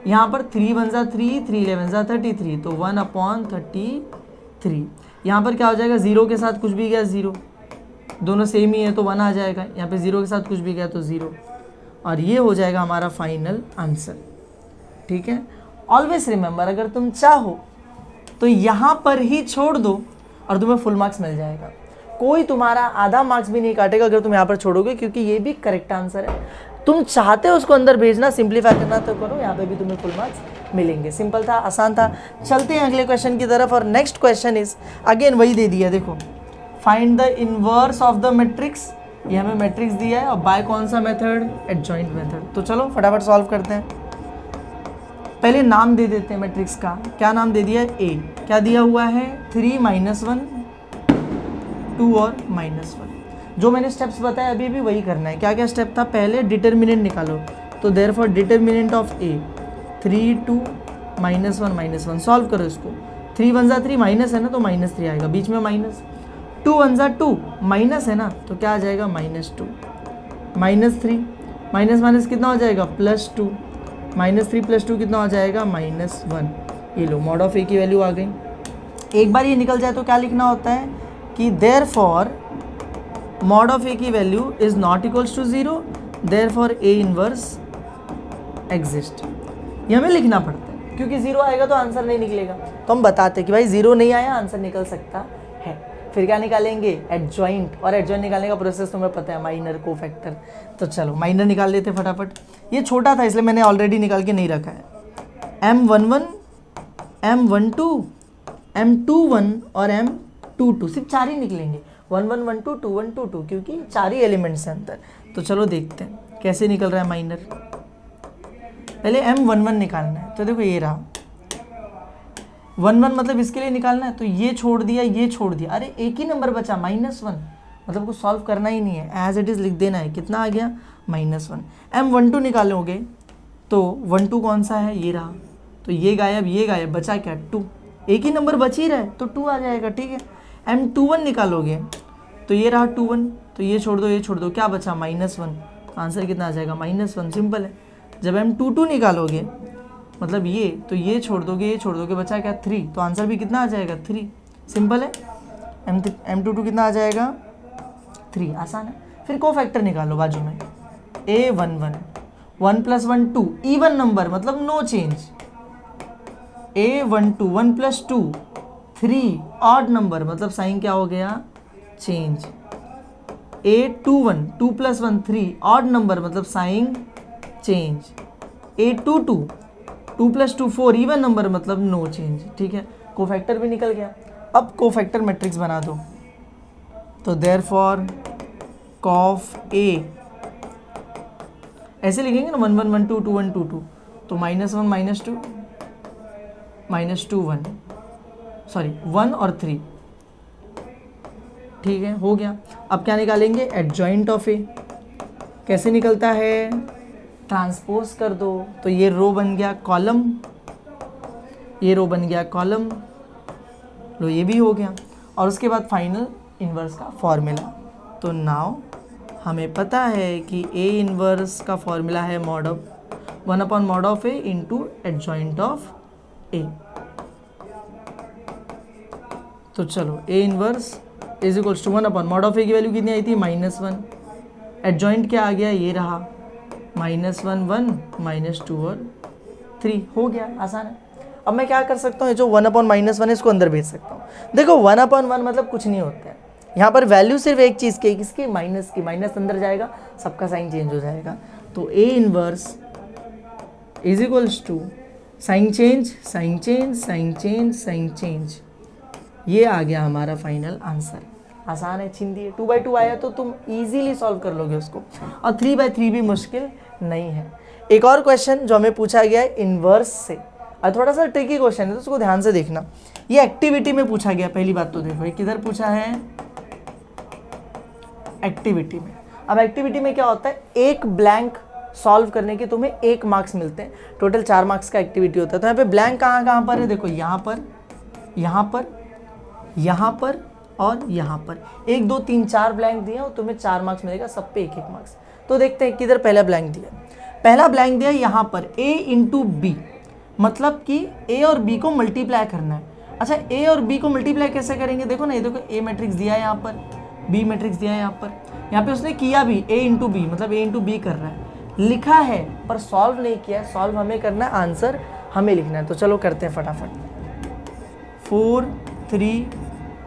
A: यहाँ पर 3 1 ज़ा 3, 3 11 ज़ा 33, तो 1/33। यहाँ पर क्या हो जाएगा, 0 के साथ कुछ भी गया 0, दोनों सेम ही है तो 1 आ जाएगा, यहाँ पे 0 के साथ कुछ भी गया तो 0, और ये हो जाएगा हमारा फाइनल आंसर। ठीक है, ऑलवेज रिमेंबर, अगर तुम चाहो तो यहाँ पर ही छोड़ दो और तुम्हें फुल मार्क्स मिल जाएगा, कोई तुम्हारा आधा मार्क्स भी नहीं काटेगा अगर तुम यहाँ पर छोड़ोगे, क्योंकि ये भी करेक्ट आंसर है। तुम चाहते हो उसको अंदर भेजना, सिंप्लीफाई करना तो करो, यहाँ पे भी तुम्हें फुल मार्क्स मिलेंगे। सिंपल था, आसान था। चलते हैं अगले क्वेश्चन की तरफ, और नेक्स्ट क्वेश्चन इज अगेन वही दे दिया, देखो find the inverse of the matrix, ये हमें मैट्रिक्स दिया है और बाय कौन सा मेथड, एडजॉइंट मेथड। तो चलो फटाफट सॉल्व करते हैं। पहले नाम दे देते हैं मैट्रिक्स का, क्या नाम दे दिया है, ए, क्या दिया हुआ है 3 -1 2 और -1। जो मैंने स्टेप्स बताया अभी भी वही करना है। क्या क्या स्टेप था, पहले डिटर्मिनेंट निकालो, तो therefore determinant of A 3 2 -1 -1, solve करो इसको। 3 1 ज़ा 3 माइनस है ना, तो -3 आएगा, बीच में माइनस, 2 1 ज़ा 2 माइनस है ना, तो क्या आ जाएगा -2, -3 माइनस माइनस कितना हो जाएगा +2, -3 + 2 कितना हो जाएगा -1। ये लो मॉड ऑफ ए की वैल्यू आ गई। एक बार ये निकल जाए तो क्या लिखना होता है कि देयरफॉर मॉड ऑफ ए की value is not equals to 0, therefore A inverse exist. ये हमें लिखना पड़ता है क्योंकि 0 आएगा तो आंसर नहीं निकलेगा, तो हम बताते हैं कि भाई 0 नहीं आया, आंसर निकल सकता है। फिर क्या निकालेंगे, एडजॉइंट, और एडजॉइंट निकालने का प्रोसेस तुम्हें पता है, माइनर, कोफैक्टर। तो चलो माइनर निकाल लेते फटाफट। ये छोटा था इसलिए मैंने ऑलरेडी निकाल के नहीं रखा है। M11 M12 M21 और M22, सिर्फ 4 ही निकलेंगे, 1 1 1 2 2 1 2 2, क्योंकि 4 ही एलिमेंट्स हैं अंदर। तो चलो देखते हैं कैसे निकल रहा है माइनर। पहले M11 निकालना है, तो देखो ये रहा 1 1, मतलब इसके लिए निकालना है, तो ये छोड़ दिया, ये छोड़ दिया, अरे एक ही नंबर बचा -1, मतलब कुछ सॉल्व करना ही नहीं है, एज इट इज़ लिख देना है। कितना आ गया -1। M12 निकालोगे तो 1 2 कौन सा है, ये रहा, तो ये गायब, बचा क्या 2, एक ही नंबर बच ही रहा है तो 2 आ जाएगा। ठीक है, M21 निकालोगे तो ये रहा 2 1, तो ये छोड़ दो, क्या बचा -1, आंसर कितना आ जाएगा -1, सिंपल है। जब M22 निकालोगे मतलब ये, तो ये छोड़ दोगे, बचा क्या 3, तो आंसर भी कितना आ जाएगा 3, सिंपल है। M22 कितना आ जाएगा 3, आसान है। फिर कोफैक्टर निकालो बाजू में, A11 1 + 1 2, इवन नंबर मतलब no change, A12 1 + 2 3, odd number मतलब साइन क्या हो गया चेंज, A21 2 + 1 3 ऑड नंबर मतलब sign change, A22 2 + 2 4 even number मतलब नो चेंज, ठीक है। कोफैक्टर भी निकल गया। अब कोफैक्टर मैट्रिक्स बना दो, तो देयरफॉर कॉफ A ऐसे लिखेंगे ना 1 1 1 2 2 1 2 2, तो -1 -2 -2 1 सॉरी 1 और 3, ठीक है, हो गया। अब क्या निकालेंगे, एडजॉइंट ऑफ ए। कैसे निकलता है, ट्रांसपोज कर दो, तो ये रो बन गया कॉलम, ये रो बन गया कॉलम, लो ये भी हो गया। और उसके बाद फाइनल इन्वर्स का फॉर्मूला, तो नाउ हमें पता है कि ए इन्वर्स का फॉर्मूला है mod of 1/mod of A into adjoint of A. तो चलो A inverse is equals to 1/mod of A की वैल्यू कितनी आई थी, -1। एडजॉइंट क्या आ गया, ये रहा -1 1 -2 और 3, हो गया, आसान है। अब मैं क्या कर सकता हूँ, जो 1/-1 है इसको अंदर भेज सकता हूँ। देखो 1/1 मतलब कुछ नहीं होता है, यहाँ पर वैल्यू सिर्फ एक चीज़ की, किसकी, माइनस की। माइनस अंदर जाएगा, सबका साइन चेंज हो जाएगा। तो A inverse is equals to sign change sign change sign change sign change, ये आ गया हमारा फाइनल आंसर। आसान है, छीन दिए। 2/2 आया तो तुम इजीली सॉल्व कर लोगे उसको, और 3/3 भी मुश्किल नहीं है। एक और क्वेश्चन जो हमें पूछा गया है इन्वर्स से, और थोड़ा सा ट्रिकी क्वेश्चन है तो उसको ध्यान से देखना। ये एक्टिविटी में पूछा गया, पहली बात तो देखो ये किधर पूछा है, एक्टिविटी में। अब एक्टिविटी में क्या होता है, एक ब्लैंक सॉल्व करने के तुम्हें 1 मार्क्स मिलते हैं, टोटल 4 मार्क्स का एक्टिविटी होता है। तो यहाँ पे ब्लैंक कहाँ कहाँ पर है, देखो यहाँ पर, यहाँ पर, यहाँ पर और यहाँ पर, 1 2 3 4 ब्लैंक दिए और तुम्हें 4 मार्क्स मिलेगा, सब पे 1 मार्क्स। तो देखते हैं किधर पहला ब्लैंक दिया। पहला ब्लैंक दिया यहाँ पर a इंटू बी, मतलब कि a और b को मल्टीप्लाई करना है। अच्छा a और b को मल्टीप्लाई कैसे करेंगे, देखो ना, ये देखो a मैट्रिक्स दिया है यहाँ पर, b मैट्रिक्स दिया है यहाँ पर, यहाँ पे उसने किया भी a इंटू बी, मतलब a इंटू बी कर रहा है, लिखा है पर सॉल्व नहीं किया है। सॉल्व हमें करना है, आंसर हमें लिखना है। तो चलो करते हैं फटाफट। 4 3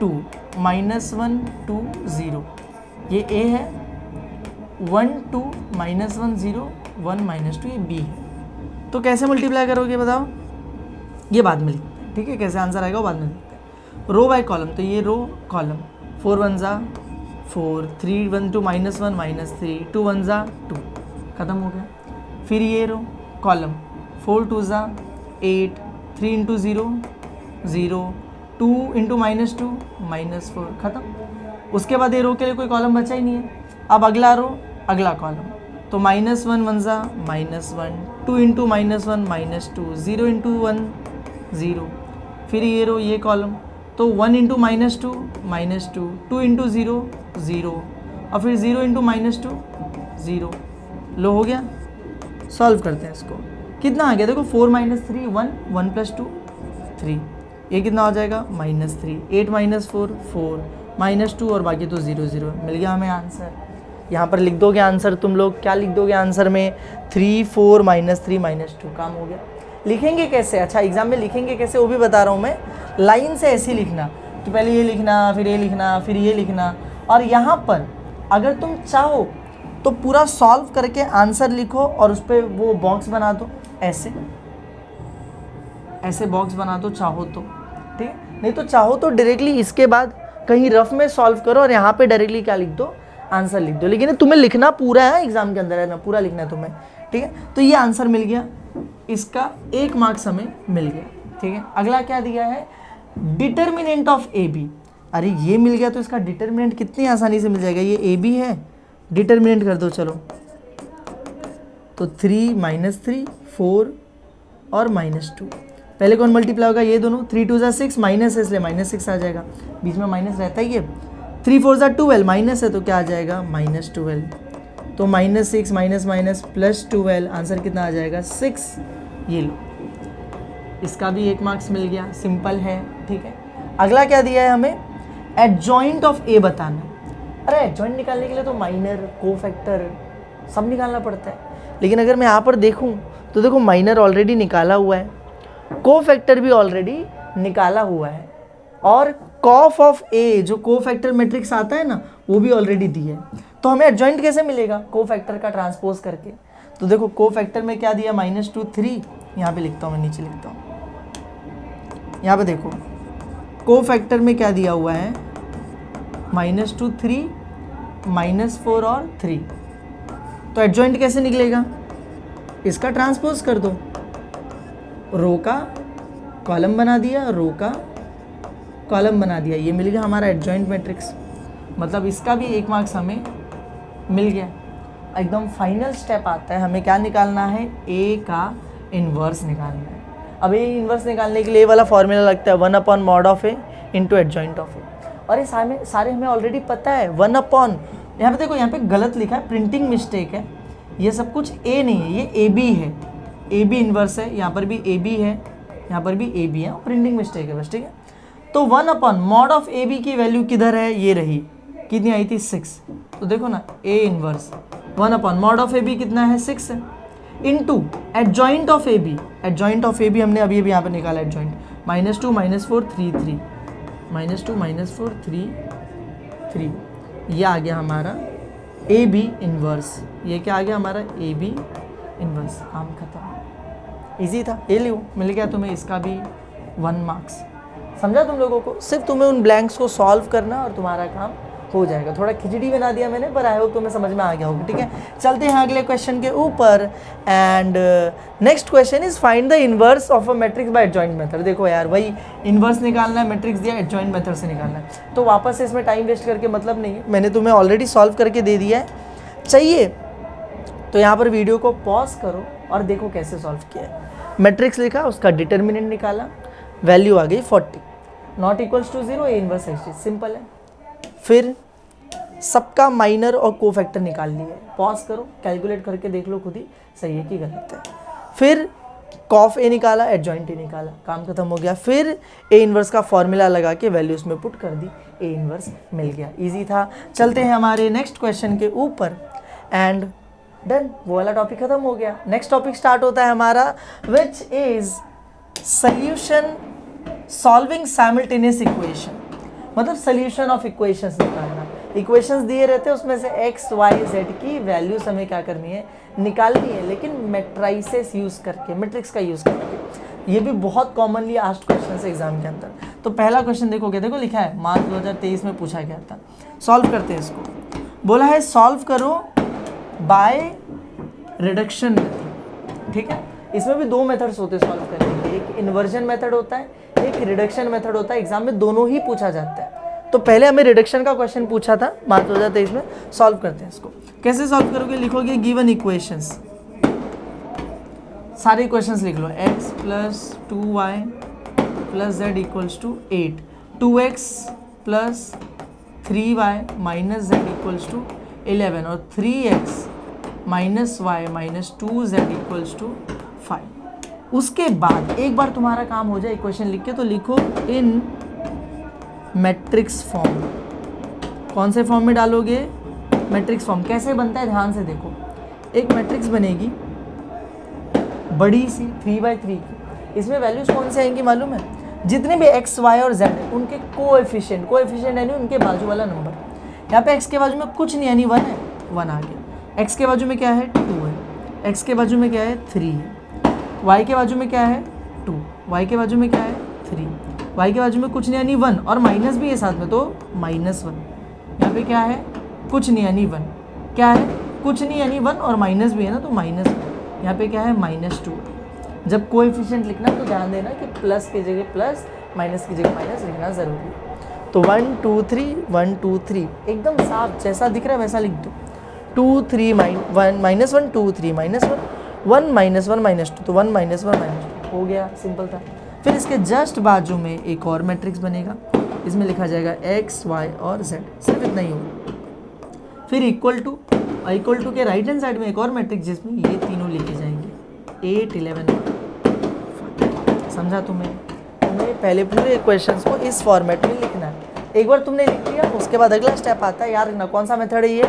A: 2 -1 2 0, ये a है, 1 2 -1 0 1 -2, ये b है। तो कैसे मल्टीप्लाई करोगे बताओ, ये बाद में लिखते हैं, ठीक है, कैसे आंसर आएगा वो बाद में लिखते हैं। रो बाय कॉलम, तो ये रो कॉलम, 4 1 ज़ा 4 3 1 2 -1 -3 2 1 ज़ा 2, ख़त्म हो गया। फिर ये रो कॉलम, 4 2 ज़ा 8 3 इंटू 0 0 2 इंटू -2 -4, ख़त्म। उसके बाद ये रो के लिए कोई कॉलम बचा ही नहीं है। अब अगला रो अगला कॉलम, तो -1 1 ज़ा -1 2 इंटू -1 -2 0 इंटू 1 0। फिर ये रो ये कॉलम, तो 1 इंटू -2 2 इंटू 0 0 और फिर 0 इंटू -2 0। लो हो गया, सॉल्व करते हैं इसको। कितना आ गया देखो, 4 -3 1 1 + 2 3, ये कितना हो जाएगा -3 8 -4 4 -2 और बाकी तो 0 0, मिल गया हमें आंसर। यहाँ पर लिख दोगे आंसर, तुम लोग क्या लिख दोगे आंसर में, 3 4 -3 -2, काम हो गया। लिखेंगे कैसे, अच्छा एग्जाम में लिखेंगे कैसे वो भी बता रहा हूँ मैं, लाइन से ऐसे लिखना, तो पहले ये लिखना फिर ये लिखना फिर ये लिखना, और यहाँ पर अगर तुम चाहो तो पूरा सॉल्व करके आंसर लिखो और उस पर वो बॉक्स बना दो, ऐसे ऐसे बॉक्स बना दो चाहो तो, ठीक है। नहीं तो चाहो तो डायरेक्टली इसके बाद कहीं रफ में सॉल्व करो और यहाँ पे डायरेक्टली क्या लिख दो, आंसर लिख दो। लेकिन तुम्हें लिखना पूरा है, एग्जाम के अंदर है ना, पूरा लिखना है तुम्हें, ठीक है। तो ये आंसर मिल गया, इसका 1 मार्क्स हमें मिल गया, ठीक है। अगला क्या दिया है, डिटर्मिनेंट ऑफ ए बी। अरे ये मिल गया तो इसका डिटर्मिनेंट कितनी आसानी से मिल जाएगा, ये ए बी है, डिटर्मिनेंट कर दो चलो। तो 3 -3 4 और -2, पहले कौन मल्टीप्लाई होगा, ये दोनों, 3 2 ज़ा 6 माइनस है इसलिए -6 आ जाएगा, बीच में माइनस रहता ही है। 3 4 ज़ा 12 माइनस है तो क्या आ जाएगा -12, तो -6 माइनस प्लस 12, आंसर कितना आ जाएगा 6। ये लो, इसका भी 1 मार्क्स मिल गया, सिंपल है, ठीक है। अगला क्या दिया है हमें, एडजॉइंट ऑफ ए बताना। अरे एडजॉइंट निकालने के लिए तो माइनर कोफैक्टर सब निकालना पड़ता है, लेकिन अगर मैं यहाँ पर देखूँ तो देखो माइनर ऑलरेडी निकाला हुआ है, कोफैक्टर भी ऑलरेडी निकाला हुआ है, और कॉफ ऑफ ए जो कोफैक्टर मैट्रिक्स आता है ना वो भी ऑलरेडी दी है। तो हमें एडजॉइंट कैसे मिलेगा? को फैक्टर का ट्रांसपोज करके। तो देखो को फैक्टर में क्या दिया, -2 3, यहाँ पे लिखता हूँ मैं, नीचे लिखता हूँ, यहाँ पे देखो को फैक्टर में क्या दिया हुआ है, -2 3 -4 और 3। तो एडजॉइंट कैसे निकलेगा? इसका ट्रांसपोज कर दो, रो का कॉलम बना दिया, रो का कॉलम बना दिया, ये मिल गया हमारा एडजॉइंट मैट्रिक्स। मतलब इसका भी 1 मार्क्स हमें मिल गया। एकदम फाइनल स्टेप आता है, हमें क्या निकालना है, ए का इन्वर्स निकालना है। अब ए इन्वर्स निकालने के लिए ये वाला फॉर्मूला लगता है 1/mod of A into adjoint of A. और ये सारे हमें ऑलरेडी पता है, 1/, यहाँ पे देखो यहाँ पे गलत लिखा है, प्रिंटिंग मिस्टेक है, ये सब कुछ ए नहीं है, ये ए बी है, ए बी इन्वर्स है, यहाँ पर भी ए बी है, यहाँ पर भी ए बी है, प्रिंटिंग मिस्टेक है बस, ठीक है। तो 1/mod ऑफ ए बी की वैल्यू किधर है, ये रही, कितनी आई थी 6। तो देखो ना A inverse 1/mod of A B कितना है 6 है, into adjoint of A B. Adjoint of A B हमने अभी यहाँ पे निकाला एडजॉइंट, -2 -4 3 3, -2 -4 3 3, ये आ गया हमारा ए बी इन्वर्स। ये क्या आ गया हमारा ए बी इन्वर्स। काम खत्म, इजी था, ये लियो, मिल गया तुम्हें इसका भी 1 मार्क्स। समझा तुम लोगों को? सिर्फ तुम्हें उन ब्लैंक्स को सॉल्व करना और तुम्हारा काम हो जाएगा। थोड़ा खिचड़ी बना दिया मैंने, पर आई होप तुम्हें समझ में आ गया होगा, ठीक है। चलते हैं अगले क्वेश्चन के ऊपर। And next question is find the inverse of a matrix bye adjoint method. देखो यार वही इनवर्स निकालना है, मैट्रिक्स दिया, एडजॉइंट मेथड से निकालना है, तो वापस से इसमें टाइम वेस्ट करके मतलब नहीं है, मैंने तुम्हें ऑलरेडी सॉल्व करके दे दिया है। चाहिए तो यहाँ पर वीडियो को पॉज करो और देखो कैसे सॉल्व किया है। मैट्रिक्स लिखा, उसका डिटर्मिनेंट निकाला, वैल्यू आ गई 40, not equals to 0, A inverse x, simple है। फिर सबका माइनर और कोफैक्टर निकाल लिए, पॉज करो, कैलकुलेट करके देख लो खुद ही सही है कि गलत है। फिर कॉफ ए निकाला, एडजॉइंट ए निकाला, काम खत्म हो गया। फिर ए इनवर्स का फॉर्मूला लगा के वैल्यूज में पुट कर दी, ए इनवर्स मिल गया, इजी था। चलते हैं हमारे नेक्स्ट क्वेश्चन के ऊपर एंड डन, वो वाला टॉपिक खत्म हो गया। नेक्स्ट टॉपिक स्टार्ट होता है हमारा, which is solution solving simultaneous equation, मतलब सॉल्यूशन ऑफ इक्वेशंस निकालना। इक्वेशंस दिए रहते हैं, उसमें से x, y, z की वैल्यूज हमें क्या करनी है, निकालनी है, लेकिन मैट्रिसेस यूज करके, मैट्रिक्स का यूज करके। ये भी बहुत कॉमनली आस्क्ड क्वेश्चन है एग्जाम के अंदर। तो पहला क्वेश्चन देखोगे, देखो लिखा है, मार्च 2023 में पूछा गया था। सॉल्व करते हैं इसको। बोला है सॉल्व करो बाय रिडक्शन मेथड, ठीक है। इसमें भी 2 मेथड्स होते हैं सॉल्व करने के, एक इन्वर्जन मेथड होता है, एक रिडक्शन मेथड होता है। एग्जाम में दोनों ही पूछा जाता है। तो पहले हमें रिडक्शन का क्वेश्चन पूछा था मार्च 2023 में, सॉल्व करते हैं इसको। कैसे सॉल्व करोगे, लिखोगे गिवन इक्वेशंस, सारे इक्वेशंस लिख लो, x + 2y + z = 8, 2x + 3y - z = 11 और 3x - y - 2z = 5। उसके बाद एक बार तुम्हारा काम हो जाए इक्वेशन लिख के, तो लिखो इन मैट्रिक्स फॉर्म। कौन से फॉर्म में डालोगे, मैट्रिक्स फॉर्म। कैसे बनता है ध्यान से देखो, एक मैट्रिक्स बनेगी बड़ी सी 3/3 की, इसमें वैल्यूज कौन से आएंगी मालूम है, जितने भी x, y और z है उनके कोएफिशिएंट यानी उनके बाजू वाला नंबर। यहाँ पे x के बाजू में कुछ नहीं यानी 1 है, 1 आ गया। x के बाजू में क्या है, 2 है। x के बाजू में क्या है, 3 है। y के बाजू में क्या है, 2। y के बाजू में क्या है, 3। y के बाजू में कुछ नहीं यानी 1 और माइनस भी है साथ में, तो -1। यहाँ पे क्या है, कुछ नहीं यानी 1, क्या है, कुछ नहीं यानी 1 और माइनस भी है ना, तो -1। यहाँ पे क्या है, -2। जब कोएफिशिएंट लिखना तो ध्यान देना कि प्लस की जगह प्लस, माइनस की जगह माइनस लिखना ज़रूरी है। तो 1 2 3 1 2 3 एकदम साफ, जैसा दिख रहा है वैसा लिख दो। 2 3 -1 -1 2 3 -1 1 -1 -2, तो 1 -1 -2 हो गया, सिंपल था। फिर इसके जस्ट बाजू में एक और मैट्रिक्स बनेगा, इसमें लिखा जाएगा x, y और z, सिर्फ इतना ही होगा। फिर इक्वल टू के राइट हैंड साइड में एक और मैट्रिक्स जिसमें ये तीनों लिखे जाएंगे, 8 11 5। समझा तुम्हें पहले पूरे क्वेश्चंस को इस फॉर्मेट में लिखना है। एक बार तुमने लिख लिया, उसके बाद अगला स्टेप आता है, यार ना कौन सा मेथड है ये,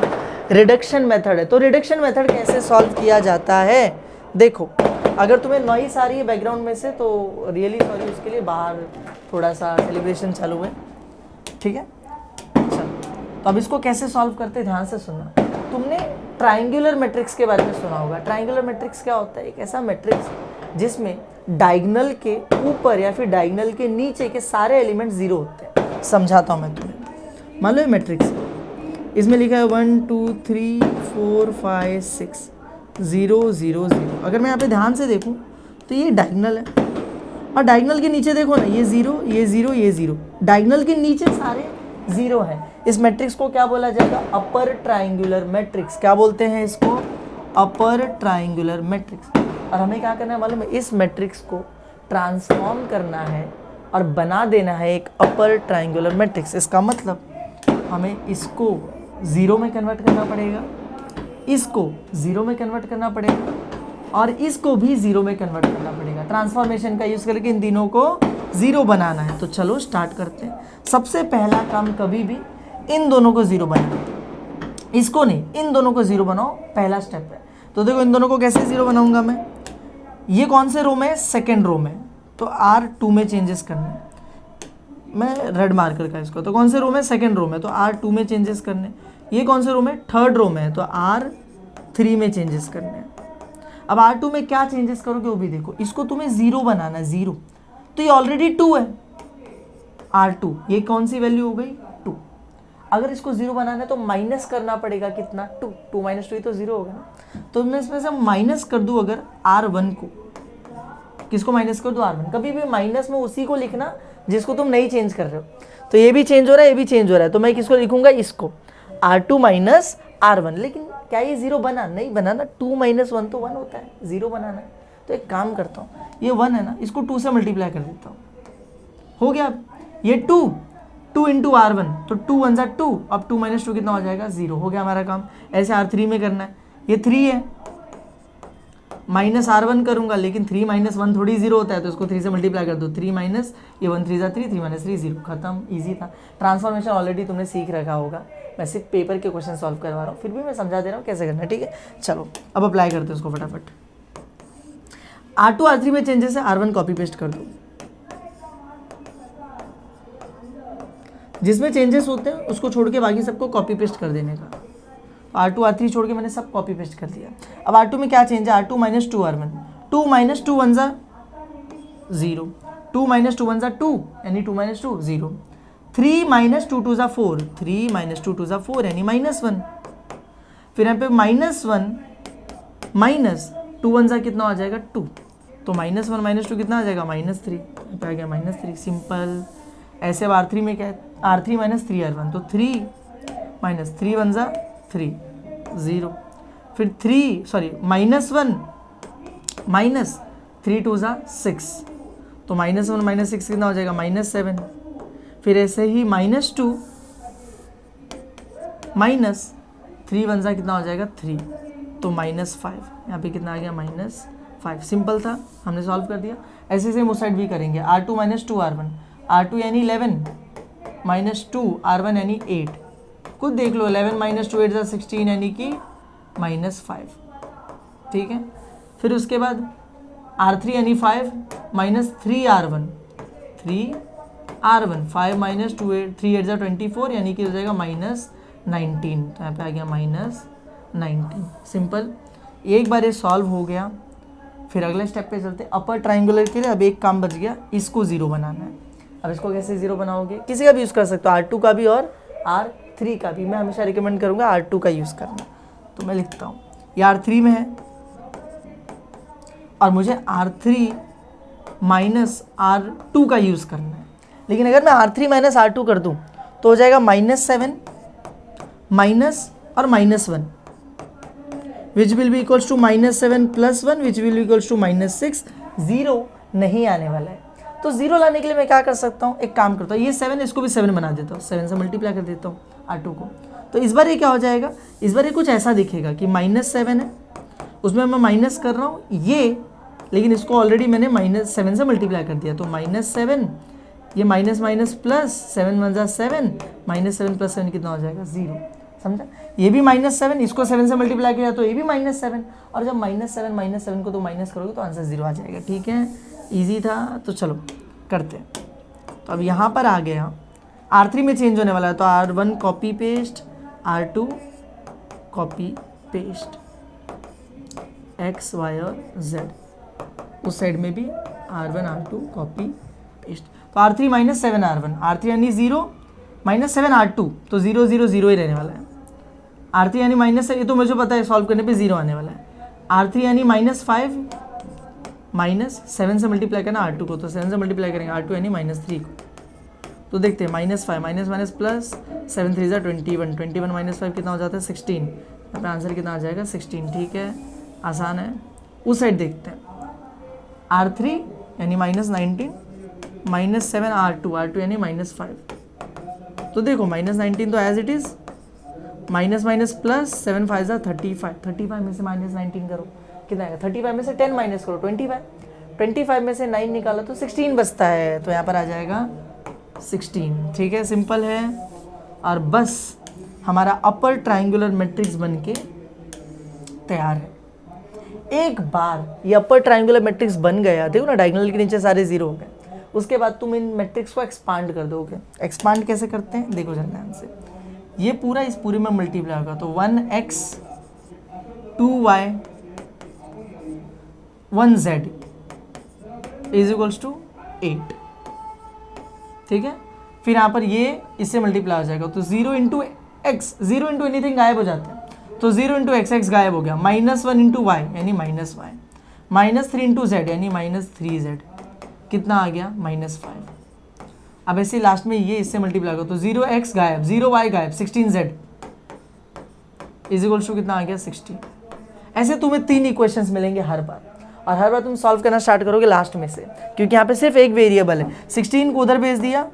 A: रिडक्शन मेथड है। तो रिडक्शन मेथड कैसे सॉल्व किया जाता है, देखो अगर तुम्हें नॉइस आ रही है बैकग्राउंड में से तो रियली सॉरी, उसके लिए बाहर थोड़ा सा सेलिब्रेशन चालू है, ठीक है। चलो तो अब इसको कैसे सॉल्व करते ध्यान से सुनना। तुमने ट्राइंगुलर मैट्रिक्स के बारे में सुना होगा। ट्राइंगुलर मैट्रिक्स क्या होता है? एक ऐसा मैट्रिक्स जिसमें डायगोनल के ऊपर या फिर डायगोनल के नीचे के सारे एलिमेंट जीरो होते हैं। समझाता हूँ मैं तुम्हें। मान लो ये मैट्रिक्स है, इसमें लिखा है 1 2 3 4 5 6 0 0 0। अगर मैं यहाँ पे ध्यान से देखूँ तो ये डायगोनल है, और डायगोनल के नीचे देखो ना, ये जीरो ये जीरो ये जीरो, डायगोनल के नीचे सारे जीरो हैं। इस मैट्रिक्स को क्या बोला जाएगा? Upper triangular matrix. क्या बोलते हैं इसको? Upper triangular matrix. और हमें क्या करना है मालूम है? इस मैट्रिक्स को ट्रांसफॉर्म करना है और बना देना है एक अपर ट्राइंगुलर मैट्रिक्स। इसका मतलब हमें इसको जीरो में कन्वर्ट करना पड़ेगा, इसको जीरो में कन्वर्ट करना पड़ेगा, और इसको भी जीरो में कन्वर्ट करना पड़ेगा। ट्रांसफॉर्मेशन का यूज करके इन तीनों को जीरो बनाना है। तो चलो स्टार्ट करते हैं। सबसे पहला काम कभी भी इन दोनों को जीरो बनाना, इसको नहीं, इन दोनों को जीरो बनाओ, पहला स्टेप है। तो देखो इन दोनों को कैसे जीरो बनाऊंगा मैं? ये कौन से रो में है? सेकेंड रो में, तो R2 में चेंजेस करने, मैं रेड मार्कर का इसको। तो कौन से रो में? सेकेंड रो में, तो R2 में चेंजेस करने। ये कौन से रो में? थर्ड रो में है, तो R3 में चेंजेस करने। अब R2 में क्या चेंजेस करोगे वो भी देखो। इसको तुम्हें जीरो बनाना है, जीरो, तो ये ऑलरेडी 2 है, R2, ये कौन सी वैल्यू हो गई? 2। अगर इसको जीरो बनाना है तो माइनस करना पड़ेगा कितना? 2, 2 - 2 तो जीरो होगा ना। तो मैं इसमें से माइनस कर दूं अगर R1 को, किसको माइनस कर दूं? R1। कभी भी माइनस में उसी को लिखना जिसको तुम नहीं चेंज कर रहे हो। तो ये भी चेंज हो रहा है, ये भी चेंज हो रहा है, तो मैं किसको लिखूंगा? इसको, R2 माइनस R1। लेकिन क्या ये जीरो बना? नहीं बना ना। 2 - 1 तो 1 होता है, जीरो बनाना है। तो एक काम करता हूँ, ये 1 है ना, इसको 2 से मल्टीप्लाई कर देता हूँ, हो गया। ये 2 × R1, तो 2 × 1 = 2, अब 2 - 2 कितना हो जाएगा? 0। हो गया हमारा काम। ऐसे R3 में करना है। ये 3 है, माइनस R1 करूंगा, लेकिन 3 - 1 थोड़ी जीरो होता है, तो इसको 3 से मल्टीप्लाई कर दो। 3 माइनस ये 1 3 = 3, 3 - 3 0, खत्म। ईजी था। ट्रांसफॉर्मेशन ऑलरेडी तुमने सीख रखा होगा, मैं सिर्फ पेपर के क्वेश्चन सॉल्व करवा रहा हूँ, फिर भी मैं समझा दे रहा हूँ कैसे करना है, ठीक है। चलो अब अप्लाई करते हैं उसको फटाफट। R2 R3 में चेंजेस है, R1 कॉपी पेस्ट कर दो। जिसमें चेंजेस होते हैं उसको छोड़ के बाकी सबको कॉपी पेस्ट कर देने का। R2 R3 छोड़ के मैंने सब कॉपी पेस्ट कर दिया। अब R2 में क्या चेंज है? R2 - 2 R1, 2 - 2 1 = 0, 2 - 2 1 = 2, यानी 2 - 2 0, 3 - 2 2 = 4, 3 - 2 2 = 4, यानी -1। फिर यहाँ पे -1 - 2 1 = कितना हो जाएगा? 2, तो -1 - 2 कितना आ जाएगा? -3। यहाँ पे आ गया -3, सिंपल। ऐसे अब R3 में क्या है? R3 - 3 R1, तो 3 - 3 1 = 3, 0। फिर -1 -3 2 = 6, तो -1 - 6 कितना हो जाएगा? -7। फिर ऐसे ही -2 -3 1 = कितना हो जाएगा? 3, तो -5। यहाँ पे कितना आ गया? -5। सिंपल था, हमने सॉल्व कर दिया। ऐसे सेम उस साइड भी करेंगे। R2 - 2 R1, R2 यानी 11 -2 R1 यानी 8। खुद देख लो, 11 - 2 8 = 16, यानी कि -5, ठीक है। फिर उसके बाद R3 यानी 5 -3 R1, 3 R1, 5 - 2 8 3 8 = 24, यानी कि हो जाएगा -19। तो यहाँ पे आ गया -19, सिंपल। एक बार ये सॉल्व हो गया, फिर अगले स्टेप पे चलते हैं। अपर ट्राइंगुलर के लिए अब एक काम बच गया, इसको जीरो बनाना है। अब इसको कैसे जीरो बनाओगे? किसी का भी यूज़ कर सकते हो, R2 का भी और R3 का भी। मैं हमेशा रिकमेंड करूँगा R2 का यूज़ करना। तो मैं लिखता हूँ, ये R3 में है और मुझे R3 - R2 का यूज़ करना है। लेकिन अगर मैं R3 - R2 कर दूँ तो हो जाएगा -7 माइनस और -1, which will be equals to -7 + 1, which will be equals to -6। Zero नहीं आने वाला है, तो जीरो लाने के लिए मैं क्या कर सकता हूँ? एक काम करता हूँ, ये 7 इसको भी 7 बना देता हूँ, 7 से मल्टीप्लाई कर देता हूँ R2 को। तो इस बार ये क्या हो जाएगा? इस बार ये कुछ ऐसा दिखेगा कि -7 है, उसमें मैं माइनस कर रहा हूँ ये, लेकिन इसको ऑलरेडी मैंने -7 से मल्टीप्लाई कर दिया, तो -7, ये माइनस माइनस प्लस, 7 1 = 7, -7 + 7 कितना हो जाएगा? 0। समझा? ये भी -7, इसको 7 से मल्टीप्लाई किया तो ये भी -7, और जब -7 को तो माइनस करोगे तो आंसर 0 आ जाएगा, ठीक है। इजी था, तो चलो करते हैं। तो अब यहाँ पर आ गया R3 में चेंज होने वाला है, तो R1 copy paste, R2 copy paste, X Y और जेड, उस साइड में भी R1 R2 कॉपी पेस्ट। तो R3 माइनस 7 R1, R3 यानी 0 माइनस 7 R2, तो 0 0 0 ही रहने वाला है। R3 यानी माइनस, ये तो मुझे पता है सॉल्व करने पे 0 आने वाला है। R3 यानी -5 माइनस 7 से मल्टीप्लाई करना R2 को, तो 7 से मल्टीप्लाई करेंगे R2 यानी -3 को। तो देखते हैं -5 माइनस माइनस प्लस 7 3 ज़ा 21, 21 माइनस 5 कितना हो जाता है 16। यहाँ पे आंसर कितना आ जाएगा 16। ठीक है, आसान है। उस साइड देखते हैं, R3 यानी -19 माइनस 7 R2 यानी -5। तो देखो -19 तो as it is, minus minus plus 7 5 ज़ा 35, 35 में से -19 करो कितना आएगा, 35 में से 10 माइनस करो 25, 25 में से 9 निकाला तो 16 बचता है, तो यहाँ पर आ जाएगा 16। ठीक है, सिंपल है। और बस हमारा अपर ट्रायंगुलर मैट्रिक्स बन के तैयार है। एक बार ये अपर ट्रायंगुलर मैट्रिक्स बन गया, देखो ना डायगोनल के नीचे सारे जीरो हो गए, उसके बाद तुम इन मैट्रिक्स को एक्सपांड कर दोगे। एक्सपांड कैसे करते हैं देखो जरा ध्यान से, ये पूरा इस पूरे में मल्टीप्लाई होगा, तो 1x 2y 1z is equals to 8। ठीक है, फिर यहाँ पर ये इससे मल्टीप्लाई हो जाएगा, तो 0 इंटू एक्स, 0 इंटू एनीथिंग गायब हो जाता है, तो 0 इंटू एक्स, एक्स गायब हो गया, -1 इंटू वाई यानी -y, -3 इंटू जेड यानी -3z, कितना आ गया -5। अब ऐसे लास्ट में ये इससे मल्टीप्लाई होगा, तो 0x गायब, 0y गायब, 16z इज इक्वल्स टू कितना आ गया 16। ऐसे तुम्हें 3 इक्वेशंस मिलेंगे हर बार, और हर बार तुम सॉल्व करना स्टार्ट करोगे लास्ट में से, क्योंकि यहाँ पे सिर्फ एक वेरिएबल है। 16 को उधर भेज दिया,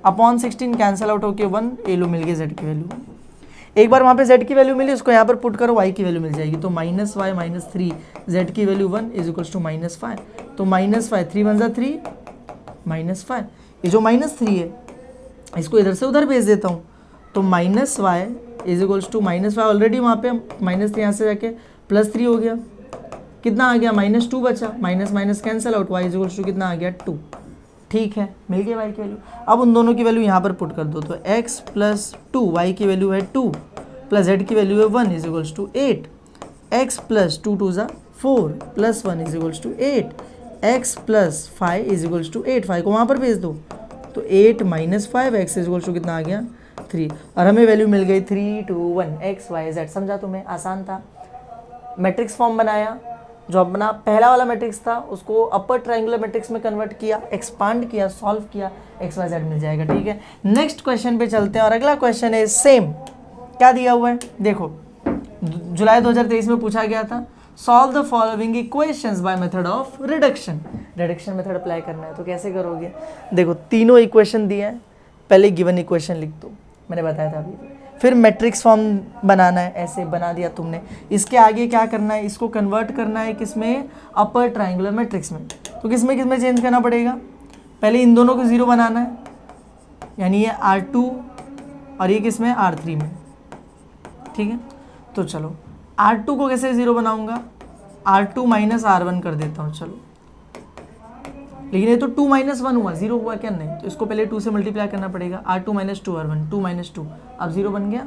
A: अपॉन 16 कैंसिल आउट होके 1, ये लो मिल गई z की वैल्यू। एक बार वहाँ पे z की वैल्यू मिली, उसको यहाँ पर पुट करो, y की वैल्यू मिल जाएगी, तो -y -3 z की वैल्यू 1 इज इक्वल्स टू -5, तो -5 3 1 ज़ा 3 -5, ये जो -3 है इसको इधर से उधर भेज देता हूँ, तो -y is equals to -5 already वहाँ पे -3 यहाँ से जाके +3 हो गया, कितना आ गया -2 बचा, minus minus cancel out, y is equals to कितना आ गया 2। ठीक है, मिल गया y की वैल्यू। अब उन दोनों की वैल्यू यहाँ पर पुट कर दो, तो x + 2, y की वैल्यू है 2 प्लस z की वैल्यू है 1 इज इक्वल्स टू 8, x + 2 2 ज़ा 4 + 1 is equals to 8, x + 5 is equals to 8, 5 को वहाँ पर भेज दो, तो 8 - 5 x इज इक्वल्स टू कितना आ गया 3, और हमें वैल्यू मिल गई 3 2 1 x y z। समझा तुम्हें, आसान था। मैट्रिक्स फॉर्म बनाया, जो अपना पहला वाला मैट्रिक्स था उसको अपर ट्रायंगुलर मैट्रिक्स में कन्वर्ट किया, एक्सपांड किया, सॉल्व किया, एक्स वाई जेड मिल जाएगा। ठीक है, नेक्स्ट क्वेश्चन पे चलते हैं, और अगला क्वेश्चन है सेम, क्या दिया हुआ है देखो, जुलाई 2023 में पूछा गया था, solve the following equations by method of reduction. Reduction method apply करना है, तो कैसे करोगे, देखो तीनों इक्वेशन दिए हैं, पहले गिवन इक्वेशन लिख दो, मैंने बताया था अभी, फिर मैट्रिक्स फॉर्म बनाना है, ऐसे बना दिया तुमने, इसके आगे क्या करना है, इसको कन्वर्ट करना है किसमें, अपर ट्रायंगुलर मैट्रिक्स में। तो किसमें किसमें चेंज करना पड़ेगा, पहले इन दोनों को 0 बनाना है, यानी ये R2 और ये किसमें R3 में। ठीक है, तो चलो R2 को कैसे 0 बनाऊंगा, R2 - R1 कर देता हूँ, चलो, लेकिन ये तो 2 - 1 हुआ, 0 हुआ क्या, नहीं, तो इसको पहले 2 से मल्टीप्लाई करना पड़ेगा, R2 - 2 R1, 2 - 2, अब 0 बन गया।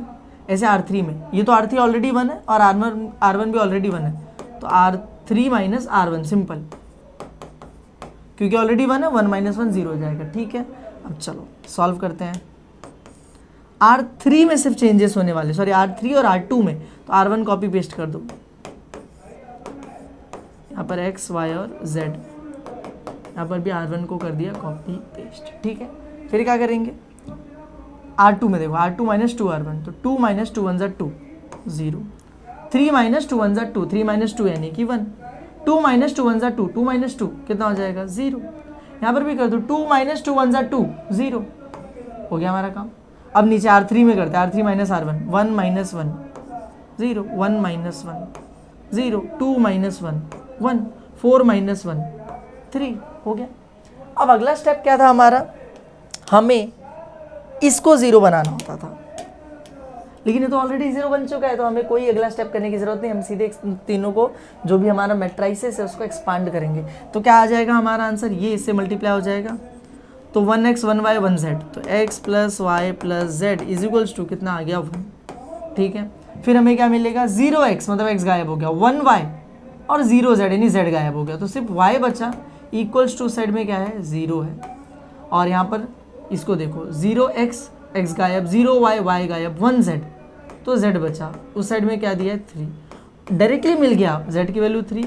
A: ऐसे R3 में, ये तो R3 ऑलरेडी 1 है और R1 भी ऑलरेडी 1 है, तो R3 - R1 सिंपल, क्योंकि ऑलरेडी 1 है, 1 - 1 0 हो जाएगा। ठीक है, अब चलो सॉल्व करते हैं। R3 में सिर्फ चेंजेस होने वाले, सॉरी R3 और R2 में, तो R1 कॉपी पेस्ट कर दो, यहाँ पर x y और z, यहाँ पर भी R1 को कर दिया कॉपी पेस्ट। ठीक है, फिर क्या करेंगे, R2 में देखो, R2 - 2 R1, तो 2 - 2 1 ज़ा 2 0, 3 - 2 1 ज़ा 2, 3 - 2 यानी कि 1, 2 - 2 1 ज़ा 2, 2 - 2 कितना हो जाएगा 0, यहाँ पर भी कर दो, 2 - 2 1 ज़ा 2 0, हो गया हमारा काम। अब नीचे R3 में करते हैं, R3 - R1, 1 - 1 0, 1 - 1 0, 2 - 1 1, 4 - 1 3, हो गया। अब अगला स्टेप क्या था हमारा, हमें इसको 0 बनाना होता था, लेकिन ये तो ऑलरेडी 0 बन चुका है, तो हमें कोई अगला स्टेप करने की जरूरत नहीं, हम सीधे तीनों को, जो भी हमारा मैट्राइसिस है उसको एक्सपांड करेंगे, तो क्या आ जाएगा हमारा आंसर, ये इससे मल्टीप्लाई हो जाएगा, तो 1x 1y 1z, तो x + y + z is equals to कितना आ गया 1। ठीक है, फिर हमें क्या मिलेगा 0x मतलब x गायब हो गया, 1y और 0z यानी z गायब हो गया, तो सिर्फ y बचा। इक्वल्स टू साइड में क्या है 0 है, और यहाँ पर इसको देखो 0x x गायब, 0y y गायब, 1z तो z बचा। उस साइड में क्या दिया है 3, डायरेक्टली मिल गया, z की वैल्यू 3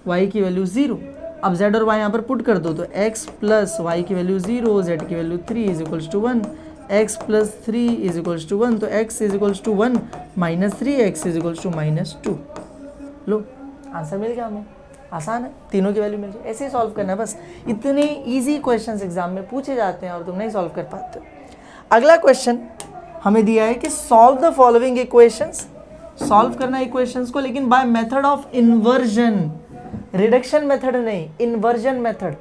A: y की वैल्यू 0। अब z और y यहाँ पर पुट कर दो तो x प्लस वाई की वैल्यू 0, z की value 3 is equals to 1, x plus 3 is equals to 1, तो x is equals to 1 minus 3 x is equals to minus 2। लो आंसर मिल गया हमें, आसान है, तीनों की वैल्यू मिल गई। ऐसे ही सॉल्व करना है बस। इतने इजी क्वेश्चंस एग्जाम में पूछे जाते हैं और तुम नहीं सॉल्व कर पाते हो। अगला क्वेश्चन हमें दिया है कि solve the following equations, solve करना इक्वेशंस को, लेकिन by method of inversion, reduction method नहीं, इन्वर्जन मेथड।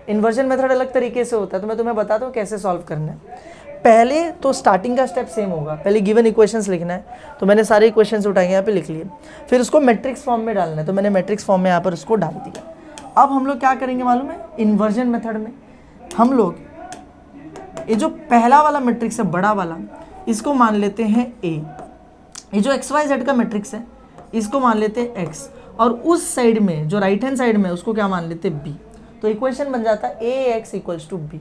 A: इन्वर्जन मेथड अलग तरीके से होता है, तो मैं तुम्हें बताता हूँ कैसे सॉल्व करना है। पहले तो स्टार्टिंग का स्टेप सेम होगा, पहले गिवन इक्वेशंस लिखना है, तो मैंने सारे इक्वेशंस उठाए यहाँ पे लिख लिए। फिर उसको मैट्रिक्स फॉर्म में डालना है, तो मैंने मैट्रिक्स फॉर्म में यहाँ पर उसको डाल दिया। अब हम लोग क्या करेंगे मालूम है, इन्वर्जन मेथड में हम लोग ये जो पहला वाला मैट्रिक्स है बड़ा वाला, इसको मान लेते हैं a। ये जो एक्स वाई जेड का मैट्रिक्स है इसको मान लेते हैं x, और उस साइड में जो राइट हैंड साइड में उसको क्या मान लेते हैं b। तो इक्वेशन बन जाता है ax इक्वल्स टू b।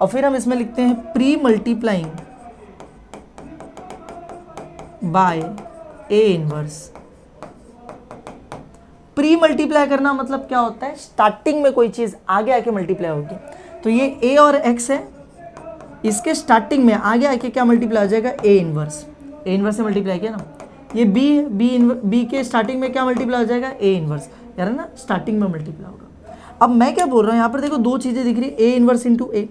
A: और फिर हम इसमें लिखते हैं pre multiplying by a inverse. Pre multiply करना मतलब क्या होता है, स्टार्टिंग में कोई चीज आगे आके मल्टीप्लाई होगी। तो ये a और x है, इसके स्टार्टिंग में आगे आके क्या मल्टीप्लाई हो जाएगा, a इनवर्स। a इनवर्स से मल्टीप्लाई किया ना, ये b है, b के स्टार्टिंग में क्या मल्टीप्लाई हो जाएगा, a इनवर्स, यार है ना, स्टार्टिंग में मल्टीप्लाई होगा। अब मैं क्या बोल रहा हूँ, यहाँ पर देखो दो चीज़ें दिख रही है, a इनवर्स इंटू a।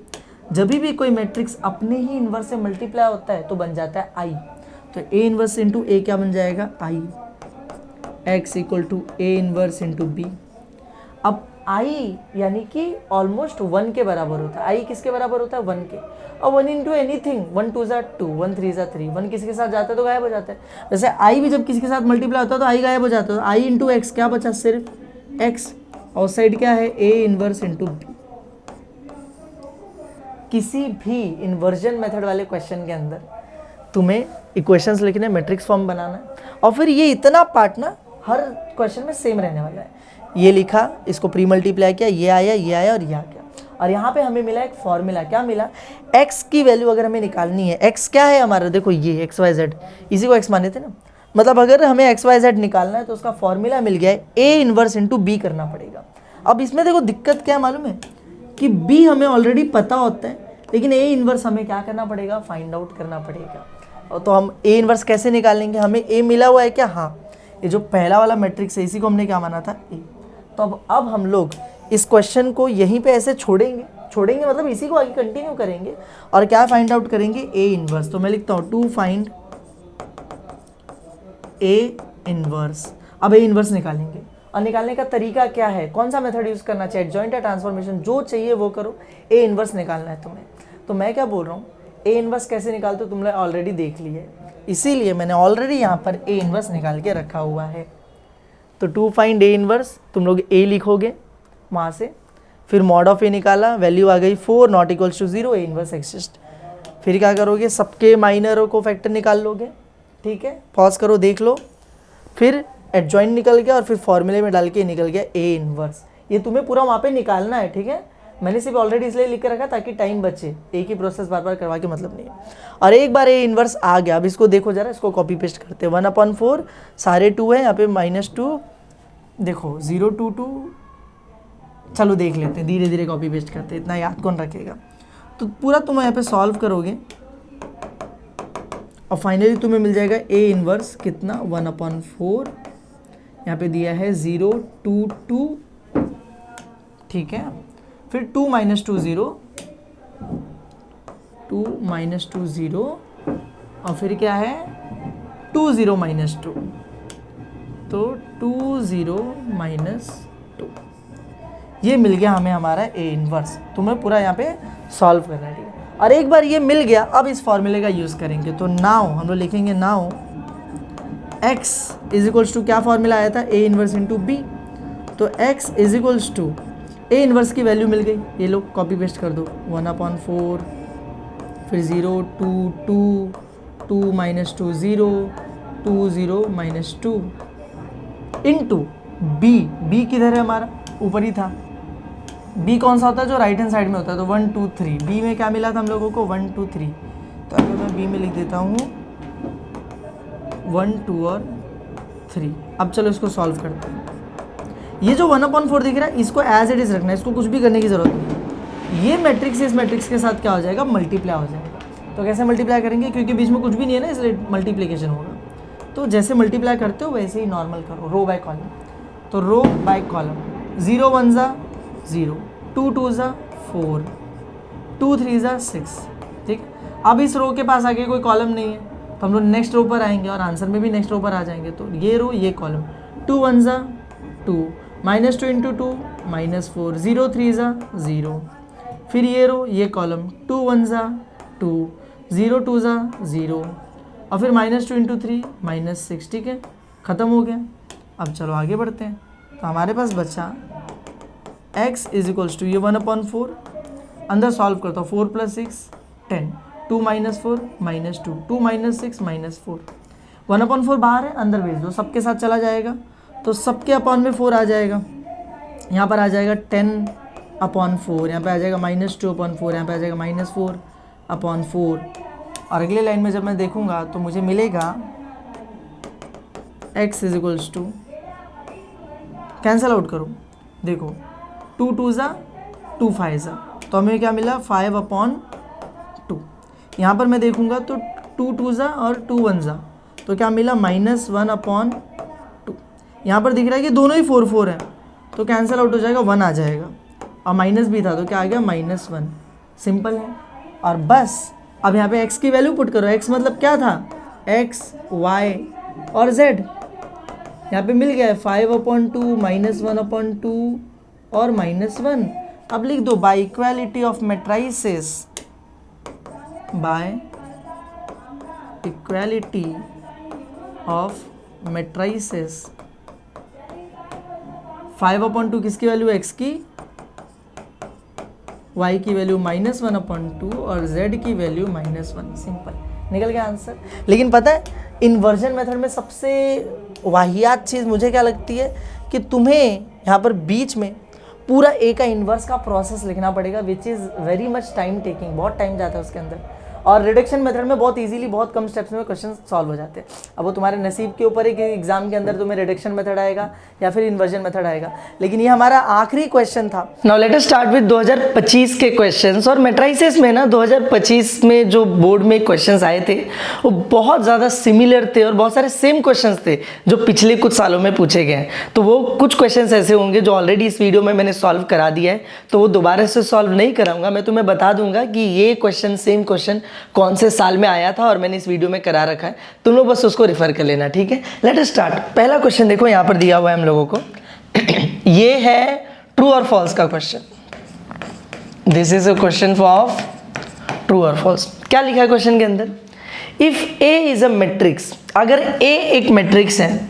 A: जब भी कोई मैट्रिक्स अपने ही इनवर्स से मल्टीप्लाई होता है तो बन जाता है i। तो a इनवर्स इंटू a क्या बन जाएगा, i, x equal to a inverse into b। अब i यानी कि ऑलमोस्ट 1 के बराबर होता है। i किसके बराबर होता है, 1 के। और 1 इंटू एनीथिंग, 1 2 ज़ा 2, 1 3 ज़ा 3, 1 किसी के साथ जाता है तो गायब हो जाता है। वैसे i भी जब किसी के साथ मल्टीप्लाई होता है तो i गायब हो जाता है। तो i इंटू एक्स क्या बचा, सिर्फ x, और साइड क्या है, a इनवर्स इंटू b। किसी भी इन्वर्जन मेथड वाले क्वेश्चन के अंदर तुम्हें इक्वेशंस लिखने, मैट्रिक्स फॉर्म बनाना है, और फिर ये इतना पार्ट ना हर क्वेश्चन में सेम रहने वाला है। ये लिखा, इसको प्री मल्टीप्लाई किया, ये आया और ये आ गया। और यहाँ पे हमें मिला एक फॉर्मूला, क्या मिला, x की वैल्यू अगर हमें निकालनी है, x क्या है हमारा, देखो ये x y z, इसी को x माने थे ना, मतलब अगर हमें x y z निकालना है तो उसका फॉर्मूला मिल गया है, a इनवर्स इंटू b करना पड़ेगा। अब इसमें देखो दिक्कत क्या है मालूम है, कि b हमें ऑलरेडी पता होता है, लेकिन a इनवर्स हमें क्या करना पड़ेगा, फाइंड आउट करना पड़ेगा। और तो हम a इनवर्स कैसे निकालेंगे, हमें a मिला हुआ है क्या, हाँ, ये जो पहला वाला मैट्रिक्स है इसी को हमने क्या माना था, a। तो अब हम लोग इस क्वेश्चन को यहीं पे ऐसे छोड़ेंगे मतलब इसी को आगे कंटिन्यू करेंगे, और क्या फाइंड आउट करेंगे, a इनवर्स। तो मैं लिखता हूँ टू फाइंड a इनवर्स। अब a इनवर्स निकालेंगे, और निकालने का तरीका क्या है, कौन सा मेथड यूज करना चाहिए, एडजॉइंट या ट्रांसफॉर्मेशन, जो चाहिए वो करो, a इनवर्स निकालना है तुम्हें। तो मैं क्या बोल रहा हूँ, a इनवर्स कैसे निकालते हो तुमने ऑलरेडी देख लिया है, इसीलिए मैंने ऑलरेडी यहाँ पर a इनवर्स निकाल के रखा हुआ है। तो टू फाइंड a इनवर्स, तुम लोग a लिखोगे वहाँ से, फिर मॉड ऑफ a निकाला, वैल्यू आ गई 4 not equals to 0, a inverse exist. फिर क्या करोगे, सबके माइनरों को फैक्टर निकाल लोगे, ठीक है, पॉज करो देख लो, फिर एडजॉइंट निकल गया, और फिर फॉर्मूले में डाल के निकल गया a इनवर्स। ये तुम्हें पूरा वहाँ पे निकालना है, ठीक है, मैंने सिर्फ ऑलरेडी इसलिए लिख के रखा ताकि टाइम बचे, एक ही प्रोसेस बार बार करवा के मतलब नहीं है। और एक बार a इनवर्स आ गया, अब इसको देखो जरा, इसको कॉपी पेस्ट करते हैं, 1/4 सारे 2 है यहाँ पे, -2, देखो 0 2 2, चलो देख लेते हैं, धीरे धीरे कॉपी पेस्ट करते हैं, इतना याद कौन रखेगा। तो पूरा तुम यहाँ पे सॉल्व करोगे, और फाइनली तुम्हें मिल जाएगा a इनवर्स कितना, 1/4, यहाँ पे दिया है 0 2 2, ठीक है, फिर 2 - 2 0, 2 - 2 0, और फिर क्या है 2 0 - 2, तो 2 0 - 2, ये मिल गया हमें हमारा a इनवर्स। तुम्हें पूरा यहाँ पे सॉल्व करना है, ठीक है। और एक बार ये मिल गया, अब इस फॉर्मूले का यूज़ करेंगे। तो नाउ हम लोग लिखेंगे, now x is equals to, क्या फॉर्मूला आया था, a इनवर्स इंटू b। तो x is equals to, a इनवर्स की वैल्यू मिल गई, ये लोग कॉपी पेस्ट कर दो, 1/4, फिर 0 2 2, 2 - 2 0, 2 0 माइनस 2 इंटू बी, बी किधर है हमारा, ऊपर ही था। बी कौन सा होता है, जो राइट हैंड साइड में होता है, तो 1 2 3, बी में क्या मिला था हम लोगों को 1 2 3, तो अगर मैं बी में लिख देता हूँ 1 2 और 3। अब चलो इसको सॉल्व करते हैं। ये जो 1/4 दिख रहा है इसको एज इट इज़ रखना है, इसको कुछ भी करने की ज़रूरत नहीं है। ये मैट्रिक्स इस मैट्रिक्स के साथ क्या हो जाएगा, मल्टीप्लाई हो जाएगा। तो कैसे मल्टीप्लाई करेंगे, क्योंकि बीच में कुछ भी नहीं है ना, इसलिए मल्टीप्लिकेशन होगा। तो जैसे मल्टीप्लाई करते हो वैसे ही नॉर्मल करो, रो बाय कॉलम। तो रो बाय कॉलम, 0 1 ज़ा 0, 2 2 ज़ा 4, 2 3 ज़ा 6, ठीक। अब इस रो के पास आगे कोई कॉलम नहीं है, तो हम लोग नेक्स्ट रो पर आएंगे और आंसर में भी नेक्स्ट रो पर आ जाएंगे। तो ये रो ये कॉलम, 2 1 ज़ा 2, -2 इंटू 2 -4, 0 3 ज़ा 0। फिर ये रो ये कॉलम, 2 1 ज़ा 2, 0 2 ज़ा 0, और फिर -2 इंटू 3 -6, ठीक है, ख़त्म हो गया। अब चलो आगे बढ़ते हैं। तो हमारे पास बचा x इज इक्वल्स टू ये 1/4, अंदर सॉल्व करता हूँ, 4 + 6 10, 2 - 4 -2, 2 - 6 -4, 1/4 बाहर है, अंदर भेज दो, सबके साथ चला जाएगा, तो सबके अपॉन में 4 आ जाएगा। यहाँ पर आ जाएगा 10/4, यहाँ पे आ जाएगा -2/4, यहाँ पे आ जाएगा -4/4। और अगले लाइन में जब मैं देखूँगा तो मुझे मिलेगा x is equals to, cancel out करो, देखो 2 2 ज़ा 2 5 ज़ा, तो हमें क्या मिला 5/2। यहाँ पर मैं देखूँगा तो 2 2 ज़ा और 2 1 ज़ा, तो क्या मिला -1/2। यहाँ पर दिख रहा है कि दोनों ही 4 4 हैं, तो कैंसिल आउट हो जाएगा, 1 आ जाएगा, और माइनस भी था तो क्या आ गया -1। सिंपल है। और बस अब यहाँ पे x की वैल्यू पुट करो, x मतलब क्या था, x y और z। यहाँ पे मिल गया है 5/2 -1/2 और -1। अब लिख दो by equality of matrices, by equality of matrices, 5/2 किसकी वैल्यू, x की, y की वैल्यू -1/2 और z की वैल्यू -1। सिंपल, निकल गया आंसर। लेकिन पता है इन्वर्जन मेथड में सबसे वाहियात चीज़ मुझे क्या लगती है कि तुम्हें यहाँ पर बीच में पूरा a का इन्वर्स का प्रोसेस लिखना पड़ेगा, which is very much time taking, बहुत टाइम जाता है उसके अंदर। और रिडक्शन मेथड में बहुत इजीली बहुत कम स्टेप्स में क्वेश्चन सॉल्व हो जाते हैं। अब वो तुम्हारे नसीब के ऊपर है कि एग्जाम के अंदर तुम्हें रिडक्शन मेथड आएगा या फिर इन्वर्जन मेथड आएगा, लेकिन ये हमारा आखिरी क्वेश्चन था। Now let us start with 2025 के क्वेश्चंस। और मैट्रिसेस में ना 2025 में जो बोर्ड में क्वेश्चंस आए थे वो बहुत ज़्यादा सिमिलर थे और बहुत सारे सेम क्वेश्चंस थे जो पिछले कुछ सालों में पूछे गए हैं। तो वो कुछ क्वेश्चंस ऐसे होंगे जो ऑलरेडी इस वीडियो में मैंने सॉल्व करा दिया है, तो वो दोबारा से सॉल्व नहीं कराऊंगा। मैं तुम्हें बता दूंगा कि ये क्वेश्चन सेम क्वेश्चन कौन से साल में आया था और मैंने इस वीडियो में करा रखा है, तुम लोग बस उसको रिफर कर लेना, ठीक है। Let us start. पहला क्वेश्चन देखो यहाँ पर दिया हुआ है हम लोगों को ये है ट्रू और फॉल्स का question. This is a question of true और फॉल्स। क्या लिखा है क्वेश्चन के अंदर, if A is a matrix, अगर ए एक मैट्रिक्स है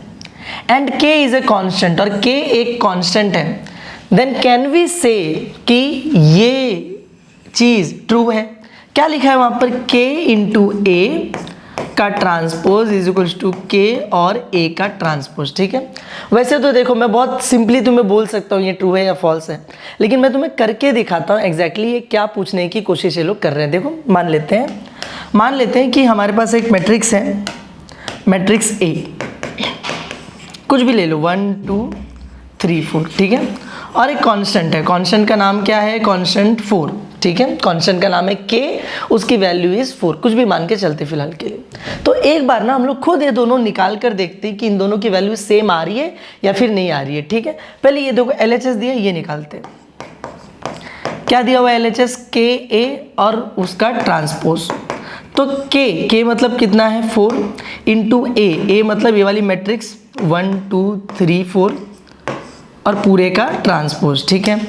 A: एंड के इज अ कांस्टेंट और के एक कांस्टेंट है, देन कैन वी से कि ये चीज ट्रू है। क्या लिखा है वहां पर, k इंटू ए का ट्रांसपोज इज इक्वल्स टू के और a का ट्रांसपोज, ठीक है। वैसे तो देखो मैं बहुत सिंपली तुम्हें बोल सकता हूँ ये ट्रू है या फॉल्स है, लेकिन मैं तुम्हें करके दिखाता हूँ एग्जैक्टली ये क्या पूछने की कोशिश ये लोग कर रहे हैं। देखो मान लेते हैं कि हमारे पास एक मैट्रिक्स है, मैट्रिक्स A, कुछ भी ले लो 1 2 3 4, ठीक है, और एक कांस्टेंट है, कांस्टेंट का नाम क्या है, कांस्टेंट 4, ठीक है, कांस्टेंट का नाम है k, उसकी वैल्यू इज 4, कुछ भी मान के चलते फिलहाल के लिए। तो एक बार ना हम लोग खुद ये दोनों निकाल कर देखते हैं कि इन दोनों की वैल्यू सेम आ रही है या फिर नहीं आ रही है, ठीक है। पहले ये देखो LHS दिया, ये निकालते हैं। क्या दिया हुआ है LHS, k a और उसका ट्रांसपोज। तो k मतलब कितना है 4 इंटू a मतलब ये वाली मैट्रिक्स 1 2 3 4 और पूरे का ट्रांसपोज, ठीक है।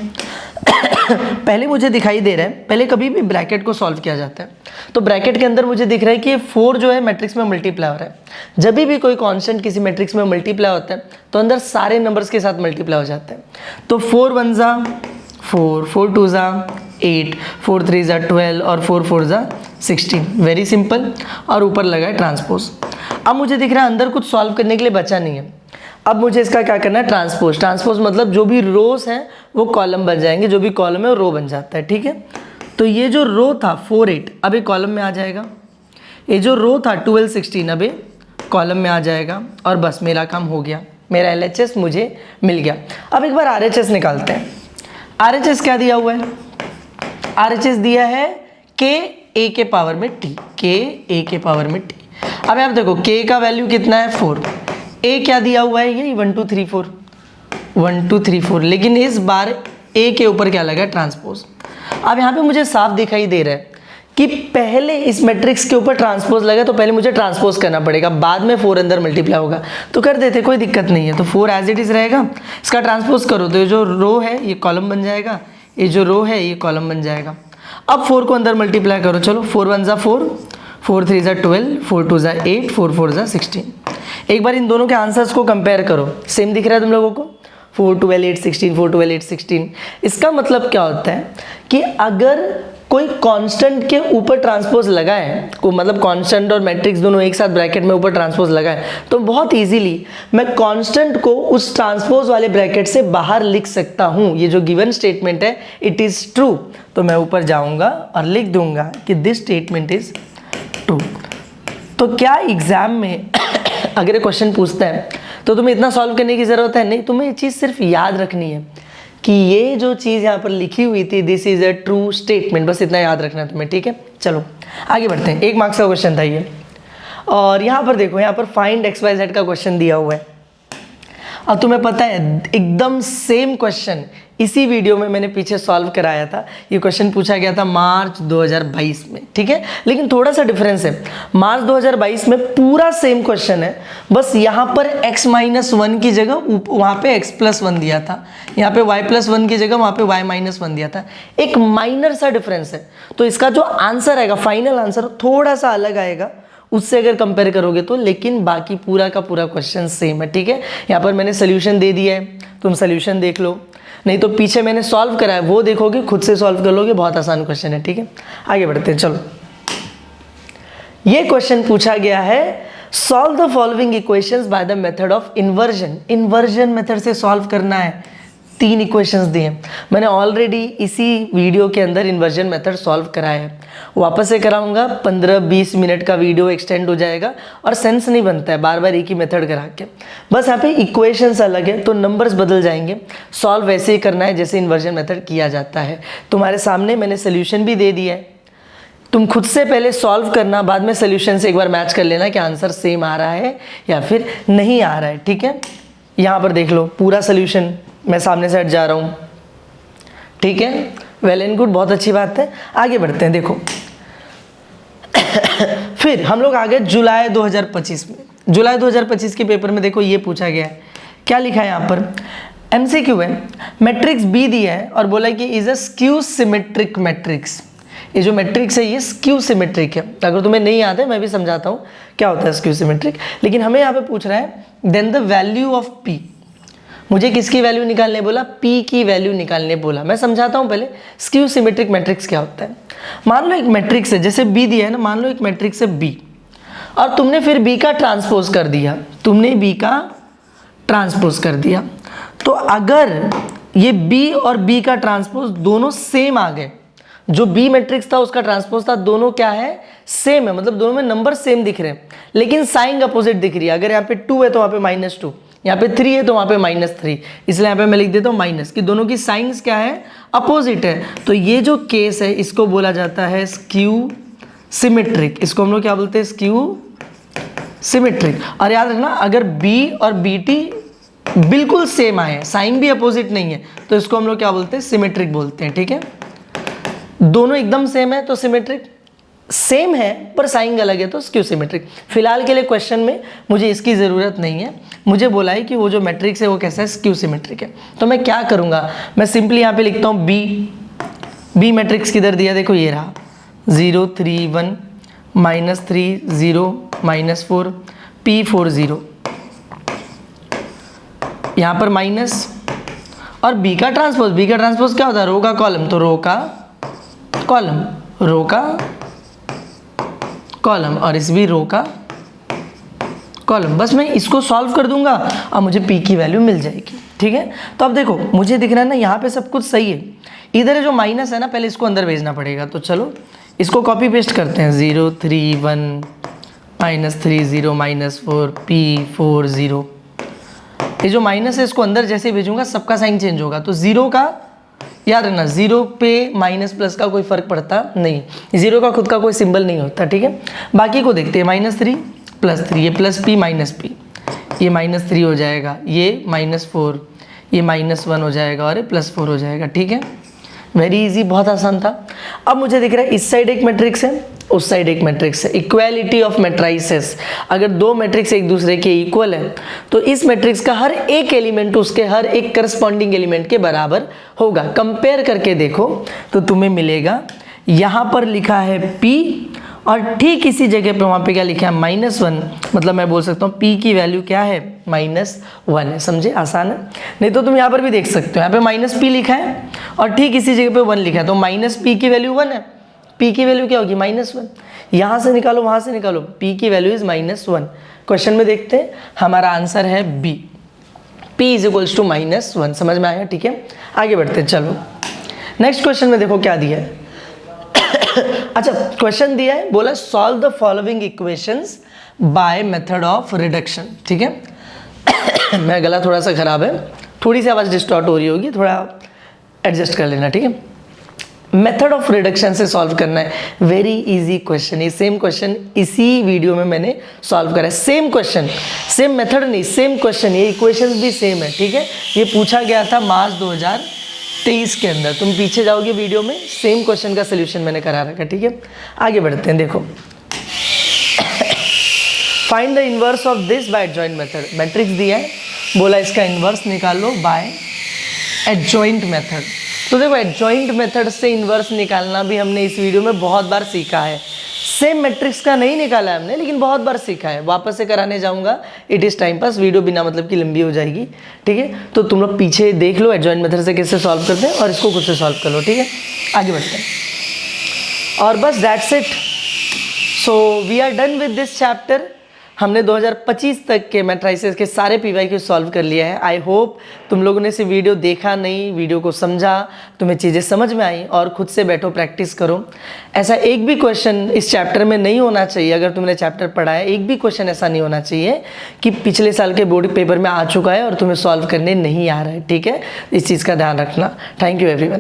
A: पहले मुझे दिखाई दे रहा है, पहले कभी भी ब्रैकेट को सॉल्व किया जाता है तो ब्रैकेट के अंदर मुझे दिख रहा है कि ये 4 जो है मैट्रिक्स में मल्टीप्लाई हो रहा है। जब भी कोई कांस्टेंट किसी मैट्रिक्स में मल्टीप्लाई होता है तो अंदर सारे नंबर्स के साथ मल्टीप्लाई हो जाता है। तो 4 1 ज़ा 4, 4 2 ज़ा 8, 4 3 ज़ा 12 और 4 4 ज़ा 16, वेरी सिंपल। और ऊपर लगा है ट्रांसपोज। अब मुझे दिख रहा है अंदर कुछ सॉल्व करने के लिए बचा नहीं है। अब मुझे इसका क्या करना है, ट्रांसपोज। ट्रांसपोज मतलब जो भी रोज हैं वो कॉलम बन जाएंगे, जो भी कॉलम है वो रो बन जाता है, ठीक है। तो ये जो रो था 4 8 अब एक कॉलम में आ जाएगा, ये जो रो था 12 16 अब ये कॉलम में आ जाएगा, और बस मेरा काम हो गया, मेरा LHS मुझे मिल गया। अब एक बार RHS निकालते हैं। RHS क्या दिया हुआ है, RHS दिया है k a के पावर में t, k a के पावर में t। अब आप देखो k का वैल्यू कितना है 4, a क्या दिया हुआ है यही 1 2 3 4 1 2 3 4, लेकिन इस बार a के ऊपर क्या लगा है, ट्रांसपोज। अब यहाँ पे मुझे साफ दिखाई दे रहा है कि पहले इस मैट्रिक्स के ऊपर ट्रांसपोज लगा, तो पहले मुझे ट्रांसपोज करना पड़ेगा, बाद में 4 अंदर मल्टीप्लाई होगा, तो कर देते, कोई दिक्कत नहीं है। तो 4 एज इट इज रहेगा, इसका ट्रांसपोज करो तो ये जो रो है ये कॉलम बन जाएगा, ये जो रो है ये कॉलम बन जाएगा। अब 4 को अंदर मल्टीप्लाई करो, चलो 4 1 ज़ा 4, 4 3 ज़ा 12, 4 2 ज़ा 8, 4 4 ज़ा 16। एक बार इन दोनों के आंसर्स को कंपेयर करो, सेम दिख रहा है तुम लोगों को, 4 12 8 16, 4 12 8 16। इसका मतलब क्या होता है कि अगर कोई कांस्टेंट के ऊपर ट्रांसपोज लगा है, को मतलब कांस्टेंट और मैट्रिक्स दोनों एक साथ ब्रैकेट में ऊपर ट्रांसपोज लगा है, तो बहुत इजीली मैं कांस्टेंट को उस ट्रांसपोज वाले ब्रैकेट से बाहर लिख सकता हूं। ये जो गिवन स्टेटमेंट है इट इज ट्रू, तो मैं ऊपर जाऊंगा और लिख दूंगा कि दिस स्टेटमेंट इज ट्रू। तो क्या एग्जाम में अगर क्वेश्चन पूछता है तो तुम्हें इतना सॉल्व करने की जरूरत है नहीं, तुम्हें ये चीज़ सिर्फ याद रखनी है कि ये जो चीज़ यहाँ पर लिखी हुई थी this is a true statement, बस इतना याद रखना है तुम्हें, ठीक है। चलो आगे बढ़ते हैं, 1 मार्क्स का क्वेश्चन था ये। और यहाँ पर देखो, यहाँ पर फाइंड XYZ का क्वेश्चन दिया हुआ है। अब तुम्हें पता है एकदम सेम क्वेश्चन इसी वीडियो में मैंने पीछे सॉल्व कराया था। ये क्वेश्चन पूछा गया था मार्च 2022 में, ठीक है, लेकिन थोड़ा सा डिफरेंस है। मार्च 2022 में पूरा सेम क्वेश्चन है, बस यहाँ पर x-1 की जगह वहाँ पे x+1 दिया था, यहाँ पे y+1 की जगह वहाँ पे y-1 दिया था। एक माइनर सा डिफरेंस है, तो इसका जो आंसर आएगा, फाइनल आंसर थोड़ा सा अलग आएगा उससे अगर कंपेयर करोगे तो, लेकिन बाकी पूरा का पूरा क्वेश्चन सेम है, ठीक है। यहाँ पर मैंने सोल्यूशन दे दिया है, तुम सोल्यूशन देख लो, नहीं तो पीछे मैंने सॉल्व करा है वो देखोगे, खुद से सॉल्व कर लोगे, बहुत आसान क्वेश्चन है, ठीक है। आगे बढ़ते हैं, चलो। ये क्वेश्चन पूछा गया है, solve the following equations by the method of inversion. Inversion method से सॉल्व करना है। 3 इक्वेशंस दिए, मैंने ऑलरेडी इसी वीडियो के अंदर इन्वर्जन मेथड सॉल्व कराया है, वापस से कराऊंगा, 15-20 मिनट का वीडियो एक्सटेंड हो जाएगा और सेंस नहीं बनता है बार बार एक ही मेथड करा के। बस यहाँ पे इक्वेशंस अलग है तो नंबर्स बदल जाएंगे, सॉल्व वैसे ही करना है जैसे इन्वर्जन मेथड किया जाता है। तुम्हारे सामने मैंने सोल्यूशन भी दे दिया है, तुम खुद से पहले सॉल्व करना, बाद में सोल्यूशन से एक बार मैच कर लेना कि आंसर सेम आ रहा है या फिर नहीं आ रहा है, ठीक है। यहाँ पर देख लो पूरा सोल्यूशन, मैं सामने से हट जा रहा हूँ, ठीक है, वेल एंड गुड, बहुत अच्छी बात है। आगे बढ़ते हैं, देखो फिर हम लोग आ गए जुलाई 2025 में। जुलाई 2025 के पेपर में देखो ये पूछा गया है, क्या लिखा है यहाँ पर, MCQ है, मैट्रिक्स B दिया है और बोला कि is a skew symmetric matrix. ये जो मैट्रिक्स है ये स्क्यू सिमेट्रिक है, अगर तुम्हें नहीं याद है मैं भी समझाता हूँ क्या होता है स्क्यू सिमेट्रिक, लेकिन हमें यहाँ पे पूछ रहा है then the value of P। मुझे किसकी वैल्यू निकालने बोला, P की वैल्यू निकालने बोला। मैं समझाता हूँ पहले स्क्यू सिमेट्रिक मैट्रिक्स क्या होता है। मान लो एक मैट्रिक्स है, जैसे B दिया है ना, मान लो एक मैट्रिक्स है B और तुमने फिर B का ट्रांसपोज कर दिया, तुमने B का ट्रांसपोज कर दिया, तो अगर ये B और B का ट्रांसपोज दोनों सेम आ गए, जो B मैट्रिक्स था उसका ट्रांसपोज था, दोनों क्या है, सेम है, मतलब दोनों में नंबर सेम दिख रहे हैं लेकिन साइन अपोजिट दिख रही है। अगर यहाँ पे 2 है तो वहाँ पे -2, यहाँ पे 3 है तो वहाँ पे -3, इसलिए यहाँ पे मैं लिख देता हूँ माइनस, कि दोनों की साइंस क्या है, अपोजिट है। तो ये जो केस है इसको बोला जाता है स्क्यू सिमेट्रिक, इसको हम लोग क्या बोलते हैं, स्क्यू सिमेट्रिक। और याद रखना अगर B और BT बिल्कुल सेम आए, साइन भी अपोजिट नहीं है, तो इसको हम लोग क्या बोलते हैं, सिमेट्रिक बोलते हैं, ठीक है। दोनों एकदम सेम है तो सिमेट्रिक, सेम है पर साइन अलग है तो स्क्यू सिमेट्रिक। फिलहाल के लिए क्वेश्चन में मुझे इसकी ज़रूरत नहीं है, मुझे बोला है कि वो जो मैट्रिक्स है वो कैसा है, स्क्यू सिमेट्रिक है। तो मैं क्या करूँगा, मैं सिंपली यहाँ पे लिखता हूँ B मैट्रिक्स किधर दिया, देखो ये रहा 0 3 1 -3 0 -4 P 4 0, यहाँ पर माइनस, और B का ट्रांसपोज क्या होता है, रो का कॉलम, तो रो का कॉलम, रो का कॉलम और इस भी रो का कॉलम। बस मैं इसको सॉल्व कर दूंगा और मुझे पी की वैल्यू मिल जाएगी। ठीक है, तो अब देखो मुझे दिख रहा है ना यहाँ पे सब कुछ सही है, इधर जो माइनस है ना पहले इसको अंदर भेजना पड़ेगा। तो चलो इसको कॉपी पेस्ट करते हैं, 0 3 1 -3 0 -4 P 4 0। ये जो माइनस है इसको अंदर जैसे भेजूंगा सबका साइन चेंज होगा। तो 0 का याद रखना, 0 पे माइनस प्लस का कोई फर्क पड़ता नहीं, 0 का खुद का कोई सिंबल नहीं होता। ठीक है, बाकी को देखते हैं, -3 +3, ये +P -P, ये -3 हो जाएगा, ये -4, ये -1 हो जाएगा और ये +4 हो जाएगा। ठीक है, वेरी इजी, बहुत आसान था। अब मुझे दिख रहा है इस साइड एक मैट्रिक्स है, उस साइड एक मैट्रिक्स है, इक्वालिटी ऑफ मैट्राइसेस। अगर दो मैट्रिक्स एक दूसरे के इक्वल है तो इस मैट्रिक्स का हर एक एलिमेंट उसके हर एक करस्पॉन्डिंग एलिमेंट के बराबर होगा। कंपेयर करके देखो तो तुम्हें मिलेगा यहाँ पर लिखा है P और ठीक इसी जगह पे वहाँ पे क्या लिखा है -1, मतलब मैं बोल सकता हूँ P की वैल्यू क्या है -1 है। समझे, आसान है। नहीं तो तुम यहाँ पर भी देख सकते हो, यहाँ पे -P लिखा है और ठीक इसी जगह पे 1 लिखा है, तो -P की वैल्यू 1 है, P की वैल्यू क्या होगी -1। यहाँ से निकालो वहाँ से निकालो, P की वैल्यू इज -1। क्वेश्चन में देखते हैं, हमारा आंसर है B, P is equals to -1। समझ में आया? ठीक है, आगे बढ़ते हैं। चलो नेक्स्ट क्वेश्चन में देखो क्या दिया है। अच्छा, क्वेश्चन दिया है, बोला solve the following equations by method of reduction. ठीक है मेरा गला थोड़ा सा खराब है, थोड़ी सी आवाज़ डिस्टॉर्ट हो रही होगी, थोड़ा एडजस्ट कर लेना। ठीक है, मेथड ऑफ रिडक्शन से सॉल्व करना है, वेरी इजी क्वेश्चन। ये सेम क्वेश्चन इसी वीडियो में मैंने सॉल्व करा है, सेम क्वेश्चन, सेम मेथड नहीं, सेम क्वेश्चन, ये इक्वेशंस भी सेम है। ठीक है, ये पूछा गया था मार्च 2023 के अंदर, तुम पीछे जाओगे वीडियो में, सेम क्वेश्चन का सोल्यूशन मैंने करा रखा है। ठीक है, आगे बढ़ते हैं। देखो find the inverse of this by adjoint method. Matrix दिया है, बोला इसका इनवर्स निकालो बाय एडजॉइंट मेथड। तो देखो एडजॉइंट मेथड से इनवर्स निकालना भी हमने इस वीडियो में बहुत बार सीखा है। सेम मैट्रिक्स का नहीं निकाला है हमने, लेकिन बहुत बार सीखा है। वापस से कराने जाऊंगा, it is time pass, video बिना मतलब की लंबी हो जाएगी। ठीक है, तो तुम लोग पीछे देख लो एडजॉइंट मेथड से कैसे सॉल्व करते हैं और इसको खुद से सॉल्व कर लो। ठीक है, आगे बढ़ते हैं और बस that's it. So we are done with this chapter. हमने 2025 तक के मैट्राइसेस के सारे PYQ सॉल्व कर लिया है। आई होप तुम लोगों ने इसे वीडियो देखा नहीं, वीडियो को समझा, तुम्हें चीज़ें समझ में आई और खुद से बैठो प्रैक्टिस करो। ऐसा एक भी क्वेश्चन इस चैप्टर में नहीं होना चाहिए, अगर तुमने चैप्टर पढ़ा है एक भी क्वेश्चन ऐसा नहीं होना चाहिए कि पिछले साल के बोर्ड पेपर में आ चुका है और तुम्हें सॉल्व करने नहीं आ रहा है। ठीक है, इस चीज़ का ध्यान रखना। Thank you everyone.